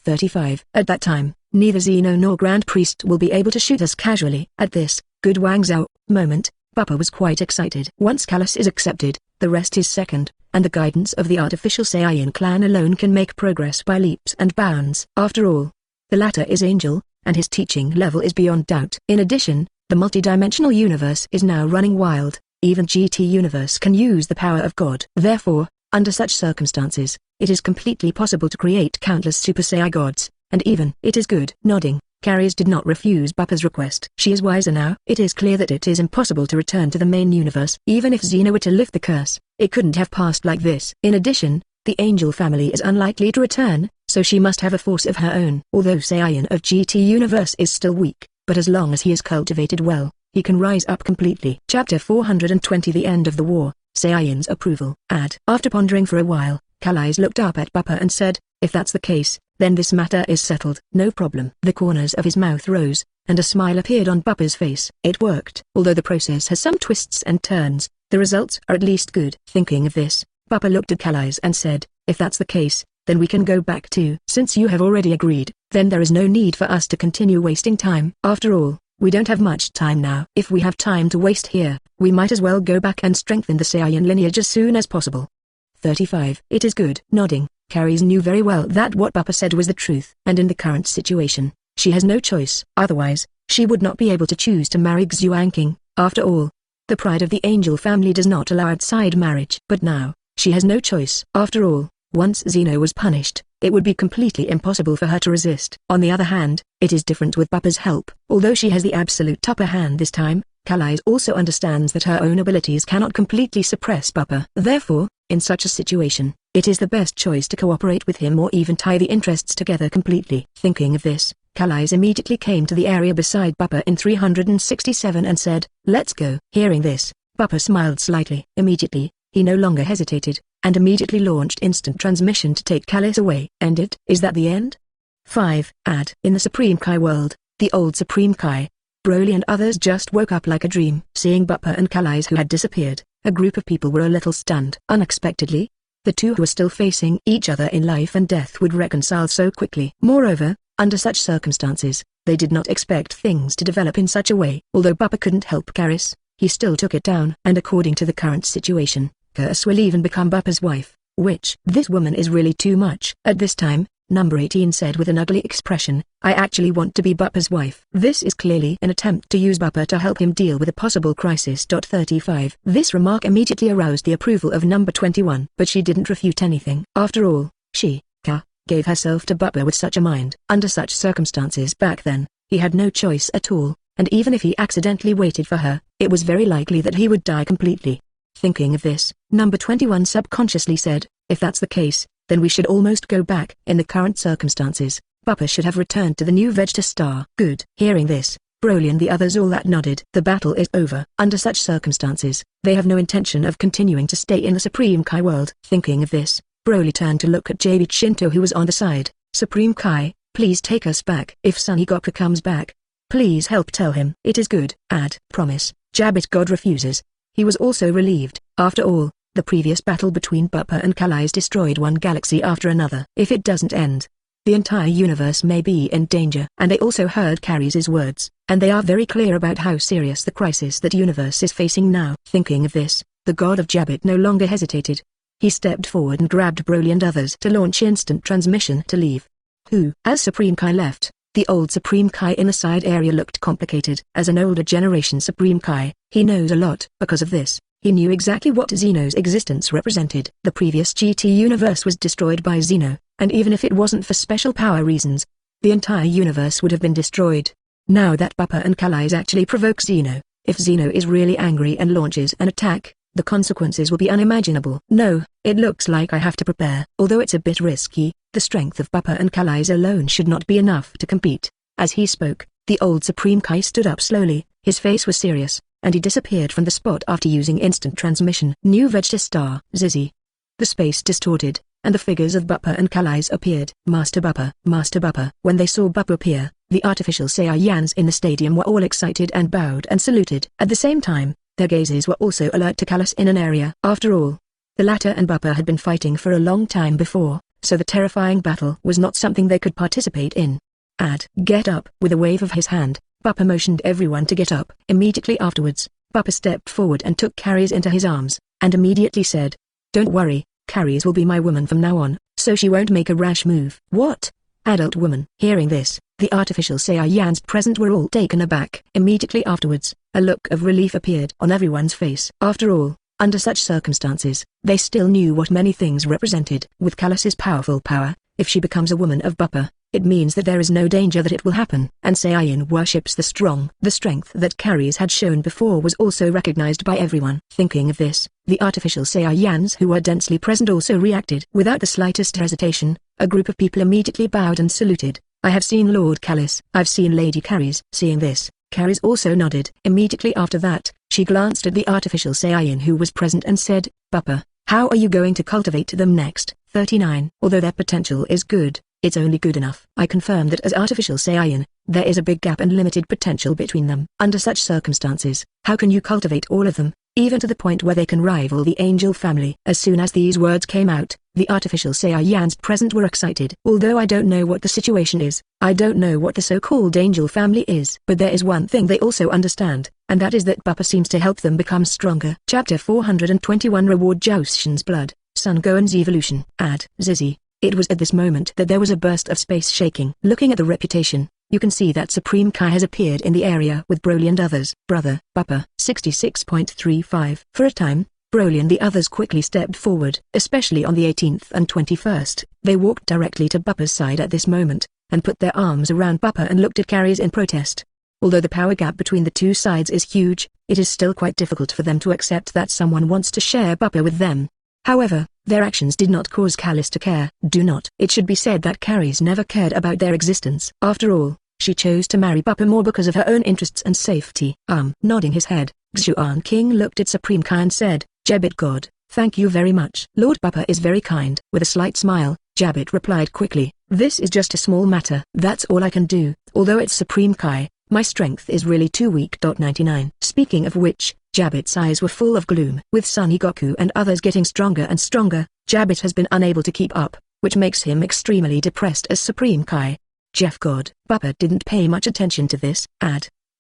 35. At that time, neither Zeno nor Grand Priest will be able to shoot us casually. At this, good Wang Zhao moment, Bupa was quite excited. Once Callis is accepted, the rest is second, and the guidance of the artificial Saiyan clan alone can make progress by leaps and bounds. After all, the latter is Angel, and his teaching level is beyond doubt. In addition, the multidimensional universe is now running wild. Even GT Universe can use the power of God. Therefore, under such circumstances, it is completely possible to create countless Super Saiyan gods, and even it is good. Nodding, Calise did not refuse Bupa's request. She is wiser now. It is clear that it is impossible to return to the main universe. Even if Zeno were to lift the curse, it couldn't have passed like this. In addition, the Angel family is unlikely to return, so she must have a force of her own. Although Saiyan of GT Universe is still weak, but as long as he is cultivated well, he can rise up completely. Chapter 420. The End of the War, Saiyan's Approval. After pondering for a while, Calise looked up at Bupa and said, if that's the case, then this matter is settled. No problem. The corners of his mouth rose, and a smile appeared on Bupa's face. It worked. Although the process has some twists and turns, the results are at least good. Thinking of this, Bupa looked at Calise and said, if that's the case, then we can go back too. Since you have already agreed, then there is no need for us to continue wasting time. After all, we don't have much time now. If we have time to waste here, we might as well go back and strengthen the Saiyan lineage as soon as possible. 35. It is good. Nodding, Calise knew very well that what Bupa said was the truth. And in the current situation, she has no choice. Otherwise, she would not be able to choose to marry Xuan King. After all, the pride of the Angel family does not allow outside marriage. But now, she has no choice. After all, once Zeno was punished, it would be completely impossible for her to resist. On the other hand, it is different with Bupa's help. Although she has the absolute upper hand this time, Calise also understands that her own abilities cannot completely suppress Bupa. Therefore, in such a situation, it is the best choice to cooperate with him or even tie the interests together completely. Thinking of this, Calise immediately came to the area beside Bupa in 367 and said, let's go. Hearing this, Bupa smiled slightly. Immediately, he no longer hesitated, and immediately launched instant transmission to take Callis away. Ended. Is that the end? 5. In the Supreme Kai world, the old Supreme Kai, Broly and others just woke up like a dream. Seeing Bupa and Calise who had disappeared, a group of people were a little stunned. Unexpectedly, the two who were still facing each other in life and death would reconcile so quickly. Moreover, under such circumstances, they did not expect things to develop in such a way. Although Bupa couldn't help Callis, he still took it down. And according to the current situation, Callis will even become Bupa's wife, which this woman is really too much. At this time, number 18 said with an ugly expression, I actually want to be Bupa's wife. This is clearly an attempt to use Bupa to help him deal with a possible crisis. 35. This remark immediately aroused the approval of number 21. But she didn't refute anything. After all, she, gave herself to Bupa with such a mind. Under such circumstances back then, he had no choice at all, and even if he accidentally waited for her, it was very likely that he would die completely. Thinking of this, number 21 subconsciously said, if that's the case, then we should almost go back. In the current circumstances, Bupa should have returned to the new Vegeta star. Good. Hearing this, Broly and the others all that nodded. The battle is over. Under such circumstances, they have no intention of continuing to stay in the Supreme Kai world. Thinking of this, Broly turned to look at JB Shinto, who was on the side. Supreme Kai, please take us back. If Son Goku comes back, please help tell him. It is good. Promise. Jabbit God refuses. He was also relieved. After all, the previous battle between Bupa and Calise destroyed one galaxy after another. If it doesn't end, the entire universe may be in danger. And they also heard Calis's words, and they are very clear about how serious the crisis that universe is facing now. Thinking of this, the god of Jabbit no longer hesitated. He stepped forward and grabbed Broly and others to launch instant transmission to leave. As Supreme Kai left, the old Supreme Kai in the side area looked complicated. As an older generation Supreme Kai, he knows a lot. Because of this, he knew exactly what Zeno's existence represented. The previous GT universe was destroyed by Zeno, and even if it wasn't for special power reasons, the entire universe would have been destroyed. Now that Bupa and Calise actually provoke Zeno, if Zeno is really angry and launches an attack, the consequences will be unimaginable. No, it looks like I have to prepare. Although it's a bit risky, the strength of Bupa and Calise alone should not be enough to compete. As he spoke, the old Supreme Kai stood up slowly. His face was serious, and he disappeared from the spot after using instant transmission. New Vegeta Star, Zizzy. The space distorted, and the figures of Bupa and Calise appeared. Master Bupa, Master Bupa. When they saw Bupa appear, the artificial Saiyans in the stadium were all excited and bowed and saluted. At the same time, their gazes were also alert to Callis in an area. After all, the latter and Bupa had been fighting for a long time before, so the terrifying battle was not something they could participate in. Get up. With a wave of his hand, Bupa motioned everyone to get up. Immediately afterwards, Bupa stepped forward and took Calise into his arms, and immediately said, "Don't worry, Calise will be my woman from now on, so she won't make a rash move." What? Adult woman? Hearing this, the artificial Saiyans present were all taken aback. Immediately afterwards, a look of relief appeared on everyone's face. After all, under such circumstances, they still knew what many things represented. With Calis's powerful power, if she becomes a woman of Bupa, it means that there is no danger that it will happen. And Saiyan worships the strong. The strength that Calise had shown before was also recognized by everyone. Thinking of this, the artificial Saiyans who were densely present also reacted. Without the slightest hesitation, a group of people immediately bowed and saluted. "I have seen Lord Callis. I've seen Lady Calise." Seeing this, Calise also nodded. Immediately after that, she glanced at the artificial Saiyan who was present and said, "Bupa, how are you going to cultivate them next?" 39. Although their potential is good, it's only good enough. I confirm that as artificial Saiyan, there is a big gap and limited potential between them. Under such circumstances, how can you cultivate all of them, even to the point where they can rival the angel family? As soon as these words came out, the artificial Saiyans present were excited. Although I don't know what the situation is, I don't know what the so-called angel family is. But there is one thing they also understand, and that is that Bupa seems to help them become stronger. Chapter 421 Reward Chao Saishen's Blood, Son Gohan's Evolution. Zizzy. It was at this moment that there was a burst of space shaking. Looking at the reputation, you can see that Supreme Kai has appeared in the area with Broly and others. Brother, Bupa, 66.35. For a time, Broly and the others quickly stepped forward. Especially on the 18th and 21st, they walked directly to Bupa's side at this moment, and put their arms around Bupa and looked at Calise in protest. Although the power gap between the two sides is huge, it is still quite difficult for them to accept that someone wants to share Bupa with them. However, their actions did not cause Callis to care. It should be said that Calise never cared about their existence. After all, she chose to marry Bupa more because of her own interests and safety. Nodding his head, Xuan King looked at Supreme Kai and said, "Jabbit God, thank you very much." "Lord Bupa is very kind." With a slight smile, Jabbit replied quickly, "This is just a small matter. That's all I can do. Although it's Supreme Kai, my strength is really too weak." 99. Speaking of which, Jabbit's eyes were full of gloom. With Son Goku and others getting stronger and stronger, Jabbit has been unable to keep up, which makes him extremely depressed as Supreme Kai. Jeff God. Bupa didn't pay much attention to this.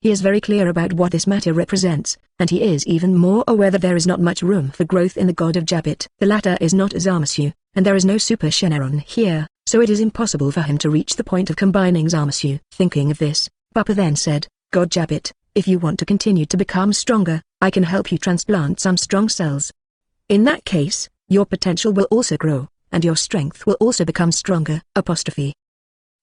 He is very clear about what this matter represents, and he is even more aware that there is not much room for growth in the god of Jabbit. The latter is not Zamasu, and there is no Super Shenron here, so it is impossible for him to reach the point of combining Zamasu. Thinking of this, Bupa then said, "God Jabbit, if you want to continue to become stronger, I can help you transplant some strong cells. In that case, your potential will also grow, and your strength will also become stronger."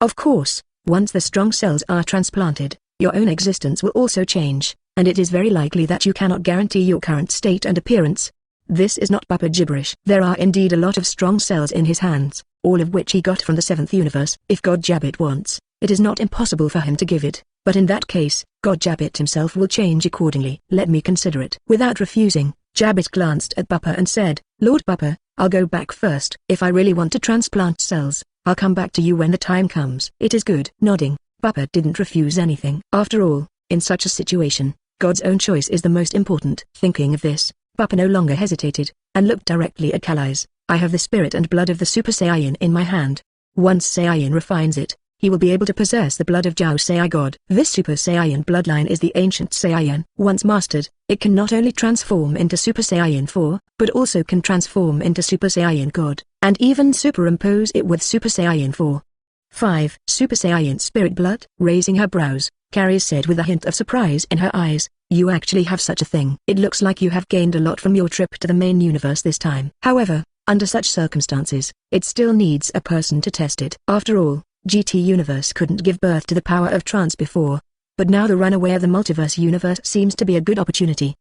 Of course, once the strong cells are transplanted, your own existence will also change, and it is very likely that you cannot guarantee your current state and appearance, This is not Bupa gibberish. There are indeed a lot of strong cells in his hands, all of which he got from the 7th universe. If God Jabbit wants, it is not impossible for him to give it, but in that case, God Jabbit himself will change accordingly. Let me consider it. Without refusing, Jabbit glanced at Bupa and said, Lord Bupa, I'll go back first. If I really want to transplant cells, I'll come back to you when the time comes. It is good. Nodding, Bupa didn't refuse anything. After all, in such a situation, God's own choice is the most important. Thinking of this, Bupa no longer hesitated, and looked directly at Callis. I have the spirit and blood of the Super Saiyan in my hand. Once Saiyan refines it, he will be able to possess the blood of Chao Saishen God. This Super Saiyan bloodline is the ancient Saiyan. Once mastered, it can not only transform into Super Saiyan 4, but also can transform into Super Saiyan God, and even superimpose it with Super Saiyan 4. 5. Super Saiyan spirit blood? Raising her brows, Calise said with a hint of surprise in her eyes, you actually have such a thing. It looks like you have gained a lot from your trip to the main universe this time. However, under such circumstances, it still needs a person to test it. After all, GT Universe couldn't give birth to the power of trance before. But now the runaway of the multiverse universe seems to be a good opportunity.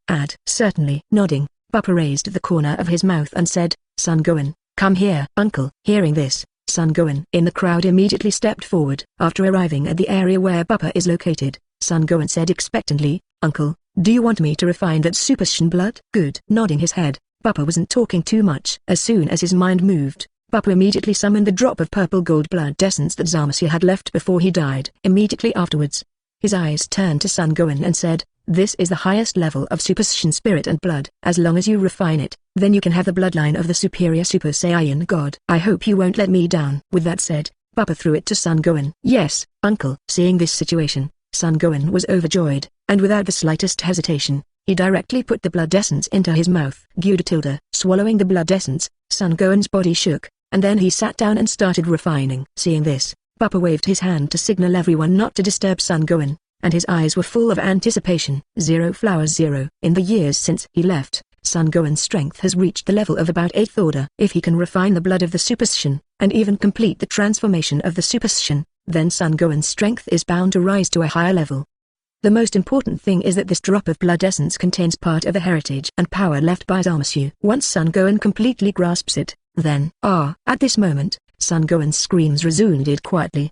Certainly. Nodding, Bupa raised the corner of his mouth and said, Son Gohan, come here. Uncle. Hearing this, Son Gohan in the crowd immediately stepped forward. After arriving at the area where Bupa is located, Son Gohan said expectantly, Uncle, do you want me to refine that Super Saiyan blood? Good. Nodding his head, Bupa wasn't talking too much. As soon as his mind moved, Bupa immediately summoned the drop of purple gold blood essence that Zamasu had left before he died. Immediately afterwards, his eyes turned to Son Gohan and said, this is the highest level of Super Saiyan spirit and blood. As long as you refine it, then you can have the bloodline of the superior Super Saiyan God. I hope you won't let me down. With that said, Bupa threw it to Son Gohan. Yes, Uncle. Seeing this situation, Son Gohan was overjoyed, and without the slightest hesitation, he directly put the blood essence into his mouth. Tilde. Swallowing the blood essence, Son Gohan's body shook, and then he sat down and started refining. Seeing this, Bupa waved his hand to signal everyone not to disturb Son Gohan, and his eyes were full of anticipation. 0 flowers 0. In the years since he left, Son Gohan's strength has reached the level of about 8th order. If he can refine the blood of the Super Saiyan, and even complete the transformation of the Super Saiyan, then Son Gohan's strength is bound to rise to a higher level. The most important thing is that this drop of blood essence contains part of the heritage and power left by Zamasu. Once Son Gohan completely grasps it, then, at this moment, Son Gohan's screams resounded quietly.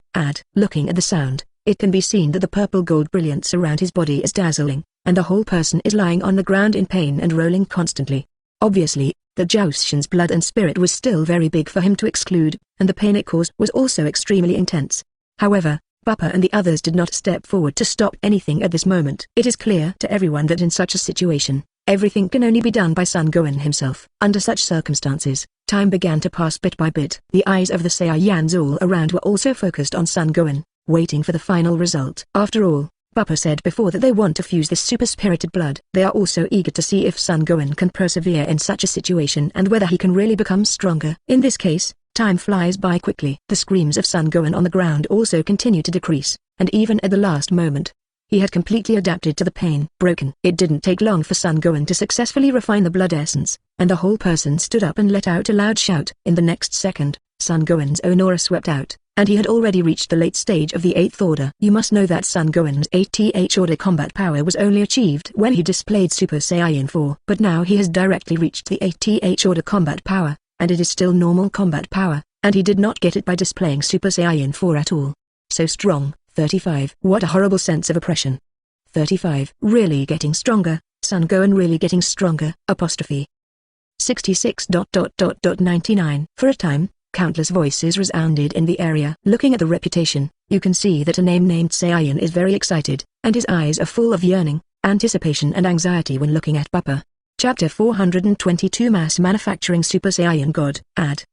Looking at the sound, it can be seen that the purple gold brilliance around his body is dazzling, and the whole person is lying on the ground in pain and rolling constantly. Obviously, the Chao Saishen's blood and spirit was still very big for him to exclude, and the pain it caused was also extremely intense. However, Bupa and the others did not step forward to stop anything at this moment. It is clear to everyone that in such a situation, everything can only be done by Son Gohan himself. Under such circumstances, time began to pass bit by bit. The eyes of the Saiyans all around were also focused on Son Gohan, waiting for the final result. After all, Bupa said before that they want to fuse this super-spirited blood. They are also eager to see if Son Gohan can persevere in such a situation and whether he can really become stronger. In this case, time flies by quickly. The screams of Son Gohan on the ground also continue to decrease, and even at the last moment, he had completely adapted to the pain. Broken. It didn't take long for Son Gohan to successfully refine the blood essence, and the whole person stood up and let out a loud shout. In the next second, Son Gohan's own aura swept out, and he had already reached the late stage of the 8th order. You must know that Son Gohan's 8th order combat power was only achieved when he displayed Super Saiyan 4. But now he has directly reached the 8th order combat power, and it is still normal combat power, and he did not get it by displaying Super Saiyan 4 at all. So strong. 35. What a horrible sense of oppression. 35. Really getting stronger, Son Gohan really getting stronger. 66. 99. For a time, countless voices resounded in the area. Looking at the reputation, you can see that a name named Saiyan is very excited, and his eyes are full of yearning, anticipation and anxiety when looking at Bupa. Chapter 422 Mass Manufacturing Super Saiyan God.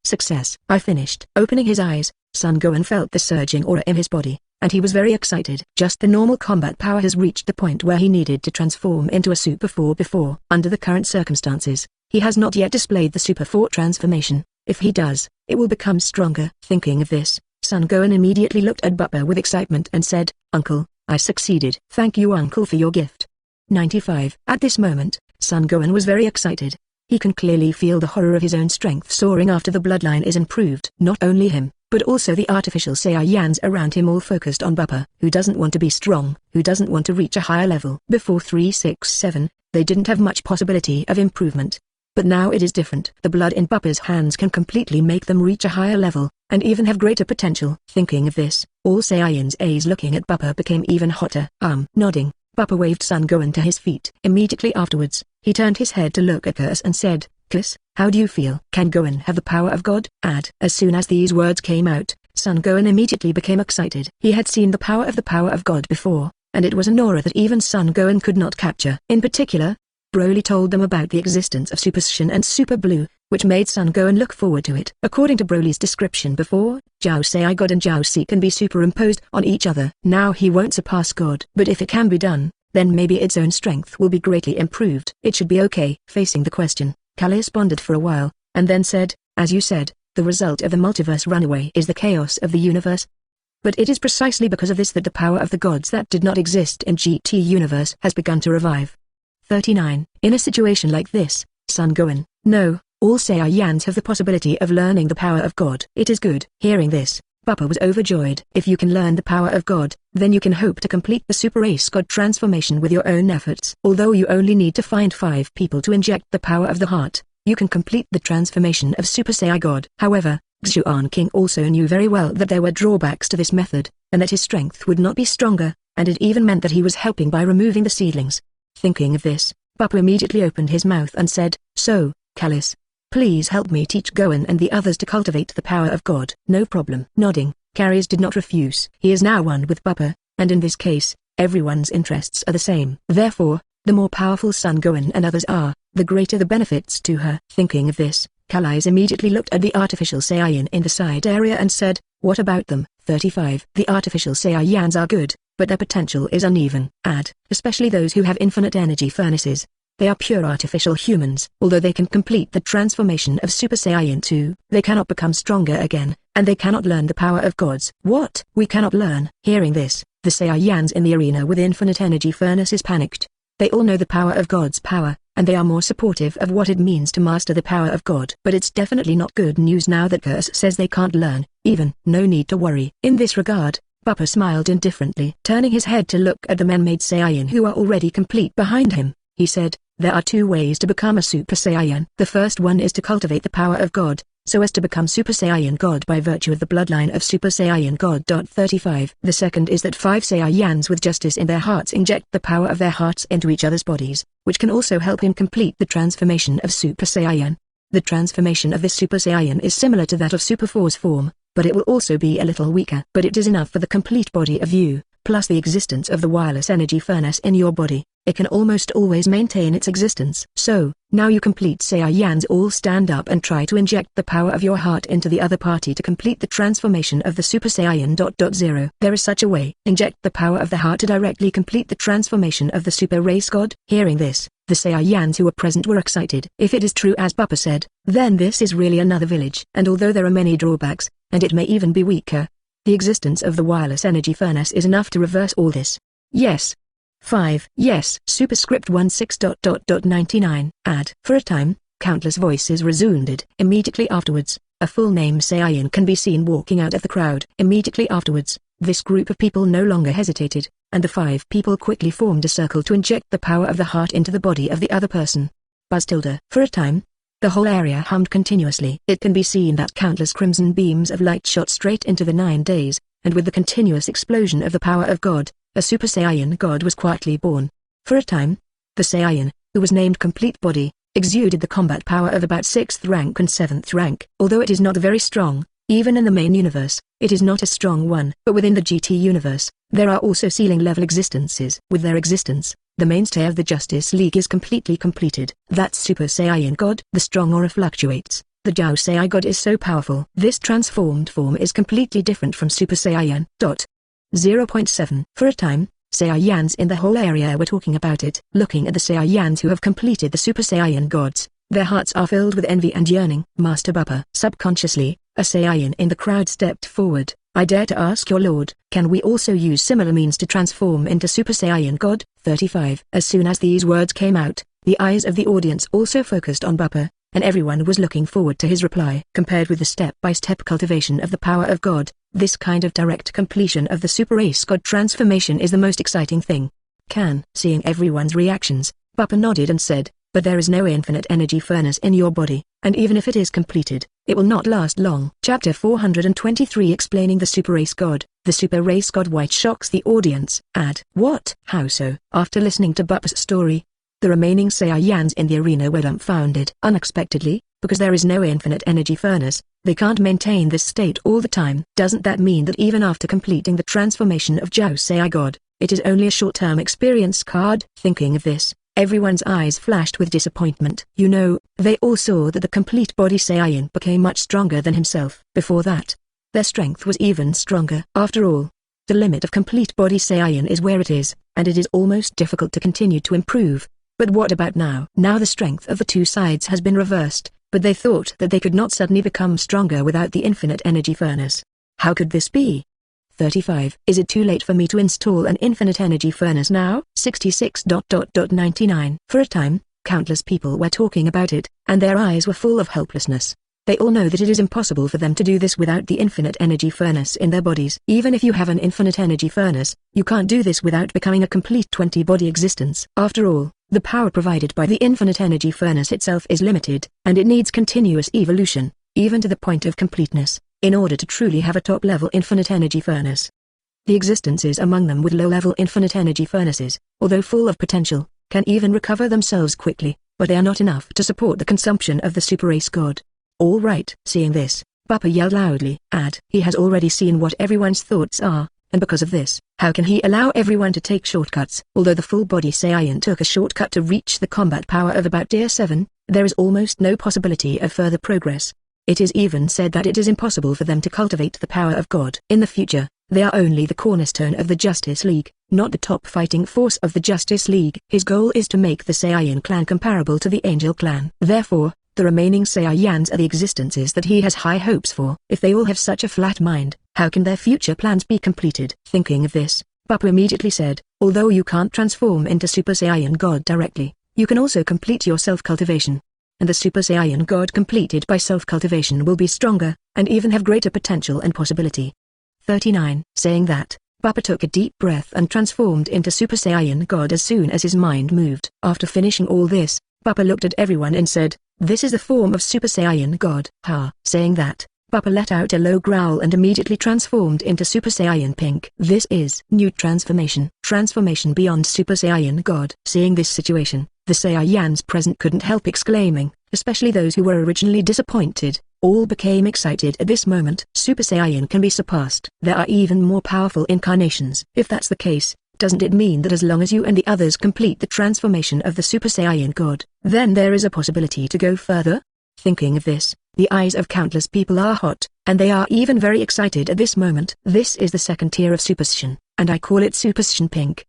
Success. I finished. Opening his eyes, Son Gohan felt the surging aura in his body, and he was very excited. Just the normal combat power has reached the point where he needed to transform into a Super 4 before. Under the current circumstances, he has not yet displayed the Super 4 transformation. If he does, it will become stronger. Thinking of this, Son Gohan immediately looked at Bupa with excitement and said, Uncle, I succeeded. Thank you Uncle for your gift. 95. At this moment, Son Gohan was very excited. He can clearly feel the horror of his own strength soaring after the bloodline is improved. Not only him, but also the artificial Saiyans around him all focused on Bupa, who doesn't want to be strong, who doesn't want to reach a higher level. Before 367, they didn't have much possibility of improvement. But now it is different. The blood in Bupa's hands can completely make them reach a higher level, and even have greater potential. Thinking of this, all Saiyans' eyes looking at Bupa became even hotter. Nodding, Bupa waved Son Gohan to his feet. Immediately afterwards, he turned his head to look at Callis and said, "Callis, how do you feel? Can Gohan have the power of God?" As soon as these words came out, Son Gohan immediately became excited. He had seen the power of God before, and it was an aura that even Son Gohan could not capture. In particular, Broly told them about the existence of Super Saiyan and Super Blue, which made Son Gohan look forward to it. According to Broly's description before, Chao Sai God and Chao Si can be superimposed on each other. Now he won't surpass God, but if it can be done, then maybe its own strength will be greatly improved. It should be okay. Facing the question, Callis pondered for a while, and then said, "As you said, the result of the multiverse runaway is the chaos of the universe. But it is precisely because of this that the power of the gods that did not exist in GT universe has begun to revive." 39. In a situation like this, Son Gohan, no, all Saiyans have the possibility of learning the power of God. It is good. Hearing this, Bupa was overjoyed. If you can learn the power of God, then you can hope to complete the Super Ace God transformation with your own efforts. Although you only need to find 5 people to inject the power of the heart, you can complete the transformation of Super Saiyan God. However, Xuan King also knew very well that there were drawbacks to this method, and that his strength would not be stronger, and it even meant that he was helping by removing the seedlings. Thinking of this, Bupa immediately opened his mouth and said, "So, Callis, please help me teach Gohan and the others to cultivate the power of God." "No problem." Nodding, Callis did not refuse. He is now one with Bupa, and in this case, everyone's interests are the same. Therefore, the more powerful Son Gohan and others are, the greater the benefits to her. Thinking of this, Kalise immediately looked at the artificial Saiyan in the side area and said, "What about them?" 35. The artificial Saiyans are good, but their potential is uneven. Especially those who have infinite energy furnaces. They are pure artificial humans. Although they can complete the transformation of Super Saiyan 2, they cannot become stronger again, and they cannot learn the power of gods. "What? We cannot learn?" Hearing this, the Saiyans in the arena with infinite energy furnaces panicked. They all know the power of God's power, and they are more supportive of what it means to master the power of God. But it's definitely not good news now that Callis says they can't learn, even. No need to worry. In this regard, Bupa smiled indifferently. Turning his head to look at the man-made Saiyan who are already complete behind him, he said, "There are 2 ways to become a Super Saiyan. The first one is to cultivate the power of God, so as to become Super Saiyan God by virtue of the bloodline of Super Saiyan God. 35. The second is that 5 Saiyans with justice in their hearts inject the power of their hearts into each other's bodies, which can also help him complete the transformation of Super Saiyan. The transformation of this Super Saiyan is similar to that of Super 4's form, but it will also be a little weaker. But it is enough for the complete body of you, plus the existence of the wireless energy furnace in your body. It can almost always maintain its existence. So, now you complete Saiyans all stand up and try to inject the power of your heart into the other party to complete the transformation of the Super Saiyan. 0. There is such a way. Inject the power of the heart to directly complete the transformation of the Super Race God." Hearing this, the Saiyans who were present were excited. If it is true as Bupa said, then this is really another village. And although there are many drawbacks, and it may even be weaker, the existence of the wireless energy furnace is enough to reverse all this. Yes. 5. Yes. Superscript 16. 99. For a time, countless voices resounded. Immediately afterwards, a full-name Saiyan can be seen walking out of the crowd. Immediately afterwards, this group of people no longer hesitated, and the 5 people quickly formed a circle to inject the power of the heart into the body of the other person. Buzz tilde. For a time, the whole area hummed continuously. It can be seen that countless crimson beams of light shot straight into the 9 days, and with the continuous explosion of the power of God, a Super Saiyan God was quietly born. For a time, the Saiyan, who was named Complete Body, exuded the combat power of about 6th rank and 7th rank. Although it is not very strong, even in the main universe, it is not a strong one. But within the GT universe, there are also ceiling-level existences. With their existence, the mainstay of the Justice League is completely completed. That's Super Saiyan God. The strong aura fluctuates. The Chao Sai God is so powerful. This transformed form is completely different from Super Saiyan. 0.7. For a time, Saiyans in the whole area were talking about it. Looking at the Saiyans who have completed the Super Saiyan gods, their hearts are filled with envy and yearning. Master Bupa. Subconsciously, a Saiyan in the crowd stepped forward. "I dare to ask your lord, can we also use similar means to transform into Super Saiyan God?" 35. As soon as these words came out, the eyes of the audience also focused on Bupa, and everyone was looking forward to his reply. Compared with the step-by-step cultivation of the power of God, this kind of direct completion of the Super Ace God transformation is the most exciting thing. Seeing everyone's reactions, Bupa nodded and said, but there is no infinite energy furnace in your body, and even if it is completed, it will not last long. Chapter 423 Explaining the Super Race God. The Super Race God White shocks the audience. What? How so? After listening to Bupa's story, the remaining Saiyans in the arena were dumbfounded. Unexpectedly, because there is no infinite energy furnace, they can't maintain this state all the time. Doesn't that mean that even after completing the transformation of Chao Saishen God, it is only a short-term experience card? Thinking of this, everyone's eyes flashed with disappointment. They all saw that the complete body Saiyan became much stronger than himself. Before that, their strength was even stronger. After all, the limit of complete body Saiyan is where it is, and it is almost difficult to continue to improve. But what about now? Now the strength of the two sides has been reversed, but they thought that they could not suddenly become stronger without the infinite energy furnace. How could this be? 35. Is it too late for me to install an infinite energy furnace now? 66.99. For a time, countless people were talking about it, and their eyes were full of hopelessness. They all know that it is impossible for them to do this without the infinite energy furnace in their bodies. Even if you have an infinite energy furnace, you can't do this without becoming a complete 20-body existence. After all, the power provided by the infinite energy furnace itself is limited, and it needs continuous evolution, even to the point of completeness, in order to truly have a top-level infinite energy furnace. The existences among them with low-level infinite energy furnaces, although full of potential, can even recover themselves quickly, but they are not enough to support the consumption of the Super Race God. All right. Seeing this, Bupa yelled loudly. He has already seen what everyone's thoughts are, and because of this, how can he allow everyone to take shortcuts? Although the full-body Saiyan took a shortcut to reach the combat power of about Tier 7, there is almost no possibility of further progress. It is even said that it is impossible for them to cultivate the power of God. In the future, they are only the cornerstone of the Justice League, not the top fighting force of the Justice League. His goal is to make the Saiyan clan comparable to the Angel clan. Therefore, the remaining Saiyans are the existences that he has high hopes for. If they all have such a flat mind, how can their future plans be completed? Thinking of this, Bupa immediately said, although you can't transform into Super Saiyan God directly, you can also complete your self-cultivation. And the Super Saiyan God completed by self-cultivation will be stronger, and even have greater potential and possibility. 39. Saying that, Bupa took a deep breath and transformed into Super Saiyan God as soon as his mind moved. After finishing all this, Bupa looked at everyone and said, "This is the form of Super Saiyan God." Saying that, Bupa let out a low growl and immediately transformed into Super Saiyan Pink. This is new transformation. Transformation beyond Super Saiyan God. Seeing this situation, the Saiyans present couldn't help exclaiming, especially those who were originally disappointed. All became excited at this moment. Super Saiyan can be surpassed. There are even more powerful incarnations. If that's the case, doesn't it mean that as long as you and the others complete the transformation of the Super Saiyan God, then there is a possibility to go further? Thinking of this, the eyes of countless people are hot, and they are even very excited at this moment. This is the second tier of Super Saiyan, and I call it Super Saiyan Pink.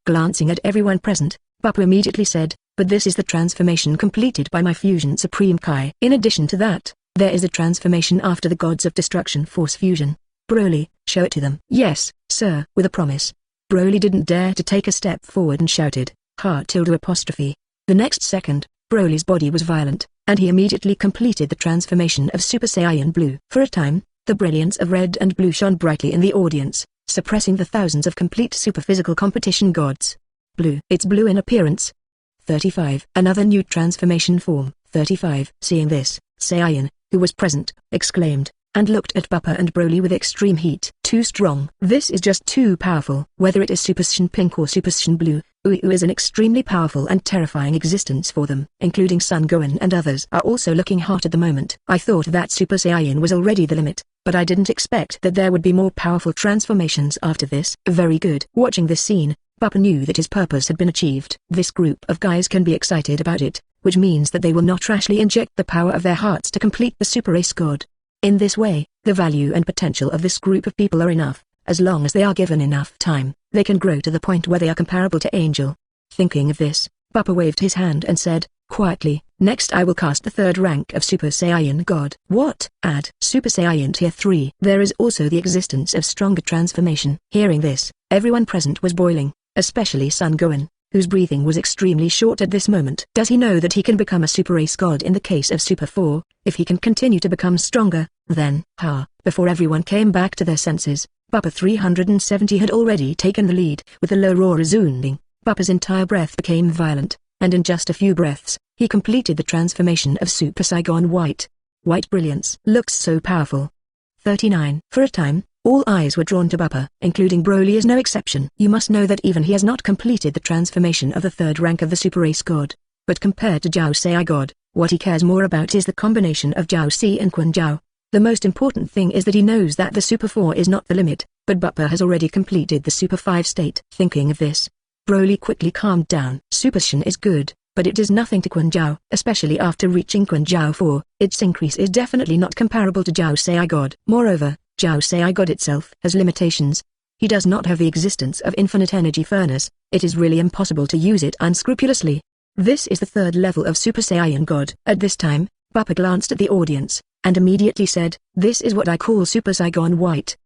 Glancing at everyone present, Bupa immediately said, "But this is the transformation completed by my Fusion Supreme Kai. In addition to that, there is a transformation after the Gods of Destruction Force Fusion. Broly, show it to them." "Yes, sir." With a promise, Broly didn't dare to take a step forward and shouted, "!" The next second, Broly's body was violent, and he immediately completed the transformation of Super Saiyan Blue. For a time, the brilliance of red and blue shone brightly in the audience, suppressing the thousands of complete super-physical competition gods. Blue. It's blue in appearance. 35. Another new transformation form. 35. Seeing this, Saiyan, who was present, exclaimed, and looked at Bupa and Broly with extreme heat. Too strong. This is just too powerful. Whether it is Super Saiyan Pink or Super Saiyan Blue, Uu is an extremely powerful and terrifying existence for them. Including Son Gohan and others are also looking hot at the moment. I thought that Super Saiyan was already the limit, but I didn't expect that there would be more powerful transformations after this. Very good. Watching this scene, Bupa knew that his purpose had been achieved. This group of guys can be excited about it, which means that they will not rashly inject the power of their hearts to complete the Super Race God. In this way, the value and potential of this group of people are enough. As long as they are given enough time, they can grow to the point where they are comparable to Angel. Thinking of this, Bupa waved his hand and said, quietly, "Next I will cast the third rank of Super Saiyan God." What? Add Super Saiyan Tier 3. There is also the existence of stronger transformation. Hearing this, everyone present was boiling, especially Son Gohan, whose breathing was extremely short at this moment. Does he know that he can become a Super Race God in the case of Super 4, if he can continue to become stronger? Then, before everyone came back to their senses, Bupa 370 had already taken the lead. With a low roar resounding, Bupa's entire breath became violent, and in just a few breaths, He completed the transformation of Super Saiyan White. White brilliance looks so powerful. 39. For a time, all eyes were drawn to Bupa, including Broly is no exception. You must know that even he has not completed the transformation of the third rank of the Super Race God. But compared to Zhao Sai God, what he cares more about is the combination of Zhao Si and Quan Zhao. The most important thing is that he knows that the Super 4 is not the limit, but Bupa has already completed the Super 5 state. Thinking of this, Broly quickly calmed down. Super Saiyan is good, but it is nothing to Quan Zhao, especially after reaching Quan Zhao 4. Its increase is definitely not comparable to Zhao Sai God. Moreover, Zhao Sai God itself has limitations. He does not have the existence of infinite energy furnace. It is really impossible to use it unscrupulously. This is the third level of Super Saiyan God. At this time, Bupa glanced at the audience, and immediately said, "This is what I call Super Saiyan White."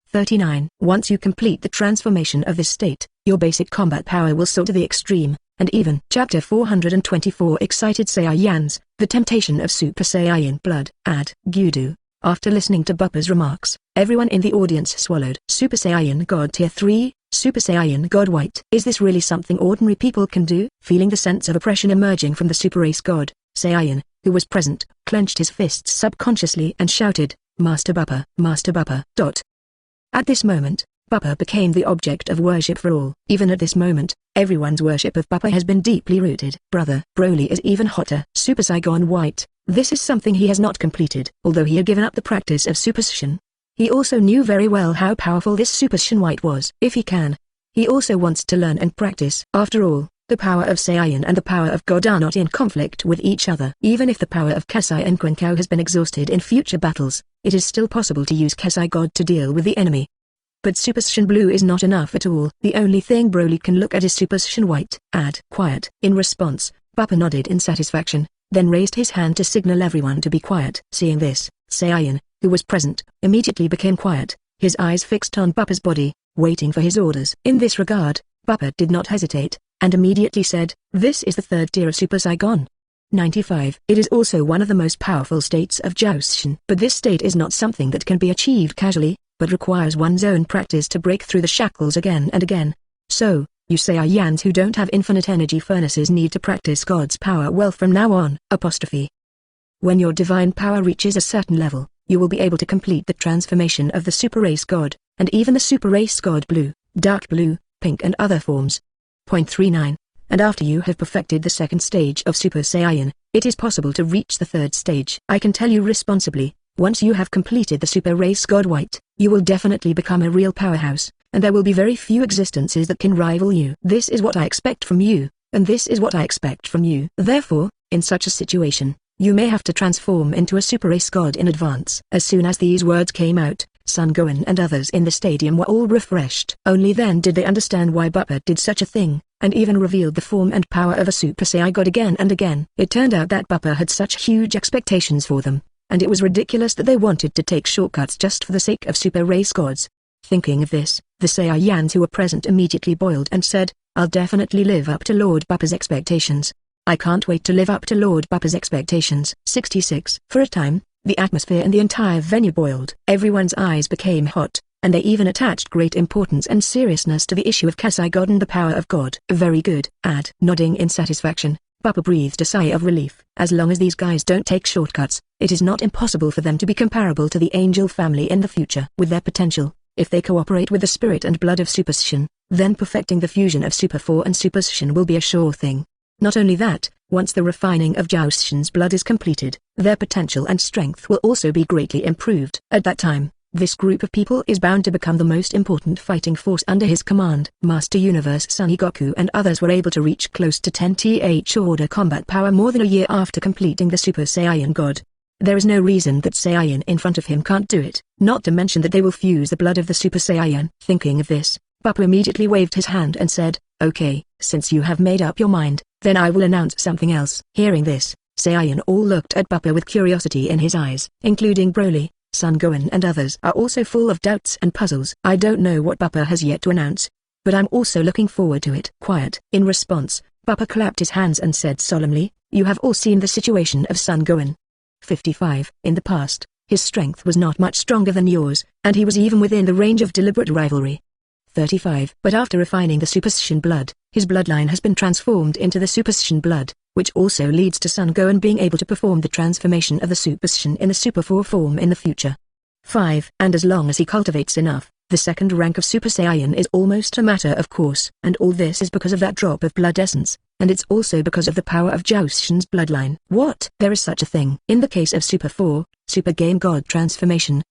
39. Once you complete the transformation of this state, your basic combat power will soar to the extreme, and even. Chapter 424 Excited Saiyans, The Temptation of Super Saiyan Blood. Ad. Gudu. After listening to Bupa's remarks, everyone in the audience swallowed. Super Saiyan God Tier 3, Super Saiyan God White. Is this really something ordinary people can do? Feeling the sense of oppression emerging from the Super Race God, Saiyan, who was present, clenched his fists subconsciously and shouted, "Master Bupa, Master Bupa." At this moment, Bupa became the object of worship for all. Even at this moment, everyone's worship of Bupa has been deeply rooted. Brother, Broly is even hotter. Super Saiyan White. This is something he has not completed. Although he had given up the practice of Super Saiyan, he also knew very well how powerful this Super Saiyan White was. If he can, he also wants to learn and practice. After all, the power of Saiyan and the power of God are not in conflict with each other. Even if the power of Kasai and Quan Zhao has been exhausted in future battles, it is still possible to use Kasai God to deal with the enemy. But Super Saiyan Blue is not enough at all. The only thing Broly can look at is Super Saiyan White. Add quiet. In response, Bupa nodded in satisfaction, then raised his hand to signal everyone to be quiet. Seeing this, Saiyan, who was present, immediately became quiet, his eyes fixed on Bupa's body, waiting for his orders. In this regard, Bupa did not hesitate, and immediately said, "This is the third tier of Super Saiyan. 95. It is also one of the most powerful states of Jiaoshan. But this state is not something that can be achieved casually, but requires one's own practice to break through the shackles again and again. So, you Saiyans who don't have infinite energy furnaces need to practice God's power well from now on." When your divine power reaches a certain level, you will be able to complete the transformation of the Super Race God, and even the Super Race God Blue, Dark Blue, Pink and other forms. 39. And after you have perfected the second stage of Super Saiyan, it is possible to reach the third stage. I can tell you responsibly, once you have completed the Super Race God White, you will definitely become a real powerhouse, and there will be very few existences that can rival you. This is what I expect from you, and this is what I expect from you. Therefore, in such a situation, you may have to transform into a Super Race God in advance. As soon as these words came out, Son Gohan and others in the stadium were all refreshed. Only then did they understand why Bupa did such a thing, and even revealed the form and power of a Super Saiyan God again and again. It turned out that Bupa had such huge expectations for them, and it was ridiculous that they wanted to take shortcuts just for the sake of Super Race Gods. Thinking of this, the Saiyans who were present immediately boiled and said, "I'll definitely live up to Lord Bupa's expectations. I can't wait to live up to Lord Bupa's expectations." 66. For a time, the atmosphere in the entire venue boiled. Everyone's eyes became hot, and they even attached great importance and seriousness to the issue of Kasai God and the power of God. Very good. Nodding in satisfaction, Bupa breathed a sigh of relief. As long as these guys don't take shortcuts, it is not impossible for them to be comparable to the Angel family in the future. With their potential, if they cooperate with the spirit and blood of Super Saiyan, then perfecting the fusion of Super 4 and Super Saiyan will be a sure thing. Not only that, once the refining of Zhao Saiyan's blood is completed, their potential and strength will also be greatly improved. At that time, this group of people is bound to become the most important fighting force under his command. Master Universe Son Goku and others were able to reach close to 10th order combat power more than a year after completing the Super Saiyan God. There is no reason that Saiyan in front of him can't do it, not to mention that they will fuse the blood of the Super Saiyan. Thinking of this, Bupa immediately waved his hand and said, "Okay, since you have made up your mind, then I will announce something else." Hearing this, Saiyan all looked at Bupa with curiosity in his eyes, including Broly, Son Gohan and others are also full of doubts and puzzles. I don't know what Bupa has yet to announce, but I'm also looking forward to it. Quiet. In response, Bupa clapped his hands and said solemnly, "You have all seen the situation of Son Gohan. 55. In the past, his strength was not much stronger than yours, and he was even within the range of deliberate rivalry. 35. But after refining the Super Saiyan blood, his bloodline has been transformed into the Super Saiyan blood, which also leads to Son Gohan being able to perform the transformation of the Super Saiyan in the Super 4 form in the future. 5. And as long as he cultivates enough, the second rank of Super Saiyan is almost a matter of course. And all this is because of that drop of blood essence, and it's also because of the power of Zhao Shen's bloodline. What? There is such a thing. In the case of Super 4, Super Game God transformation,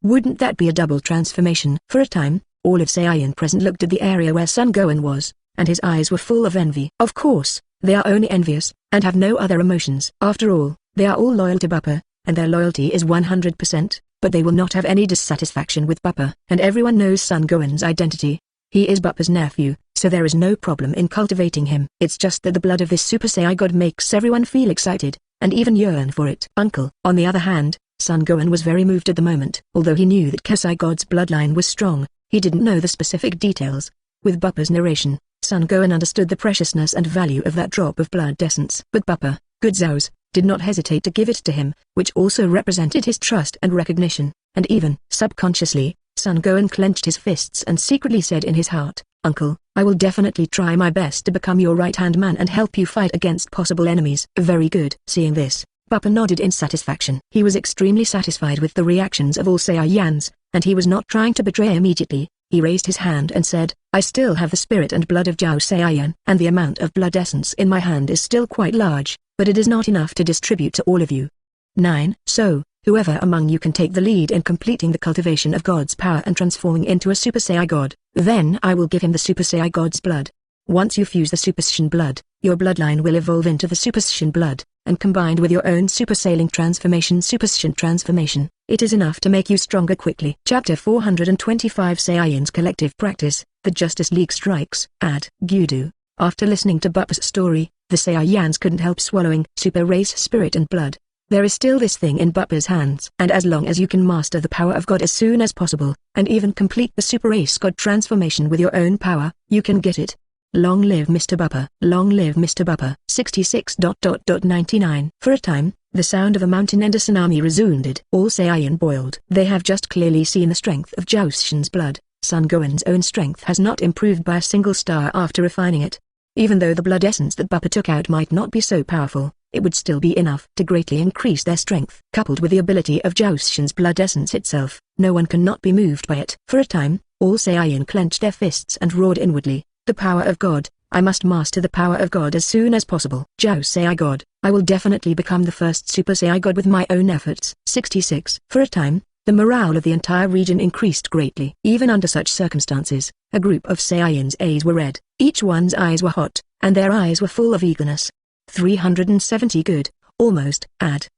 wouldn't that be a double transformation? For a time, all of Saiyan present looked at the area where Son Gohan was, and his eyes were full of envy. Of course, they are only envious, and have no other emotions. After all, they are all loyal to Bupa, and their loyalty is 100%. But they will not have any dissatisfaction with Bupa. And everyone knows Son Gohan's identity. He is Bupa's nephew, so there is no problem in cultivating him. It's just that the blood of this Super Saiyan God makes everyone feel excited, and even yearn for it. Uncle. On the other hand, Son Gohan was very moved at the moment. Although he knew that Kasai God's bloodline was strong, he didn't know the specific details. With Bupa's narration, Son Gohan understood the preciousness and value of that drop of blood essence. But Bupa, good Zhao's, did not hesitate to give it to him, which also represented his trust and recognition, and even subconsciously, Son Gohan clenched his fists and secretly said in his heart, "Uncle, I will definitely try my best to become your right-hand man and help you fight against possible enemies." Very good. Seeing this, Bupa nodded in satisfaction. He was extremely satisfied with the reactions of all Saiyans, and he was not trying to betray immediately. He raised his hand and said, "I still have the spirit and blood of Zhao Saiyan, and the amount of blood essence in my hand is still quite large, but it is not enough to distribute to all of you." 9. So, whoever among you can take the lead in completing the cultivation of God's power and transforming into a Super Saiyan God, then I will give him the Super Saiyan God's blood. Once you fuse the Super Saiyan blood, your bloodline will evolve into the Super Saiyan blood, and combined with your own Super Saiyan transformation Super Saiyan transformation, it is enough to make you stronger quickly. Chapter 425 Saiyans Collective Practice, The Justice League Strikes. Gudu. After listening to Bupa's story, the Saiyans couldn't help swallowing. Super race spirit and blood. There is still this thing in Bupa's hands. And as long as you can master the power of God as soon as possible, and even complete the Super Race God transformation with your own power, you can get it. Long live Mr. Bupa. Long live Mr. Bupa. 66.99. For a time, the sound of a mountain and a tsunami resounded. All Saiyan boiled. They have just clearly seen the strength of Zhao Shen's blood. Son Gohan's own strength has not improved by a single star after refining it. Even though the blood essence that Bupa took out might not be so powerful, it would still be enough to greatly increase their strength. Coupled with the ability of Zhao Shen's blood essence itself, no one cannot be moved by it. For a time, all Saiyan clenched their fists and roared inwardly, "The power of God, I must master the power of God as soon as possible. Zhao Saiyan God, I will definitely become the first Super Saiyan God with my own efforts." 66. For a time, the morale of the entire region increased greatly. Even under such circumstances, a group of Saiyans' eyes were red, each one's eyes were hot, and their eyes were full of eagerness. 370 good, almost.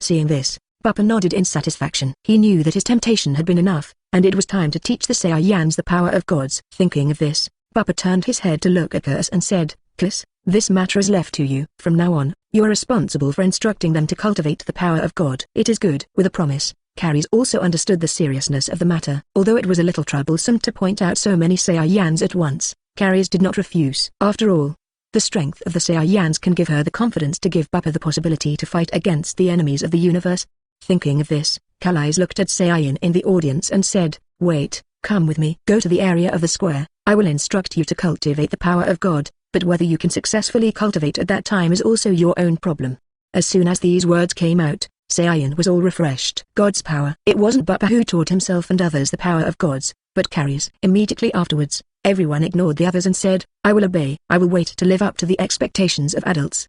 Seeing this, Bupa nodded in satisfaction. He knew that his temptation had been enough, and it was time to teach the Saiyans the power of gods. Thinking of this, Bupa turned his head to look at Kallis and said, "Kallis, this matter is left to you. From now on, you are responsible for instructing them to cultivate the power of God." It is good. With a promise, Callis also understood the seriousness of the matter. Although it was a little troublesome to point out so many Saiyans at once, Callis did not refuse. After all, the strength of the Saiyans can give her the confidence to give Bupa the possibility to fight against the enemies of the universe. Thinking of this, Callis looked at Saiyan in the audience and said, "Wait, come with me. Go to the area of the square. I will instruct you to cultivate the power of God, but whether you can successfully cultivate at that time is also your own problem." As soon as these words came out, Saiyan was all refreshed. God's power. It wasn't Bupa who taught himself and others the power of gods, but Callis. Immediately afterwards, everyone ignored the others and said, "I will obey. I will wait to live up to the expectations of adults."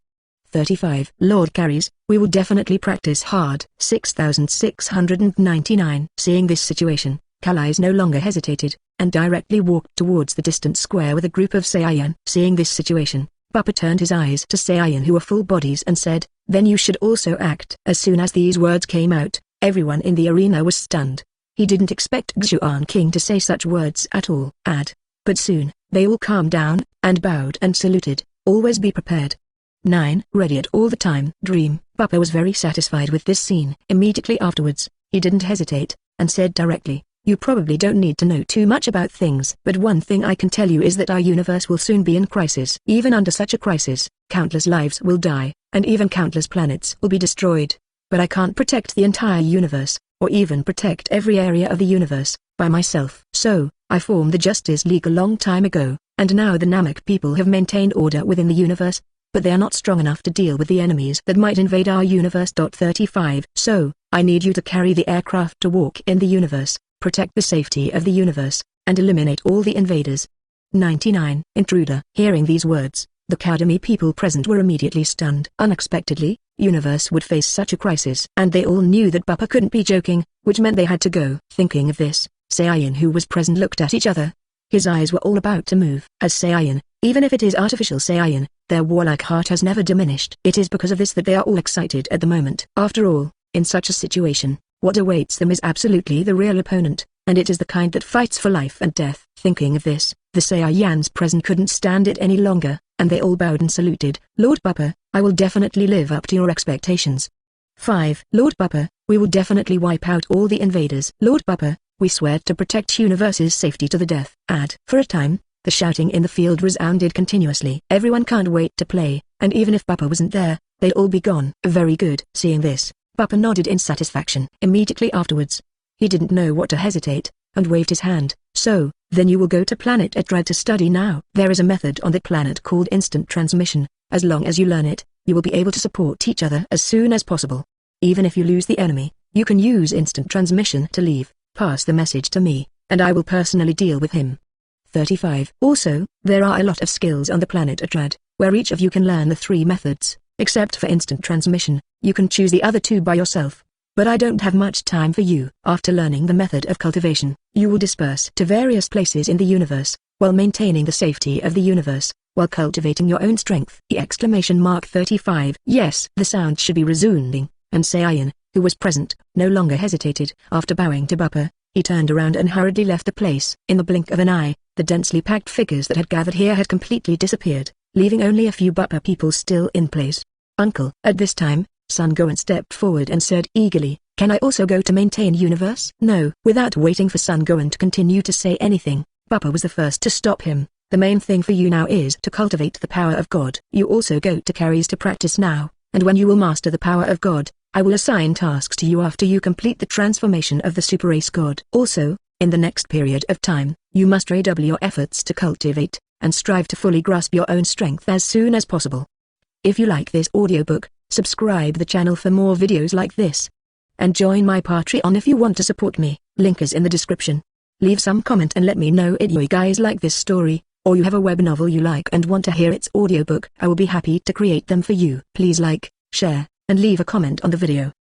35. Lord Callis, we will definitely practice hard. 6699. Seeing this situation, Callis no longer hesitated, and directly walked towards the distant square with a group of Saiyan. Seeing this situation, Bupa turned his eyes to Saiyan who were full bodies and said, "Then you should also act." As soon as these words came out, everyone in the arena was stunned. He didn't expect Xuan King to say such words at all. But soon, they all calmed down, and bowed and saluted. Always be prepared. 9. Ready at all the time. Dream. Bupa was very satisfied with this scene. Immediately afterwards, he didn't hesitate, and said directly, "You probably don't need to know too much about things. But one thing I can tell you is that our universe will soon be in crisis. Even under such a crisis, countless lives will die, and even countless planets will be destroyed. But I can't protect the entire universe, or even protect every area of the universe, by myself. So, I formed the Justice League a long time ago, and now the Namek people have maintained order within the universe. but they are not strong enough to deal with the enemies that might invade our universe. 35 So, I need you to carry the aircraft to walk in the universe, protect the safety of the universe, and eliminate all the invaders. 99 Intruder. Hearing these words, the Academy people present were immediately stunned. Unexpectedly, universe would face such a crisis. And they all knew that Bupa couldn't be joking, which meant they had to go. Thinking of this, Saiyan who was present looked at each other. His eyes were all about to move. As Saiyan, even if it is artificial Saiyan, their warlike heart has never diminished. It is because of this that they are all excited at the moment. After all, in such a situation, what awaits them is absolutely the real opponent, and it is the kind that fights for life and death. Thinking of this, the Saiyans present couldn't stand it any longer, and they all bowed and saluted. Lord Bupa, I will definitely live up to your expectations. 5 Lord Bupa, we will definitely wipe out all the invaders. Lord Bupa, we swear to protect universe's safety to the death. For a time, the shouting in the field resounded continuously. Everyone can't wait to play, and even if Bupa wasn't there, they'd all be gone. Very good. Seeing this, Bupa nodded in satisfaction. Immediately afterwards, he didn't know what to hesitate, and waved his hand. So, then you will go to planet Etrad to study now. There is a method on that planet called instant transmission. As long as you learn it, you will be able to support each other as soon as possible. Even if you lose the enemy, you can use instant transmission to leave, pass the message to me, and I will personally deal with him. 35 Also, there are a lot of skills on the planet Etrad, where each of you can learn the 3 methods. Except for instant transmission, you can choose the other 2 by yourself. But I don't have much time for you. After learning the method of cultivation, you will disperse to various places in the universe, while maintaining the safety of the universe, while cultivating your own strength. 35 Yes, the sound should be resounding, and Saiyan, who was present, no longer hesitated. After bowing to Bupa, he turned around and hurriedly left the place. In the blink of an eye, the densely packed figures that had gathered here had completely disappeared, leaving only a few Bupa people still in place. Uncle. At this time, Son Gohan stepped forward and said eagerly, can I also go to maintain universe? No. Without waiting for Son Gohan to continue to say anything, Bupa was the first to stop him. The main thing for you now is to cultivate the power of God. You also go to Calise to practice now, and when you will master the power of God, I will assign tasks to you after you complete the transformation of the super race God. Also, in the next period of time, you must redouble your efforts to cultivate, and strive to fully grasp your own strength as soon as possible. If you like this audiobook, subscribe the channel for more videos like this. And join my Patreon if you want to support me, link is in the description. Leave some comment and let me know if you guys like this story, or you have a web novel you like and want to hear its audiobook. I will be happy to create them for you. Please like, share, and leave a comment on the video.